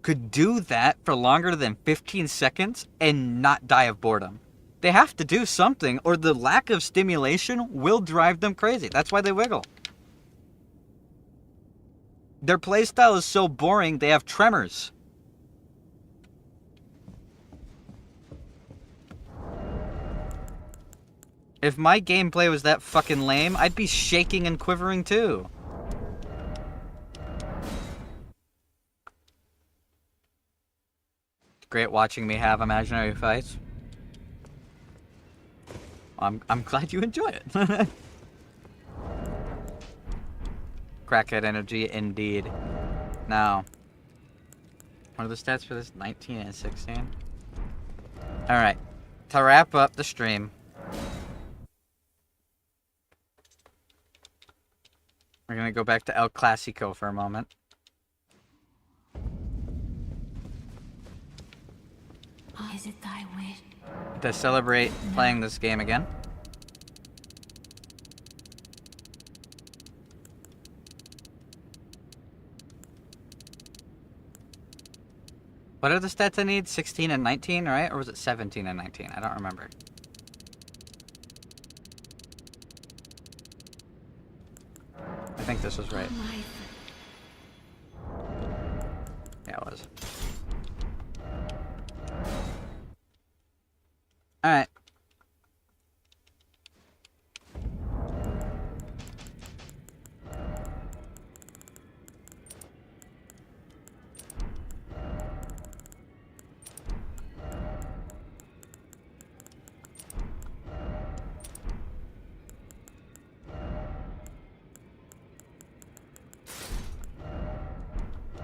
S1: could do that for longer than 15 seconds and not die of boredom. They have to do something or the lack of stimulation will drive them crazy. That's why they wiggle. Their playstyle is so boring, they have tremors. If my gameplay was that fucking lame, I'd be shaking and quivering too. Great watching me have imaginary fights. I'm glad you enjoy it. Crackhead energy, indeed. Now, what are the stats for this? 19 and 16? Alright, to wrap up the stream, we're gonna go back to El Clasico for a moment.
S5: Is it thy wish?
S1: To celebrate playing this game again. What are the stats I need? 16 and 19, right? Or was it 17 and 19? I don't remember. I think this was right. Yeah, it was. Alright.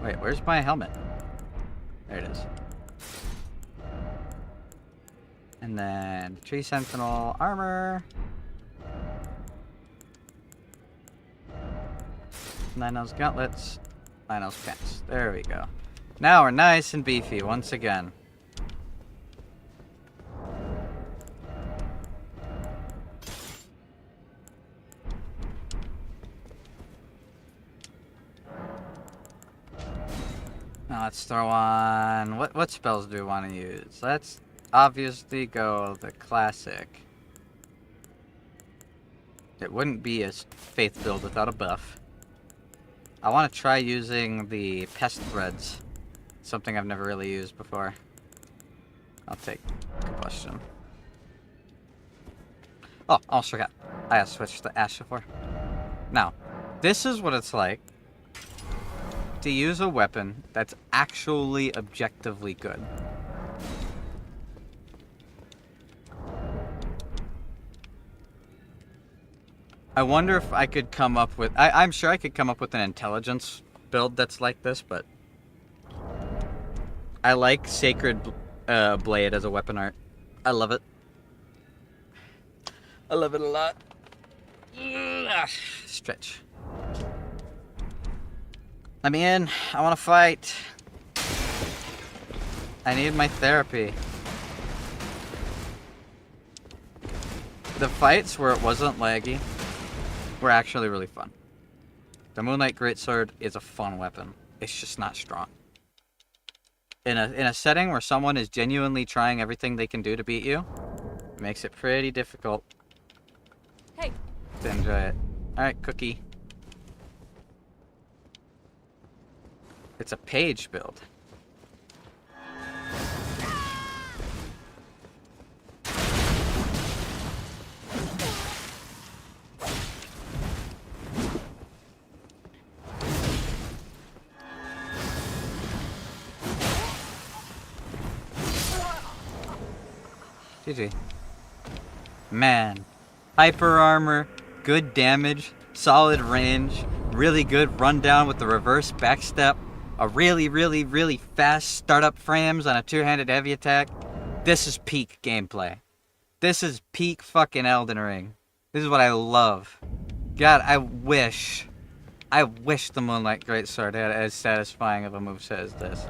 S1: Wait, where's my helmet? There it is. And then Tree Sentinel armor. Lionel's gauntlets. Lionel's pants. There we go. Now we're nice and beefy once again. Now let's throw on... What spells do we want to use? Let's obviously go the classic. It wouldn't be a faith build without a buff. I want to try using the pest threads. Something I've never really used before. I'll take combustion. Oh, almost forgot. I have switched to Ash before. Now, this is what it's like to use a weapon that's actually objectively good. I wonder if I could come up with... I'm sure I could come up with an intelligence build that's like this, but... I like Sacred Blade as a weapon art. I love it. I love it a lot. Stretch. Let me in. I want to fight. I need my therapy. The fights where it wasn't laggy were actually really fun. The Moonlight Greatsword is a fun weapon. It's just not strong. In a setting where someone is genuinely trying everything they can do to beat you, it makes it pretty difficult
S4: Hey,
S1: to enjoy it. Alright, cookie. It's a page build. GG. Man. Hyper armor, good damage, solid range, really good rundown with the reverse backstep, a really fast startup frames on a two-handed heavy attack. This is peak gameplay. This is peak fucking Elden Ring. This is what I love. God, I wish the Moonlight Greatsword had as satisfying of a moveset as this.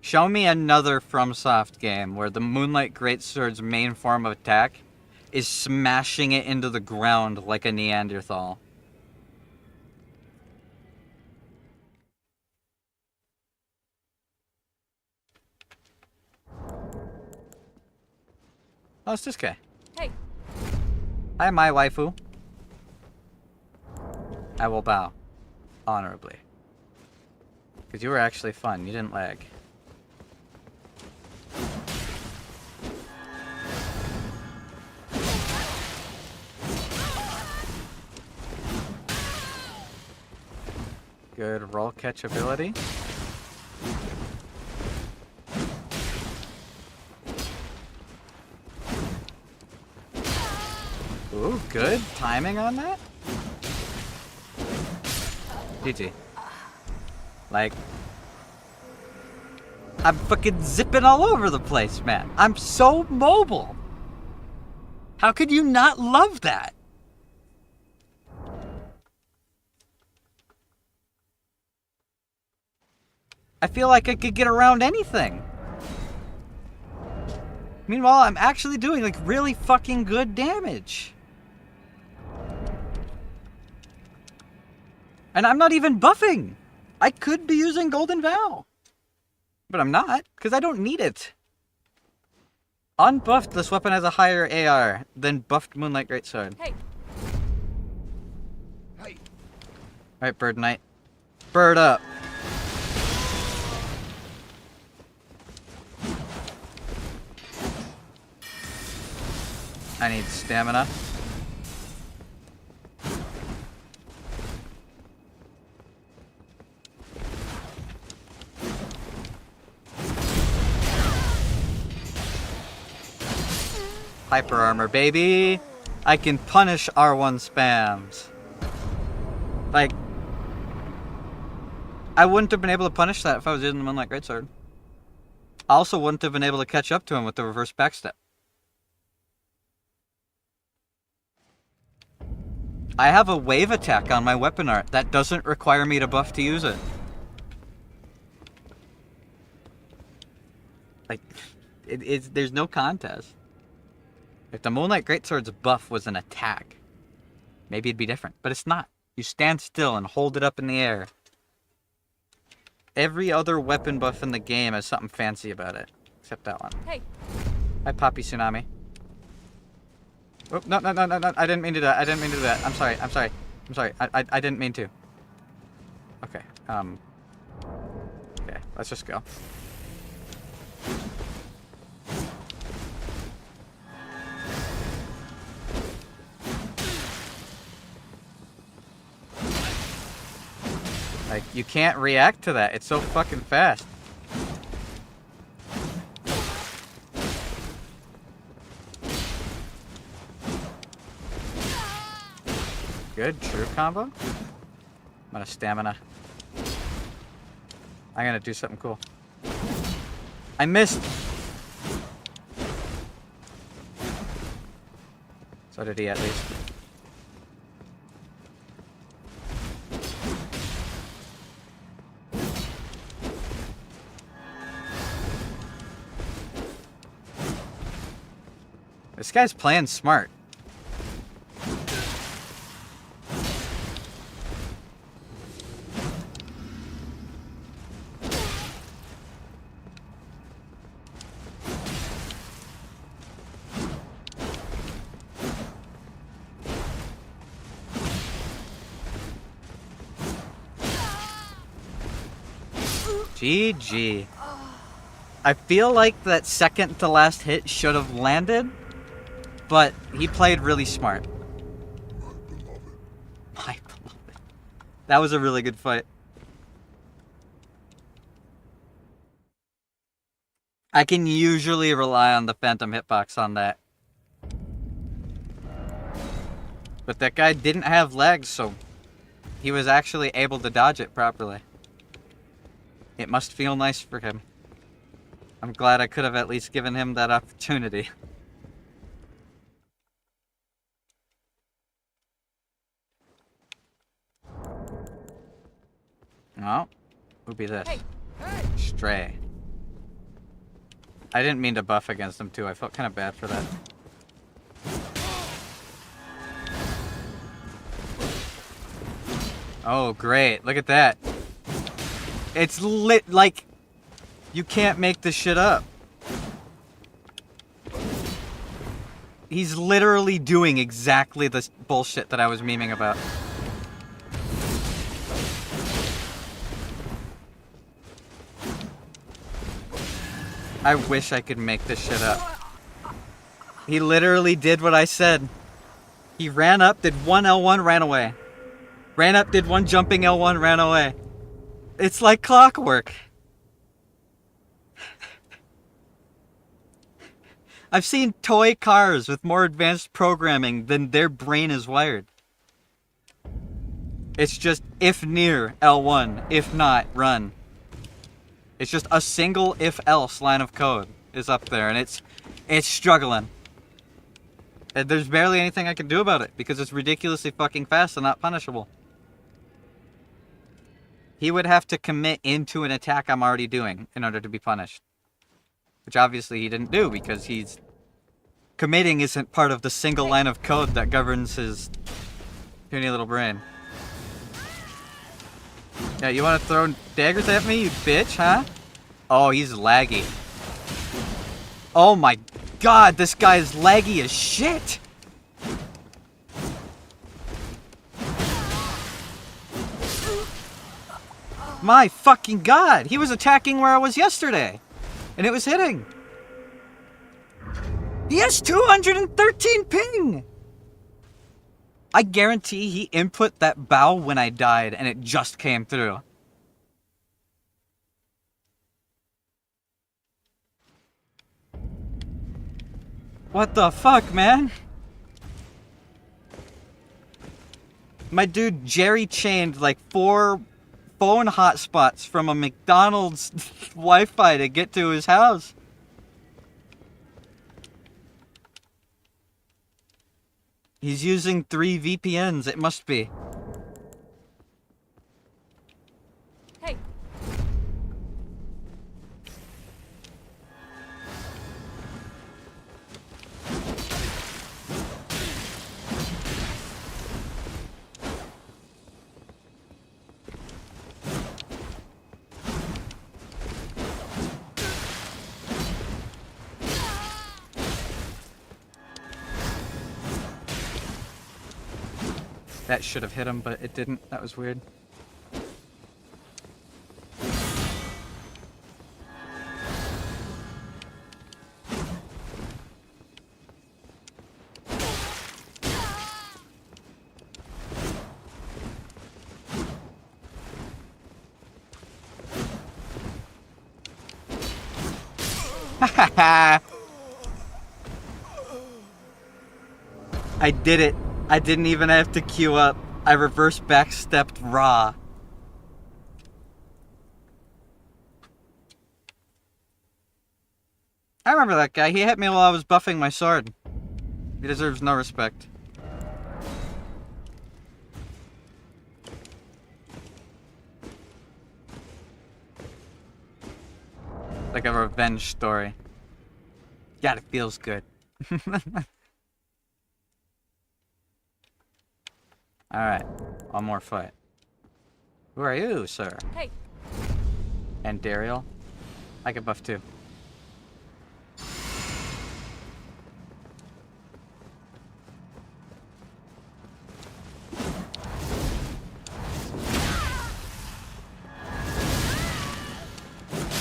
S1: Show me another FromSoft game where the Moonlight Greatsword's main form of attack is smashing it into the ground like a Neanderthal. Oh, it's this guy.
S4: hey,
S1: Hi, my waifu. I will bow. Honorably. Because you were actually fun. You didn't lag. Good roll catch ability. Ooh, good timing on that. GG. Like, I'm fucking zipping all over the place, man. I'm so mobile. How could you not love that? I feel like I could get around anything. Meanwhile, I'm actually doing like really fucking good damage. And I'm not even buffing. I could be using Golden Vow. But I'm not, because I don't need it. Unbuffed, this weapon has a higher AR than buffed Moonlight Greatsword.
S4: Hey.
S2: Hey.
S1: Alright, Bird Knight. Bird up. I need stamina. Hyper armor, baby! I can punish R1 spams. Like, I wouldn't have been able to punish that if I was using the Moonlight Greatsword. I also wouldn't have been able to catch up to him with the reverse backstep. I have a wave attack on my weapon art that doesn't require me to buff to use it. Like, there's no contest. If the Moonlight Greatsword's buff was an attack, maybe it'd be different. But it's not. You stand still and hold it up in the air. Every other weapon buff in the game has something fancy about it. Except that one.
S4: Hey.
S1: Hi, Poppy Tsunami. Oh, no. I didn't mean to do that. I didn't mean to do that. I'm sorry. I didn't mean to. Okay. Okay, let's just go. Like, you can't react to that. It's so fucking fast. Good, true combo. I'm out of stamina. I'm gonna do something cool. I missed! So did he, at least. This guy's playing smart. GG. I feel like that second to last hit should have landed, but he played really smart. My beloved. That was a really good fight. I can usually rely on the Phantom hitbox on that. But that guy didn't have legs, so he was actually able to dodge it properly. It must feel nice for him. I'm glad I could have at least given him that opportunity. Oh, who'd be this?
S4: Hey.
S1: Stray. I didn't mean to buff against him too. I felt kind of bad for that. Oh, great. Look at that. It's lit, like, you can't make this shit up. He's literally doing exactly this bullshit that I was memeing about. I wish I could make this shit up. He literally did what I said. He ran up, did one L1, ran away. Ran up, did one jumping L1, ran away. It's like clockwork. I've seen toy cars with more advanced programming than their brain is wired. It's just, if near, L1. If not, run. It's just a single if-else line of code is up there, and it's struggling. And there's barely anything I can do about it, because it's ridiculously fucking fast and not punishable. He would have to commit into an attack I'm already doing in order to be punished. Which obviously he didn't do, because he's... Committing isn't part of the single line of code that governs his puny little brain. Yeah, you want to throw daggers at me, you bitch, huh? Oh, he's laggy. Oh my god, this guy is laggy as shit! My fucking god! He was attacking where I was yesterday! And it was hitting! He has 213 ping! I guarantee he input that bow when I died and it just came through. What the fuck, man? My dude Jerry chained like 4 phone hotspots from a McDonald's Wi-Fi to get to his house. He's using 3 VPNs, it must be.
S4: Hey.
S1: That should have hit him, but it didn't. That was weird. I did it. I didn't even have to queue up. I reverse backstepped raw. I remember that guy. He hit me while I was buffing my sword. He deserves no respect. Like a revenge story. God, it feels good. Alright, one more fight. Who are you, sir?
S4: Hey.
S1: And Dariel? I can buff too.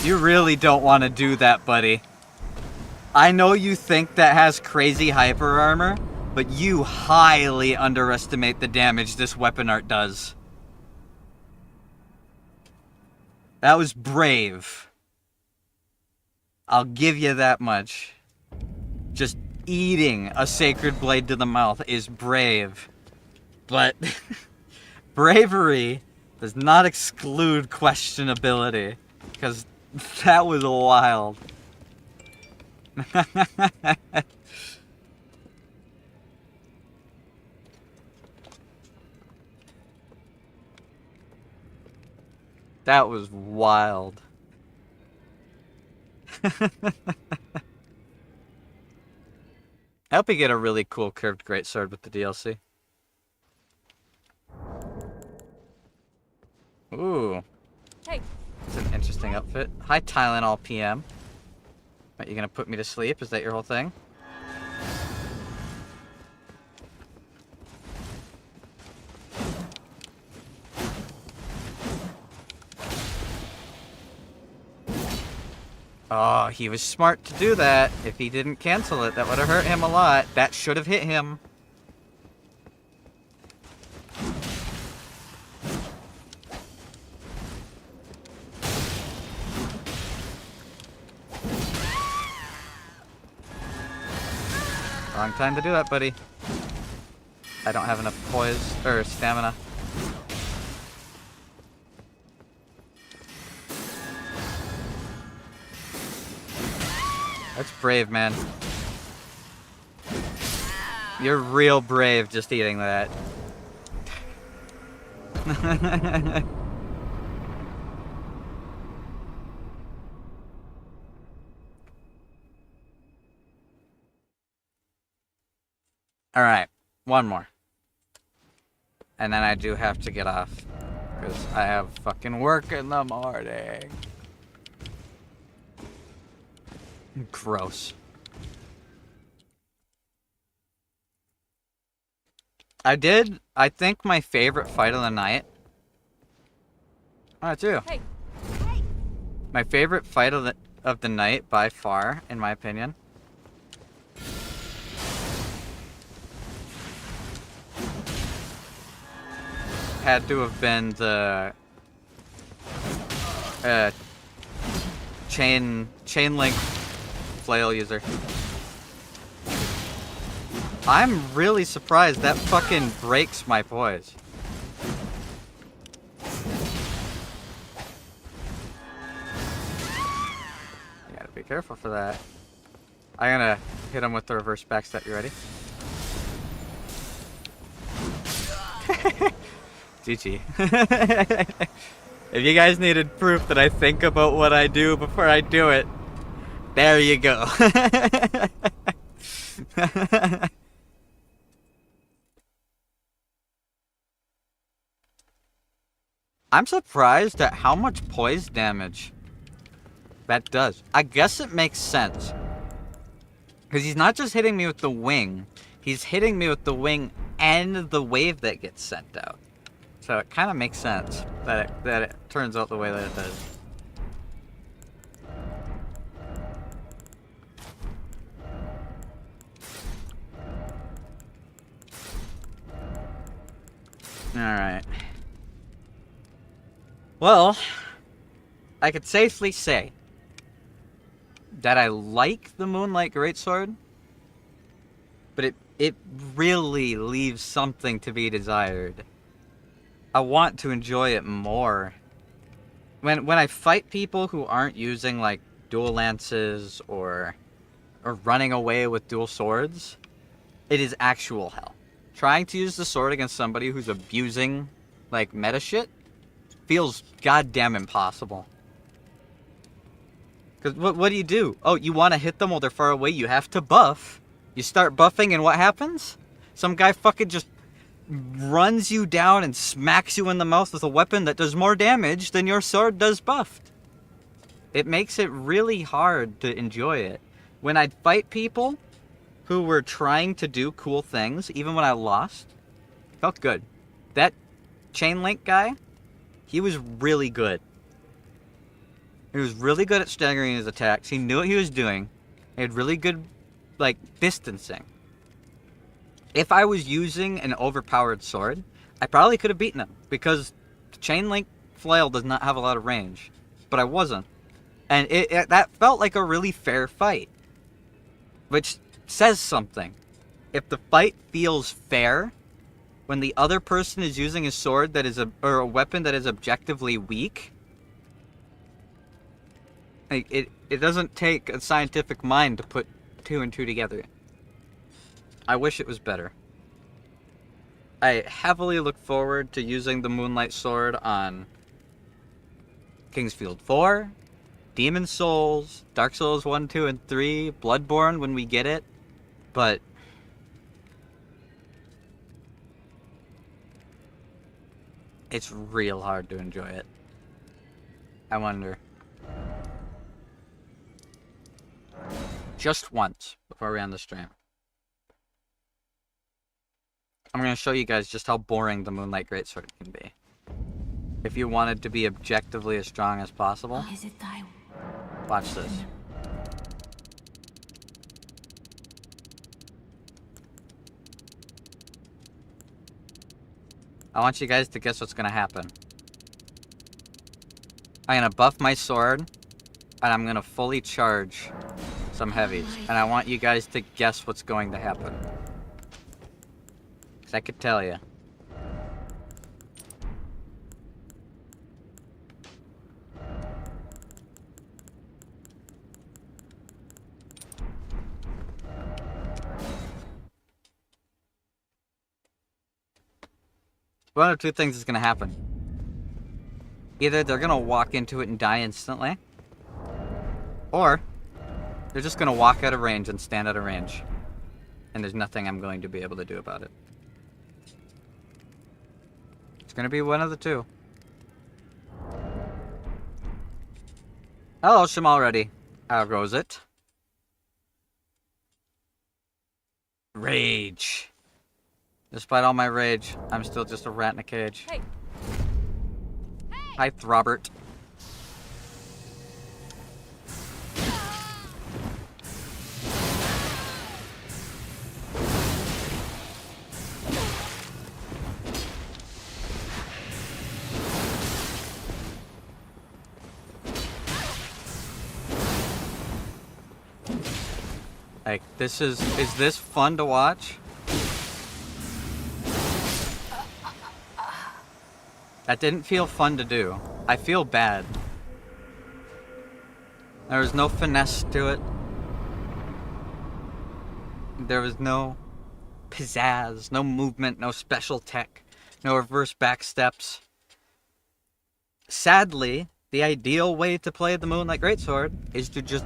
S1: You really don't want to do that, buddy. I know you think that has crazy hyper armor, but you highly underestimate the damage this weapon art does. That was brave. I'll give you that much. Just eating a sacred blade to the mouth is brave. But bravery does not exclude questionability. Because that was wild. That was wild. I hope you get a really cool curved greatsword with the DLC. Ooh.
S4: Hey.
S1: It's an interesting outfit. Hi, Tylenol PM. What, you gonna put me to sleep? Is that your whole thing? Oh, he was smart to do that. If he didn't cancel it, that would have hurt him a lot. That should have hit him. Wrong time to do that, buddy. I don't have enough poise or stamina. That's brave, man. You're real brave just eating that. Alright, one more. And then I do have to get off. Because I have fucking work in the morning. Gross. I think my favorite fight of the night. Oh, too.
S4: Hey.
S1: My favorite fight of the night by far, in my opinion. Had to have been the chain link flail user. I'm really surprised that fucking breaks my poise. You gotta be careful for that. I'm gonna hit him with the reverse backstep. You ready? GG. If you guys needed proof that I think about what I do before I do it, there you go. I'm surprised at how much poise damage that does. I guess it makes sense. Because he's not just hitting me with the wing, he's hitting me with the wing and the wave that gets sent out. So it kind of makes sense that it turns out the way that it does. Alright. Well, I could safely say that I like the Moonlight Greatsword, but it really leaves something to be desired. I want to enjoy it more. When I fight people who aren't using like dual lances or running away with dual swords, it is actual hell. Trying to use the sword against somebody who's abusing like meta shit feels goddamn impossible. Because what do you do? Oh, you want to hit them while they're far away? You have to buff. You start buffing and what happens? Some guy fucking just runs you down and smacks you in the mouth with a weapon that does more damage than your sword does buffed. It makes it really hard to enjoy it. When I'd fight people who were trying to do cool things, even when I lost, felt good. That chain link guy, he was really good. He was really good at staggering his attacks. He knew what he was doing. He had really good, like, distancing. If I was using an overpowered sword, I probably could have beaten him, because the chain link flail does not have a lot of range. But I wasn't. And that felt like a really fair fight. Which says something. If the fight feels fair, when the other person is using a sword that is or a weapon that is objectively weak, like it doesn't take a scientific mind to put two and two together. I wish it was better. I heavily look forward to using the Moonlight Sword on Kingsfield 4, Demon Souls, Dark Souls 1, 2, and 3, Bloodborne when we get it, but it's real hard to enjoy it. I wonder. Just once before we end the stream, I'm going to show you guys just how boring the Moonlight Greatsword can be. If you wanted to be objectively as strong as possible,
S5: Is it thy
S1: watch this. I want you guys to guess what's gonna happen. I'm gonna buff my sword, and I'm gonna fully charge some heavies. And I want you guys to guess what's going to happen. Because I could tell you. One of two things is gonna happen. Either they're gonna walk into it and die instantly, or they're just gonna walk out of range and stand out of range. And there's nothing I'm going to be able to do about it. It's gonna be one of the two. Hello, Shamal Ready. How goes it? Rage. Despite all my rage, I'm still just a rat in a cage.
S4: Hey.
S1: Hi, Robert. Like, is this fun to watch? That didn't feel fun to do. I feel bad. There was no finesse to it. There was no pizzazz, no movement, no special tech, no reverse back steps. Sadly, the ideal way to play the Moonlight Greatsword is to just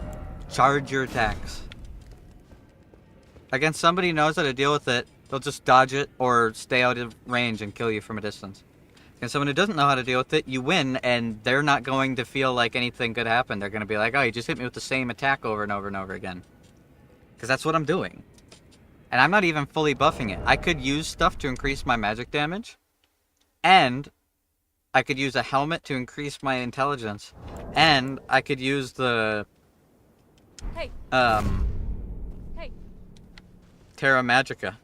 S1: charge your attacks. Against somebody who knows how to deal with it, they'll just dodge it or stay out of range and kill you from a distance. And someone who doesn't know how to deal with it, you win, and they're not going to feel like anything could happen. They're going to be like, oh, you just hit me with the same attack over and over and over again. Because that's what I'm doing. And I'm not even fully buffing it. I could use stuff to increase my magic damage. And I could use a helmet to increase my intelligence. And I could use the...
S4: Hey. Hey.
S1: Terra Magica.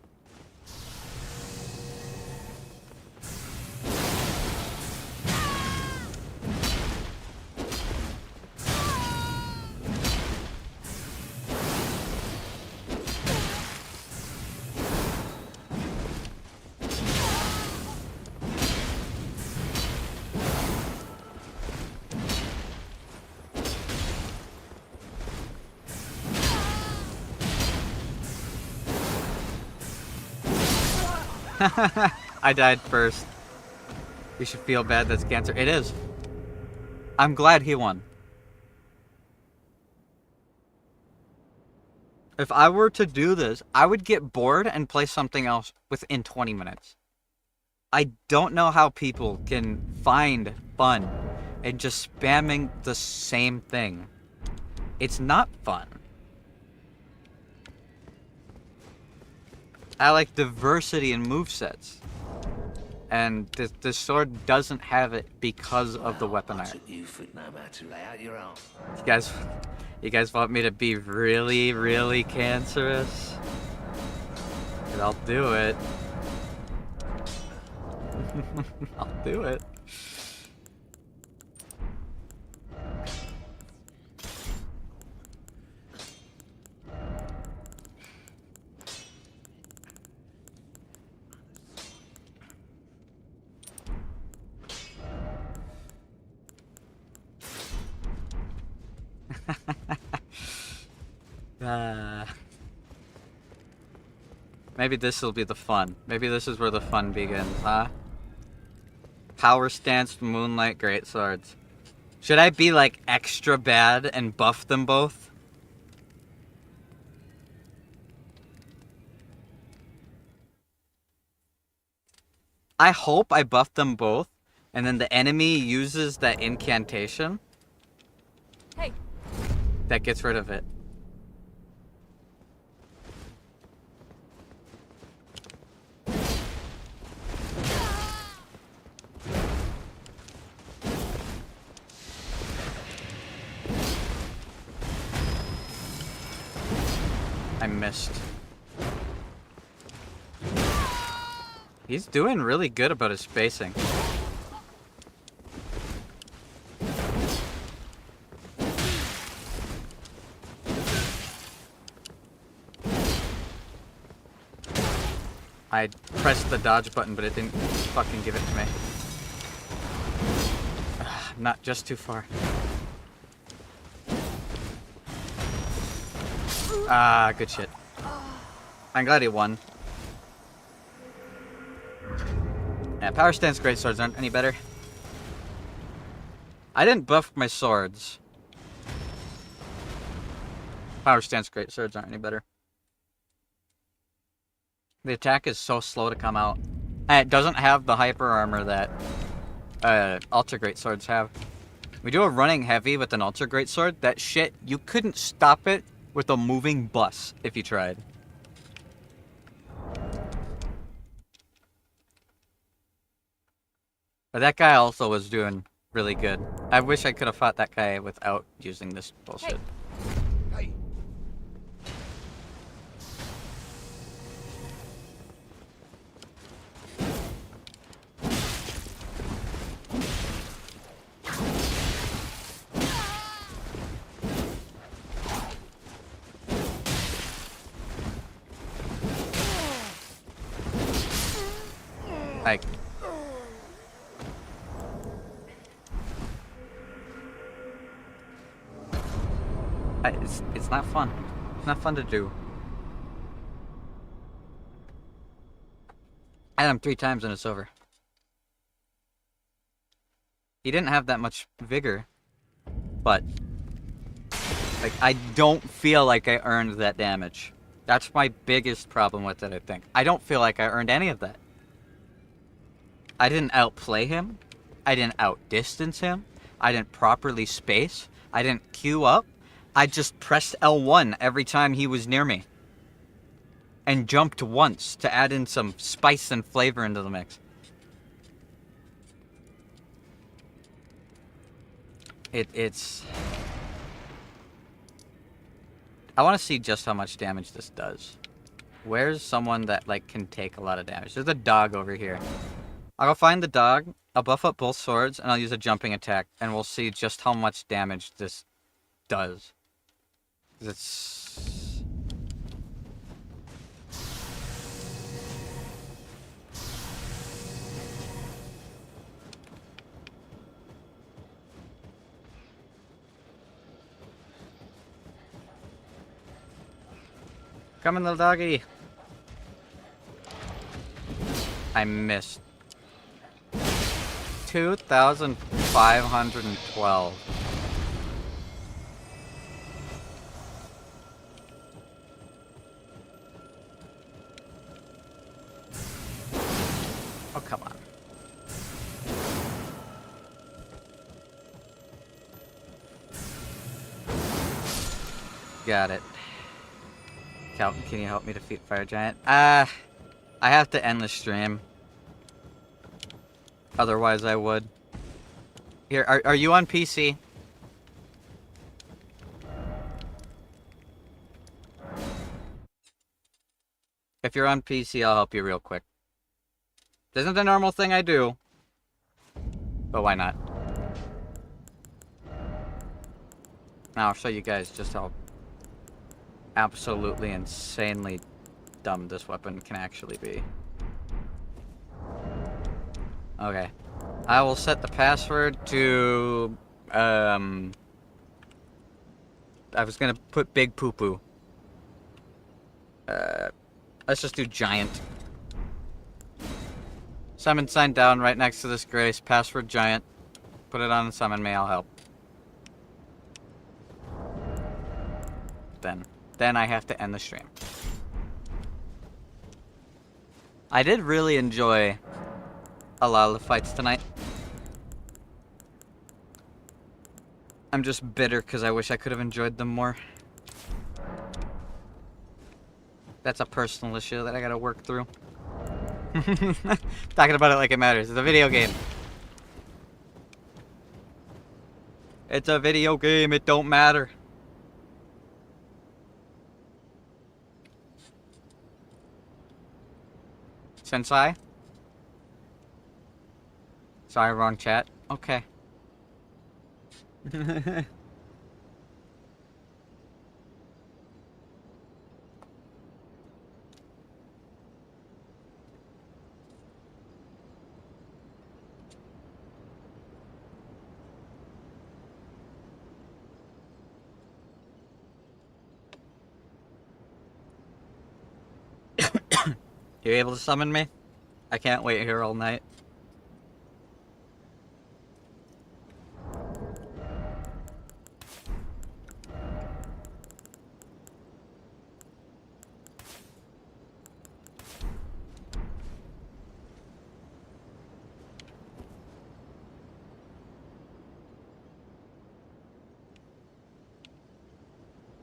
S1: I died first. You should feel bad, that's cancer. It is. I'm glad he won. If I were to do this, I would get bored and play something else within 20 minutes. I don't know how people can find fun in just spamming the same thing. It's not fun. I like diversity in movesets. And this sword doesn't have it because of the weapon art. You guys want me to be really, really cancerous? And I'll do it. I'll do it. Maybe this will be the fun. Maybe this is where the fun begins, huh? Power stance Moonlight Greatswords. Should I be like extra bad and buff them both? I hope I buff them both, and then the enemy uses that incantation.
S4: Hey.
S1: That gets rid of it. I missed. He's doing really good about his spacing. I pressed the dodge button, but it didn't fucking give it to me. Not just too far. Ah, good shit. I'm glad he won. Yeah, power stance greatswords aren't any better. I didn't buff my swords. Power stance greatswords aren't any better. The attack is so slow to come out. And it doesn't have the hyper armor that ultra greatswords have. We do a running heavy with an ultra greatsword. That shit, you couldn't stop it with a moving bus if you tried. But that guy also was doing really good. I wish I could have fought that guy without using this bullshit.
S2: Hey.
S1: Like, it's not fun. It's not fun to do. I had him 3 times and it's over. He didn't have that much vigor, but like I don't feel like I earned that damage. That's my biggest problem with it, I think. I don't feel like I earned any of that. I didn't outplay him. I didn't outdistance him. I didn't properly space. I didn't queue up. I just pressed L1 every time he was near me. And jumped once to add in some spice and flavor into the mix. It's... I want to see just how much damage this does. Where's someone that, like, can take a lot of damage? There's a dog over here. I'll go find the dog, I'll buff up both swords, and I'll use a jumping attack, and we'll see just how much damage this does. 'Cause it's... Come in, little doggy. I missed. 2,512. Oh, come on. Got it. Calvin, can you help me defeat Fire Giant? I have to end the stream. Otherwise, I would. Here, are you on PC? If you're on PC, I'll help you real quick. This isn't a normal thing I do. But why not? Now I'll show you guys just how absolutely insanely dumb this weapon can actually be. Okay. I will set the password to, I was gonna put big poo-poo. Let's just do giant. Summon sign down right next to this grace. Password giant. Put it on and summon me, I'll help. Then I have to end the stream. I did really enjoy a lot of the fights tonight. I'm just bitter because I wish I could have enjoyed them more. That's a personal issue that I gotta work through. Talking about it like it matters. It's a video game. It's a video game, it don't matter. Sensei? Sorry, wrong chat. Okay. You able to summon me? I can't wait here all night.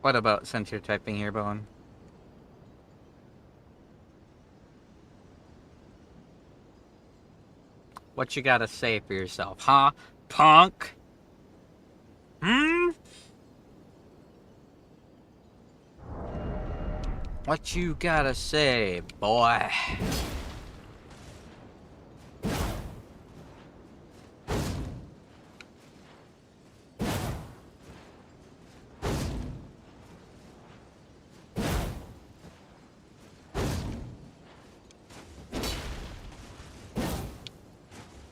S1: What about since you're typing here, Bone? What you gotta say for yourself, huh? Punk? Hmm? What you gotta say, boy?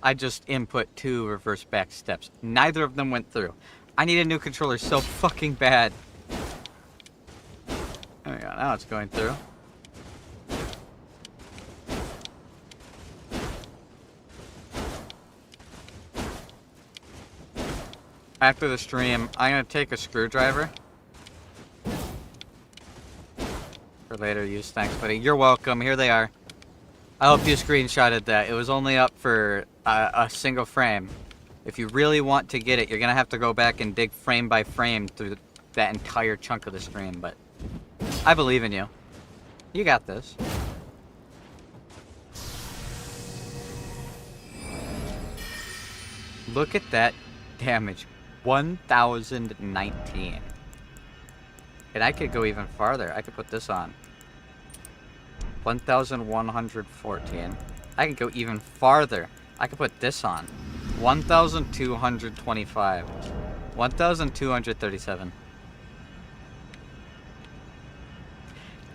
S1: I just input 2 reverse back steps. Neither of them went through. I need a new controller so fucking bad. There we go, now it's going through. After the stream, I'm gonna take a screwdriver. For later use, thanks buddy. You're welcome, here they are. I hope you screenshotted that. It was only up for a single frame. If you really want to get it, you're gonna have to go back and dig frame by frame through that entire chunk of the stream, but I believe in you. You got this. Look at that damage. 1019. And I could go even farther. I could put this on. 1114. I can go even farther. I could put this on. 1225. 1237.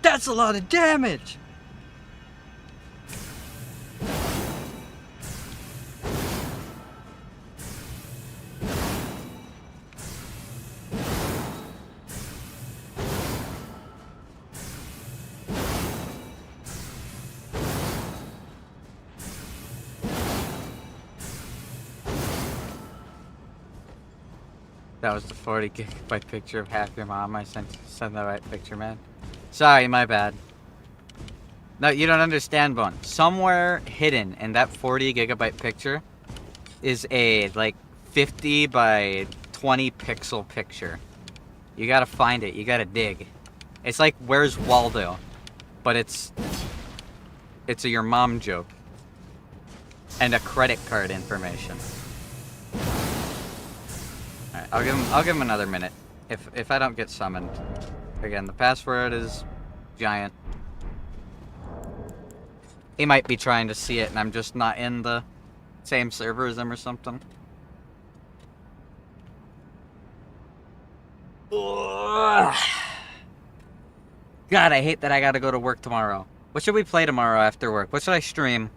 S1: That's a lot of damage! That was the 40 gigabyte picture of half your mom. I sent the right picture, man. Sorry, my bad. No, you don't understand, Bone. Somewhere hidden in that 40 gigabyte picture is a, like, 50 by 20 pixel picture. You gotta find it. You gotta dig. It's like, where's Waldo? But it's a your mom joke. And a credit card information. Alright, I'll give him another minute. If I don't get summoned. Again, the password is giant. He might be trying to see it and I'm just not in the same server as him or something. Ugh. God, I hate that I gotta go to work tomorrow. What should we play tomorrow after work? What should I stream?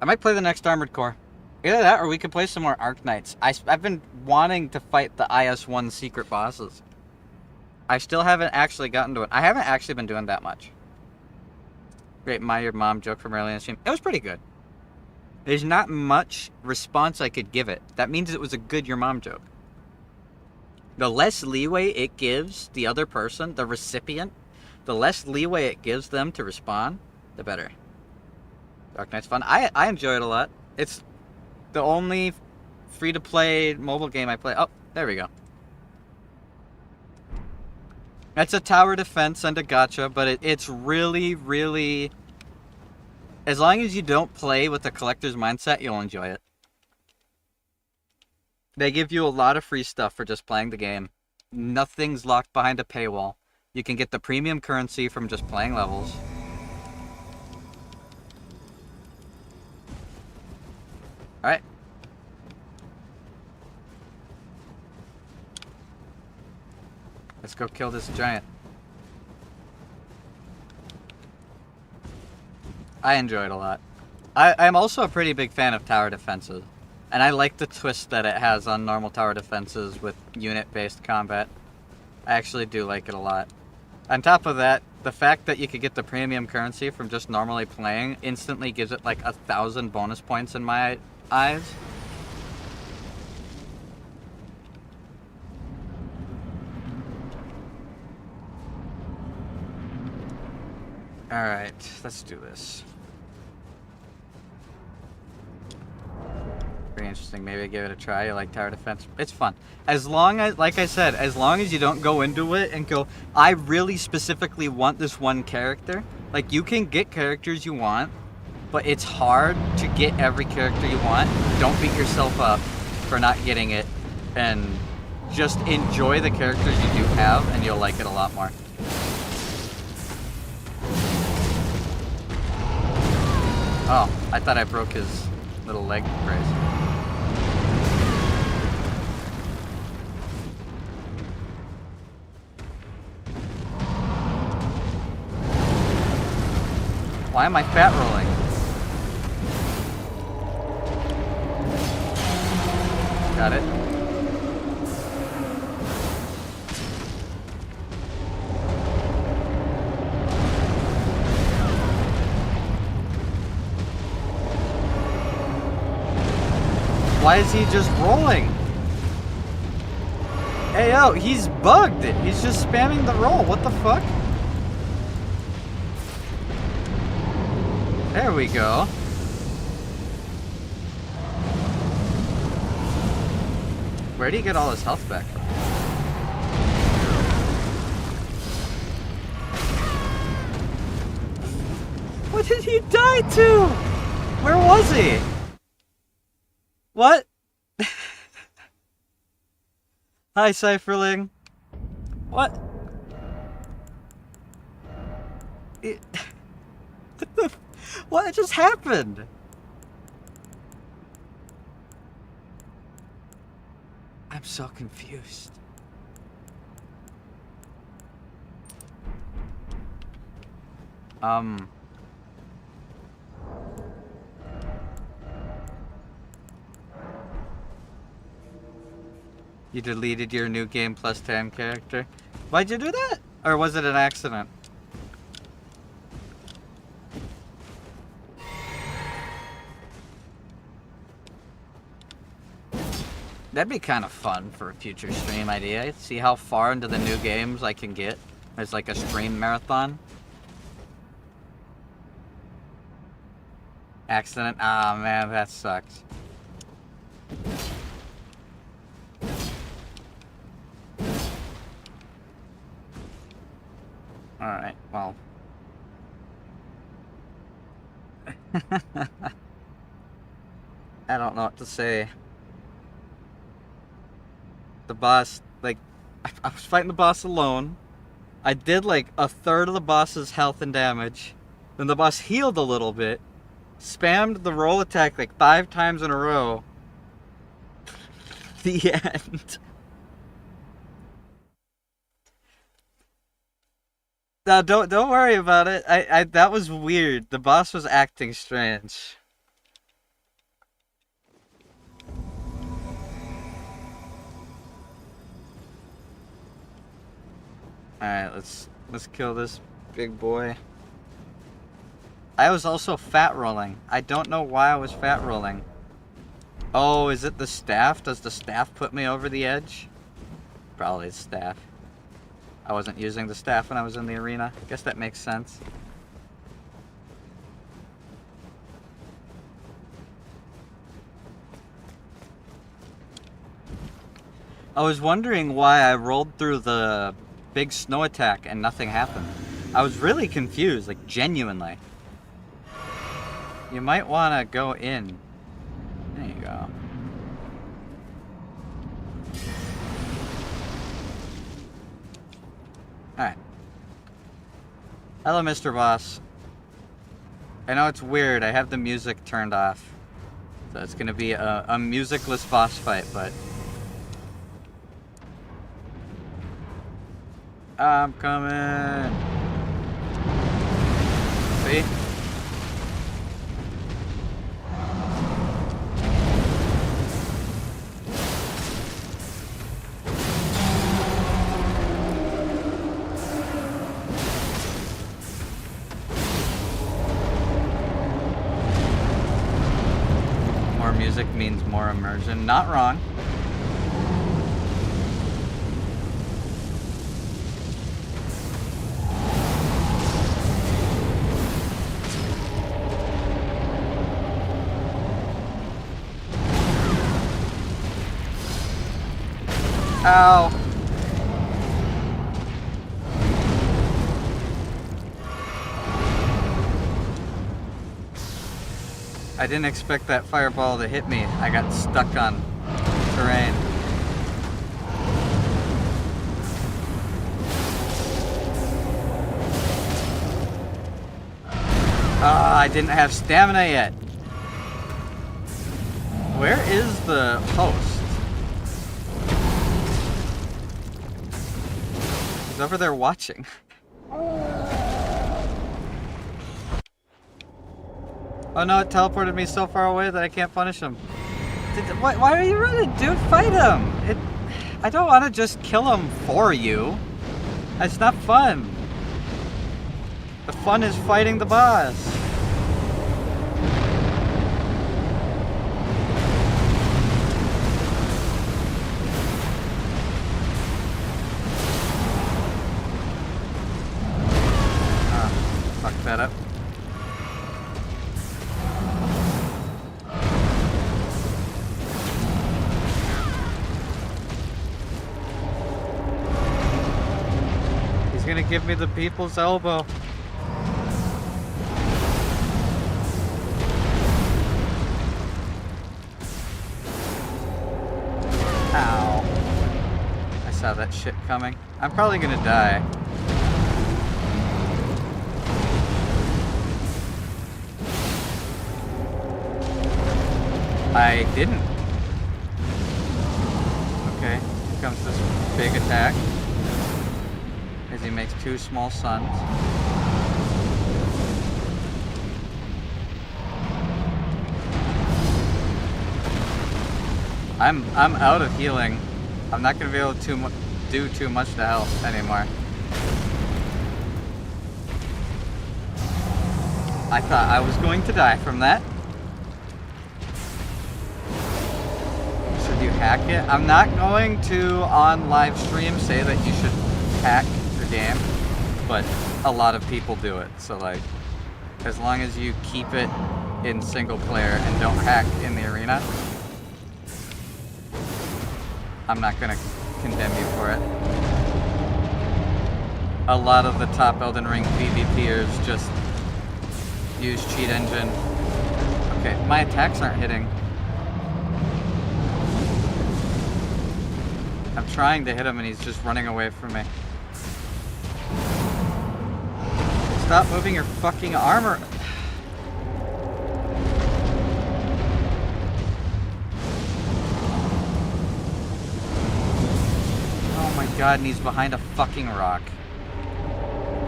S1: I might play the next Armored Core. Either that or we could play some more Arc Knights. I've been wanting to fight the IS-1 secret bosses. I still haven't actually gotten to it. I haven't actually been doing that much. Great your mom joke from earlier in the stream. It was pretty good. There's not much response I could give it. That means it was a good your mom joke. The less leeway it gives the other person, the recipient, the less leeway it gives them to respond, the better. Dark Knight's fun. I enjoy it a lot. It's the only free-to-play mobile game I play. Oh, there we go. It's a tower defense and a gacha, but it's really, really... As long as you don't play with the collector's mindset, you'll enjoy it. They give you a lot of free stuff for just playing the game. Nothing's locked behind a paywall. You can get the premium currency from just playing levels. Alright. Let's go kill this giant. I enjoy it a lot. I'm also a pretty big fan of tower defenses. And I like the twist that it has on normal tower defenses with unit-based combat. I actually do like it a lot. On top of that, the fact that you could get the premium currency from just normally playing instantly gives it like 1,000 bonus points in my eyes. Alright, let's do this. Pretty interesting. Maybe give it a try. You like tower defense? It's fun. As long as, like I said, as long as you don't go into it and go, I really specifically want this one character. Like, you can get characters you want, but it's hard to get every character you want. Don't beat yourself up for not getting it, and just enjoy the characters you do have, and you'll like it a lot more. Oh, I thought I broke his little leg brace. Why am I fat rolling? Got it. Why is he just rolling? Hey, yo, he's bugged. He's just spamming the roll. What the fuck? There we go. Where'd he get all his health back from? What did he die to? Where was he? What? Hi, Cypherling. What? What just happened? I'm so confused. You deleted your new game plus 10 character. Why'd you do that? Or was it an accident? That'd be kind of fun for a future stream idea. See how far into the new games I can get. There's like a stream marathon. Accident? Ah, man, that sucks. Alright, well. I don't know what to say. The boss, like, I was fighting the boss alone. I did like a third of the boss's health and damage. Then the boss healed a little bit. Spammed the roll attack like 5 times in a row. The end. No, don't worry about it. I that was weird. The boss was acting strange. Alright, let's kill this big boy. I was also fat rolling. I don't know why I was fat rolling. Oh, is it the staff? Does the staff put me over the edge? Probably the staff. I wasn't using the staff when I was in the arena. Guess that makes sense. I was wondering why I rolled through the big snow attack and nothing happened. I was really confused, like genuinely. You might want to go in. There you go. Alright. Hello, Mr. Boss. I know it's weird. I have the music turned off. So it's gonna be a musicless boss fight, but I'm coming. See? More music means more immersion. Not wrong. Ow. I didn't expect that fireball to hit me. I got stuck on terrain. Ah, I didn't have stamina yet. Where is the host? He's over there watching. Oh no, it teleported me so far away that I can't punish him. Why are you running, dude? Fight him! I don't want to just kill him for you. That's not fun. The fun is fighting the boss. Fuck that up. He's gonna give me the people's elbow. Ow. I saw that shit coming. I'm probably gonna die. I didn't. Okay, here comes this big attack. As he makes two small suns. I'm out of healing. I'm not gonna be able to do too much to help anymore. I thought I was going to die from that. Should you hack it? I'm not going to on live stream say that you should hack the game, but a lot of people do it. So like, as long as you keep it in single player and don't hack in the arena, I'm not gonna condemn you for it. A lot of the top Elden Ring PvPers just use cheat engine. Okay, my attacks aren't hitting. I'm trying to hit him and he's just running away from me. Stop moving your fucking armor. Oh my god, and he's behind a fucking rock.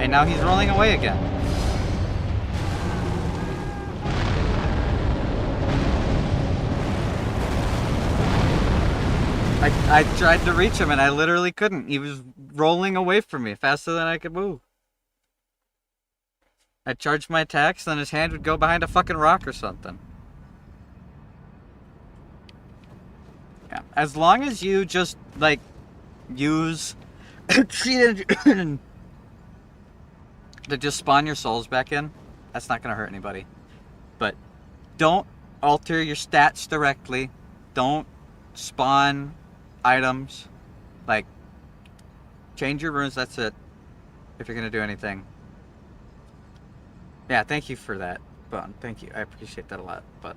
S1: And now he's rolling away again. I tried to reach him and I literally couldn't. He was rolling away from me faster than I could move. I charged my attacks, then his hand would go behind a fucking rock or something. Yeah, as long as you just, like, use cheat engine to just spawn your souls back in, that's not gonna hurt anybody. But don't alter your stats directly. Don't spawn items. Like, change your runes, that's it. If you're gonna do anything. Yeah, thank you for that, Bone. Thank you. I appreciate that a lot, but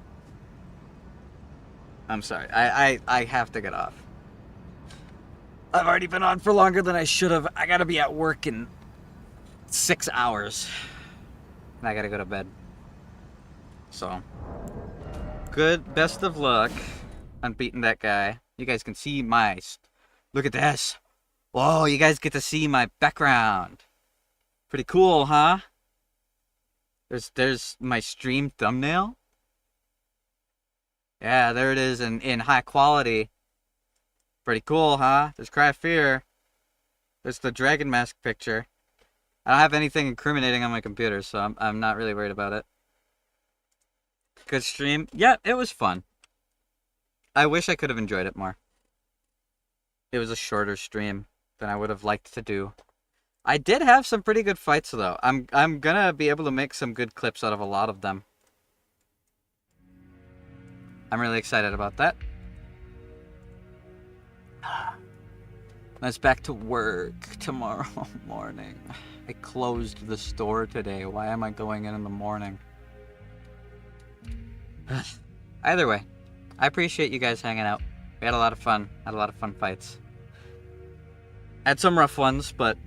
S1: I'm sorry. I have to get off. I've already been on for longer than I should have. I gotta be at work in 6 hours. And I gotta go to bed. So, best of luck on beating that guy. You guys can see my... Look at this. Whoa, you guys get to see my background. Pretty cool, huh? There's my stream thumbnail. Yeah, there it is in high quality. Pretty cool, huh? There's Cry of Fear. There's the dragon mask picture. I don't have anything incriminating on my computer, so I'm not really worried about it. Good stream. Yeah, it was fun. I wish I could have enjoyed it more. It was a shorter stream than I would have liked to do. I did have some pretty good fights, though. I'm gonna be able to make some good clips out of a lot of them. I'm really excited about that. Let's back to work tomorrow morning. I closed the store today. Why am I going in the morning? Either way, I appreciate you guys hanging out. We had a lot of fun. Had a lot of fun fights. Had some rough ones, but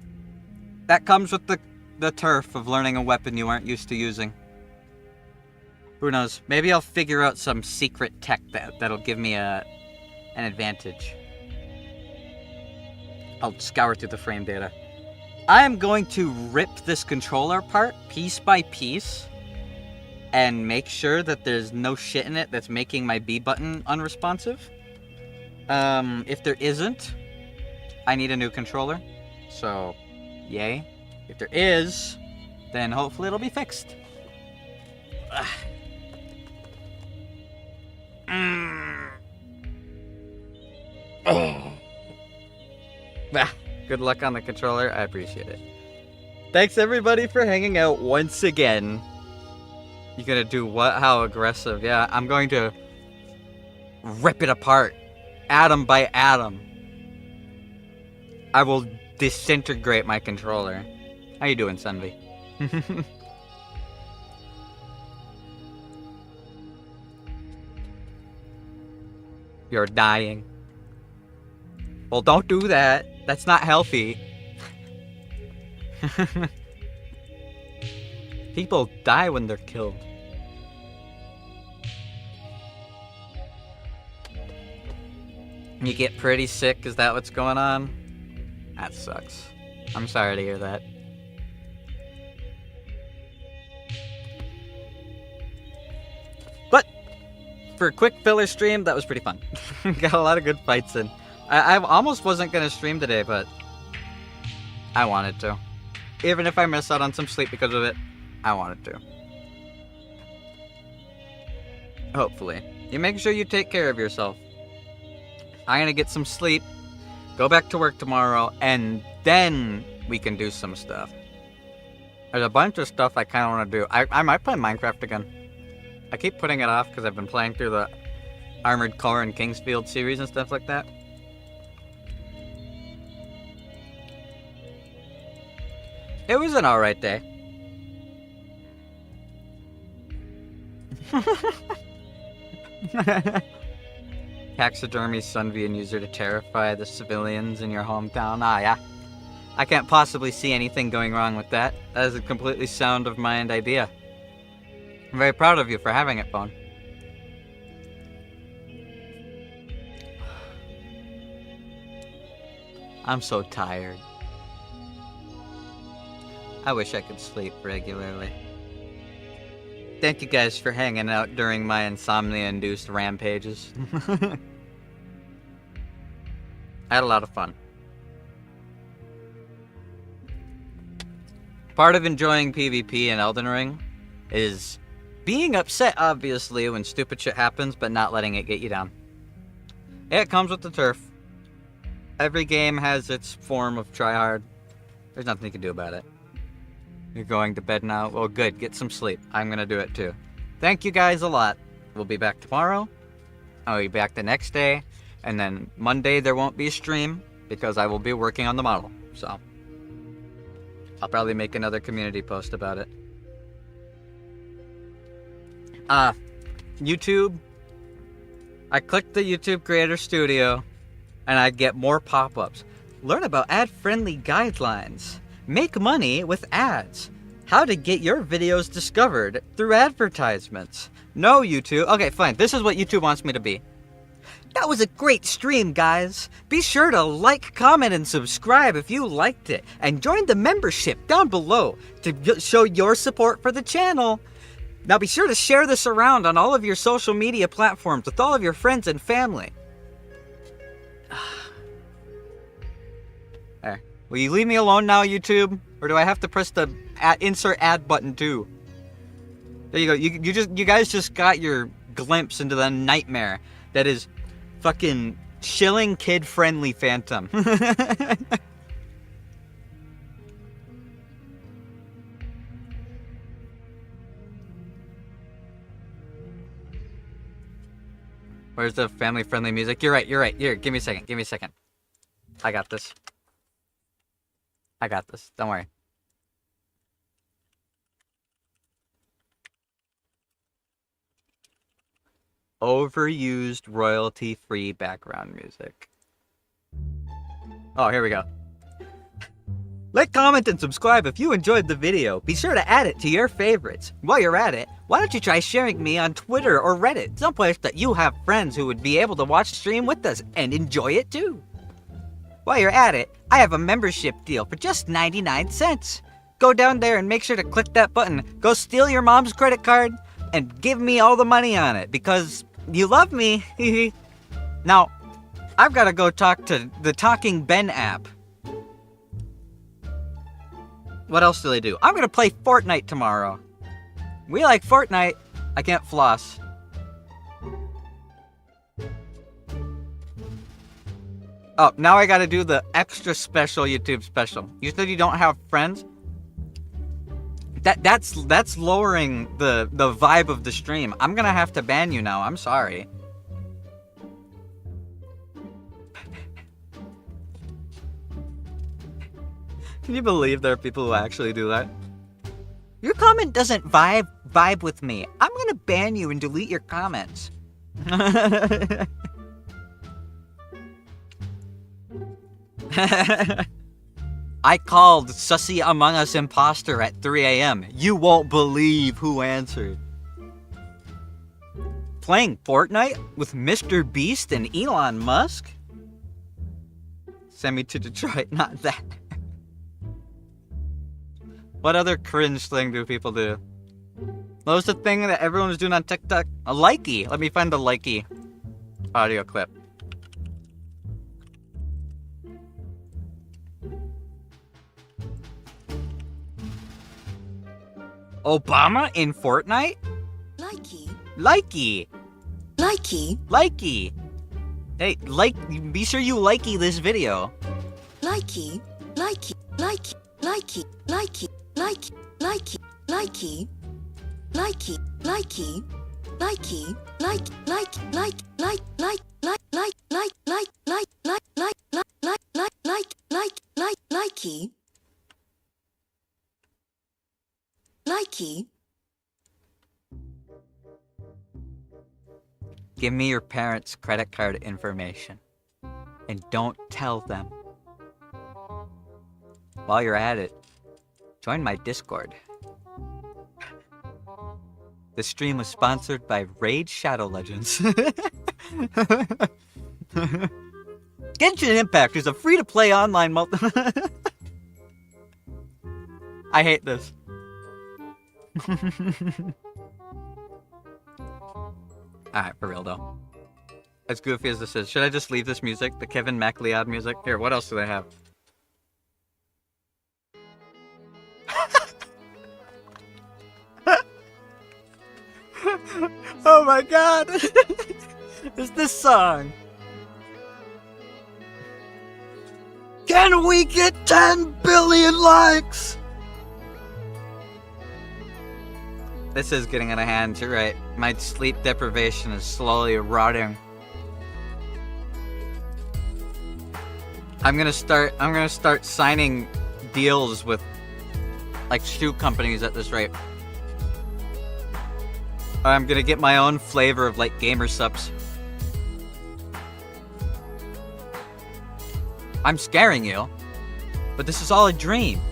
S1: that comes with the turf of learning a weapon you aren't used to using. Who knows? Maybe I'll figure out some secret tech that'll give me an advantage. I'll scour through the frame data. I am going to rip this controller apart piece by piece and make sure that there's no shit in it that's making my B button unresponsive. If there isn't, I need a new controller. So, yay. If there is, then hopefully it'll be fixed. Good luck on the controller. I appreciate it. Thanks everybody for hanging out once again. You gonna do what? How aggressive? Yeah, I'm going to rip it apart, atom by atom. I will disintegrate my controller. How you doing, Sunvi? You're dying. Well, don't do that. That's not healthy. People die when they're killed. You get pretty sick, is that what's going on? That sucks. I'm sorry to hear that. But, for a quick filler stream, that was pretty fun. Got a lot of good fights in. I almost wasn't going to stream today, but I wanted to. Even if I miss out on some sleep because of it, I wanted to. Hopefully. You make sure you take care of yourself. I'm going to get some sleep, go back to work tomorrow, and then we can do some stuff. There's a bunch of stuff I kind of want to do. I might play Minecraft again. I keep putting it off because I've been playing through the Armored Core and Kingsfield series and stuff like that. It was an alright day. Taxidermy Sunvian user to terrify the civilians in your hometown. Ah, yeah. I can't possibly see anything going wrong with that. That is a completely sound of mind idea. I'm very proud of you for having it, Bone. I'm so tired. I wish I could sleep regularly. Thank you guys for hanging out during my insomnia-induced rampages. I had a lot of fun. Part of enjoying PvP in Elden Ring is being upset, obviously, when stupid shit happens, but not letting it get you down. It comes with the turf. Every game has its form of tryhard. There's nothing you can do about it. You're going to bed now? Well, good. Get some sleep. I'm going to do it too. Thank you guys a lot. We'll be back tomorrow. I'll be back the next day. And then Monday there won't be a stream because I will be working on the model. So I'll probably make another community post about it. YouTube. I clicked the YouTube Creator Studio and I get more pop-ups. Learn about ad-friendly guidelines. Make money with ads. how to get your videos discovered through advertisements. No, YouTube. Okay, fine. This is what YouTube wants me to be. That was a great stream, guys. Be sure to like, comment, and subscribe if you liked it. And join the membership down below to show your support for the channel. Now be sure to share this around on all of your social media platforms with all of your friends and family. There. Will you leave me alone now, YouTube? Or do I have to press the insert ad button too? There you go. You guys just got your glimpse into the nightmare that is fucking chilling, kid-friendly Phantom. Where's the family-friendly music? You're right. Here, give me a second. I got this. Don't worry. Overused royalty-free background music. Oh, here we go. Like, comment, and subscribe if you enjoyed the video. Be sure to add it to your favorites. While you're at it, why don't you try sharing me on Twitter or Reddit, someplace that you have friends who would be able to watch the stream with us and enjoy it too. While you're at it, I have a membership deal for just 99 cents. Go down there and make sure to click that button. Go steal your mom's credit card and give me all the money on it because you love me. Now, I've got to go talk to the Talking Ben app. What else do they do? I'm going to play Fortnite tomorrow. We like Fortnite. I can't floss. Oh, now I got to do the extra special YouTube special. You said you don't have friends? That's lowering the vibe of the stream. I'm going to have to ban you now. I'm sorry. Can you believe there are people who actually do that? Your comment doesn't vibe with me. I'm gonna ban you and delete your comments. I called Sussy Among Us Imposter at 3 a.m. You won't believe who answered. Playing Fortnite with Mr. Beast and Elon Musk? Send me to Detroit, not that. What other cringe thing do people do? What was the thing that everyone was doing on TikTok? A likey. Let me find the likey audio clip. Obama in Fortnite?
S5: Likey.
S1: Likey.
S5: Likey.
S1: Likey. Hey, be sure you likey this video.
S5: Likey. Likey. Likey. Likey. Likey. Likey, likey, likey, likey, likey, likey, like, likey, likey.
S1: Give me your parents' credit card information, and don't tell them. While you're at it, join my Discord. The stream was sponsored by Raid Shadow Legends. Genshin Impact is a free-to-play online multi... I hate this. Alright, for real though. As goofy as this is, should I just leave this music? The Kevin MacLeod music? Here, what else do they have? Oh my god! It's this song! Can we get 10 billion likes? This is getting out of hand, you're right. My sleep deprivation is slowly rotting. I'm gonna start signing deals with like shoe companies at this rate. I'm gonna get my own flavor of like gamer subs. I'm scaring you, but this is all a dream.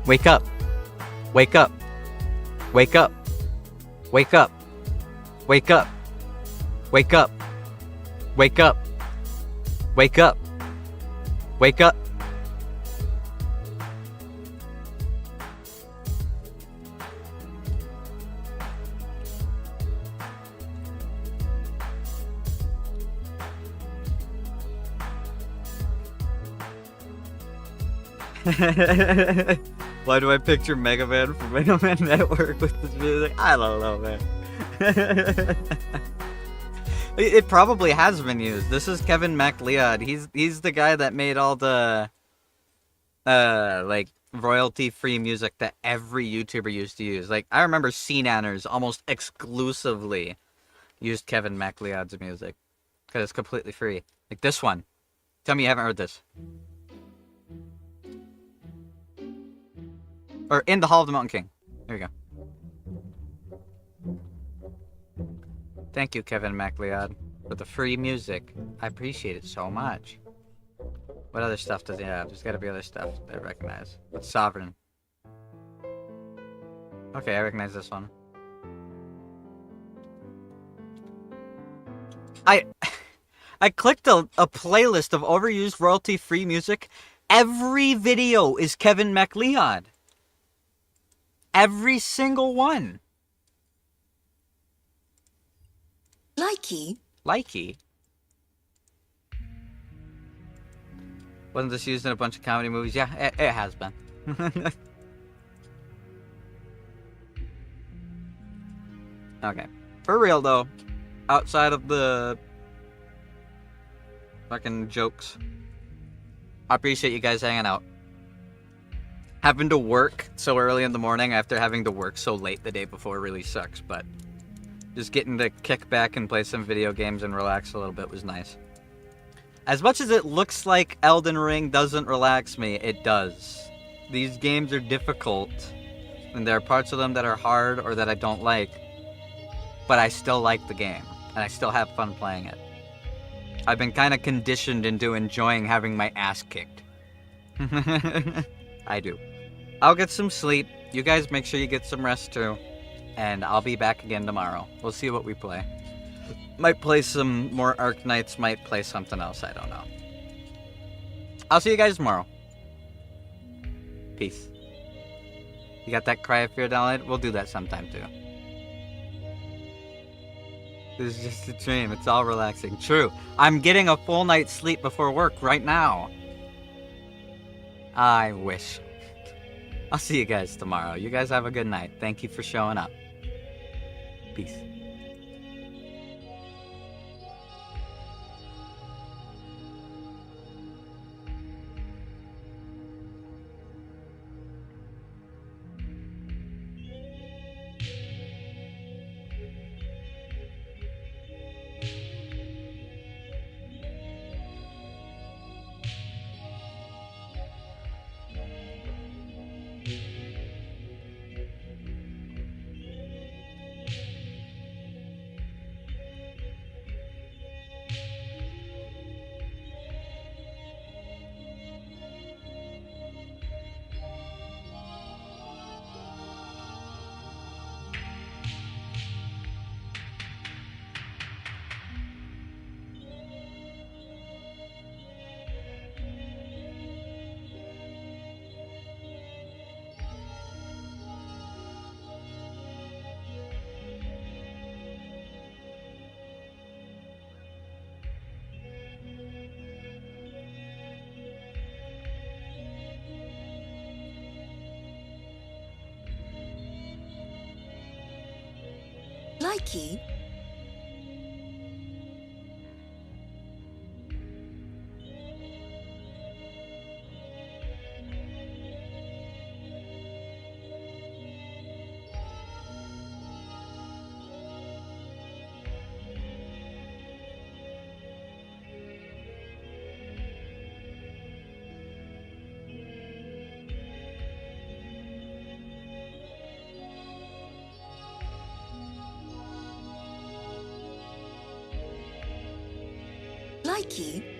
S1: Wake up. Wake up. Wake up. Wake up. Wake up. Wake up. Wake up. Wake up. Wake up. Why do I picture Mega Man from Mega Man Network with this music? I don't know, man. It probably has been used. This is Kevin MacLeod. He's the guy that made all the like royalty-free music that every YouTuber used to use. Like I remember Nanners almost exclusively used Kevin MacLeod's music because it's completely free. Like this one. Tell me you haven't heard this. Or In the Hall of the Mountain King. There we go. Thank you, Kevin MacLeod, for the free music. I appreciate it so much. What other stuff does he have? There's gotta be other stuff that I recognize. What's Sovereign? Okay, I recognize this one. I clicked a playlist of overused royalty-free music. Every video is Kevin MacLeod. Every single one.
S5: Likey.
S1: Likey? Wasn't this used in a bunch of comedy movies? Yeah, it has been. Okay. For real, though, outside of the fucking jokes, I appreciate you guys hanging out. Having to work so early in the morning after having to work so late the day before really sucks, but just getting to kick back and play some video games and relax a little bit was nice. As much as it looks like Elden Ring doesn't relax me, it does. These games are difficult, and there are parts of them that are hard or that I don't like, but I still like the game, and I still have fun playing it. I've been kind of conditioned into enjoying having my ass kicked. I do. I'll get some sleep. You guys make sure you get some rest too. And I'll be back again tomorrow. We'll see what we play. Might play some more Arknights, might play something else, I don't know. I'll see you guys tomorrow. Peace. You got that Cry of Fear downloaded? We'll do that sometime too. This is just a dream. It's all relaxing. True. I'm getting a full night's sleep before work right now. I wish. I'll see you guys tomorrow. You guys have a good night. Thank you for showing up. Peace.
S5: Likey. Likey.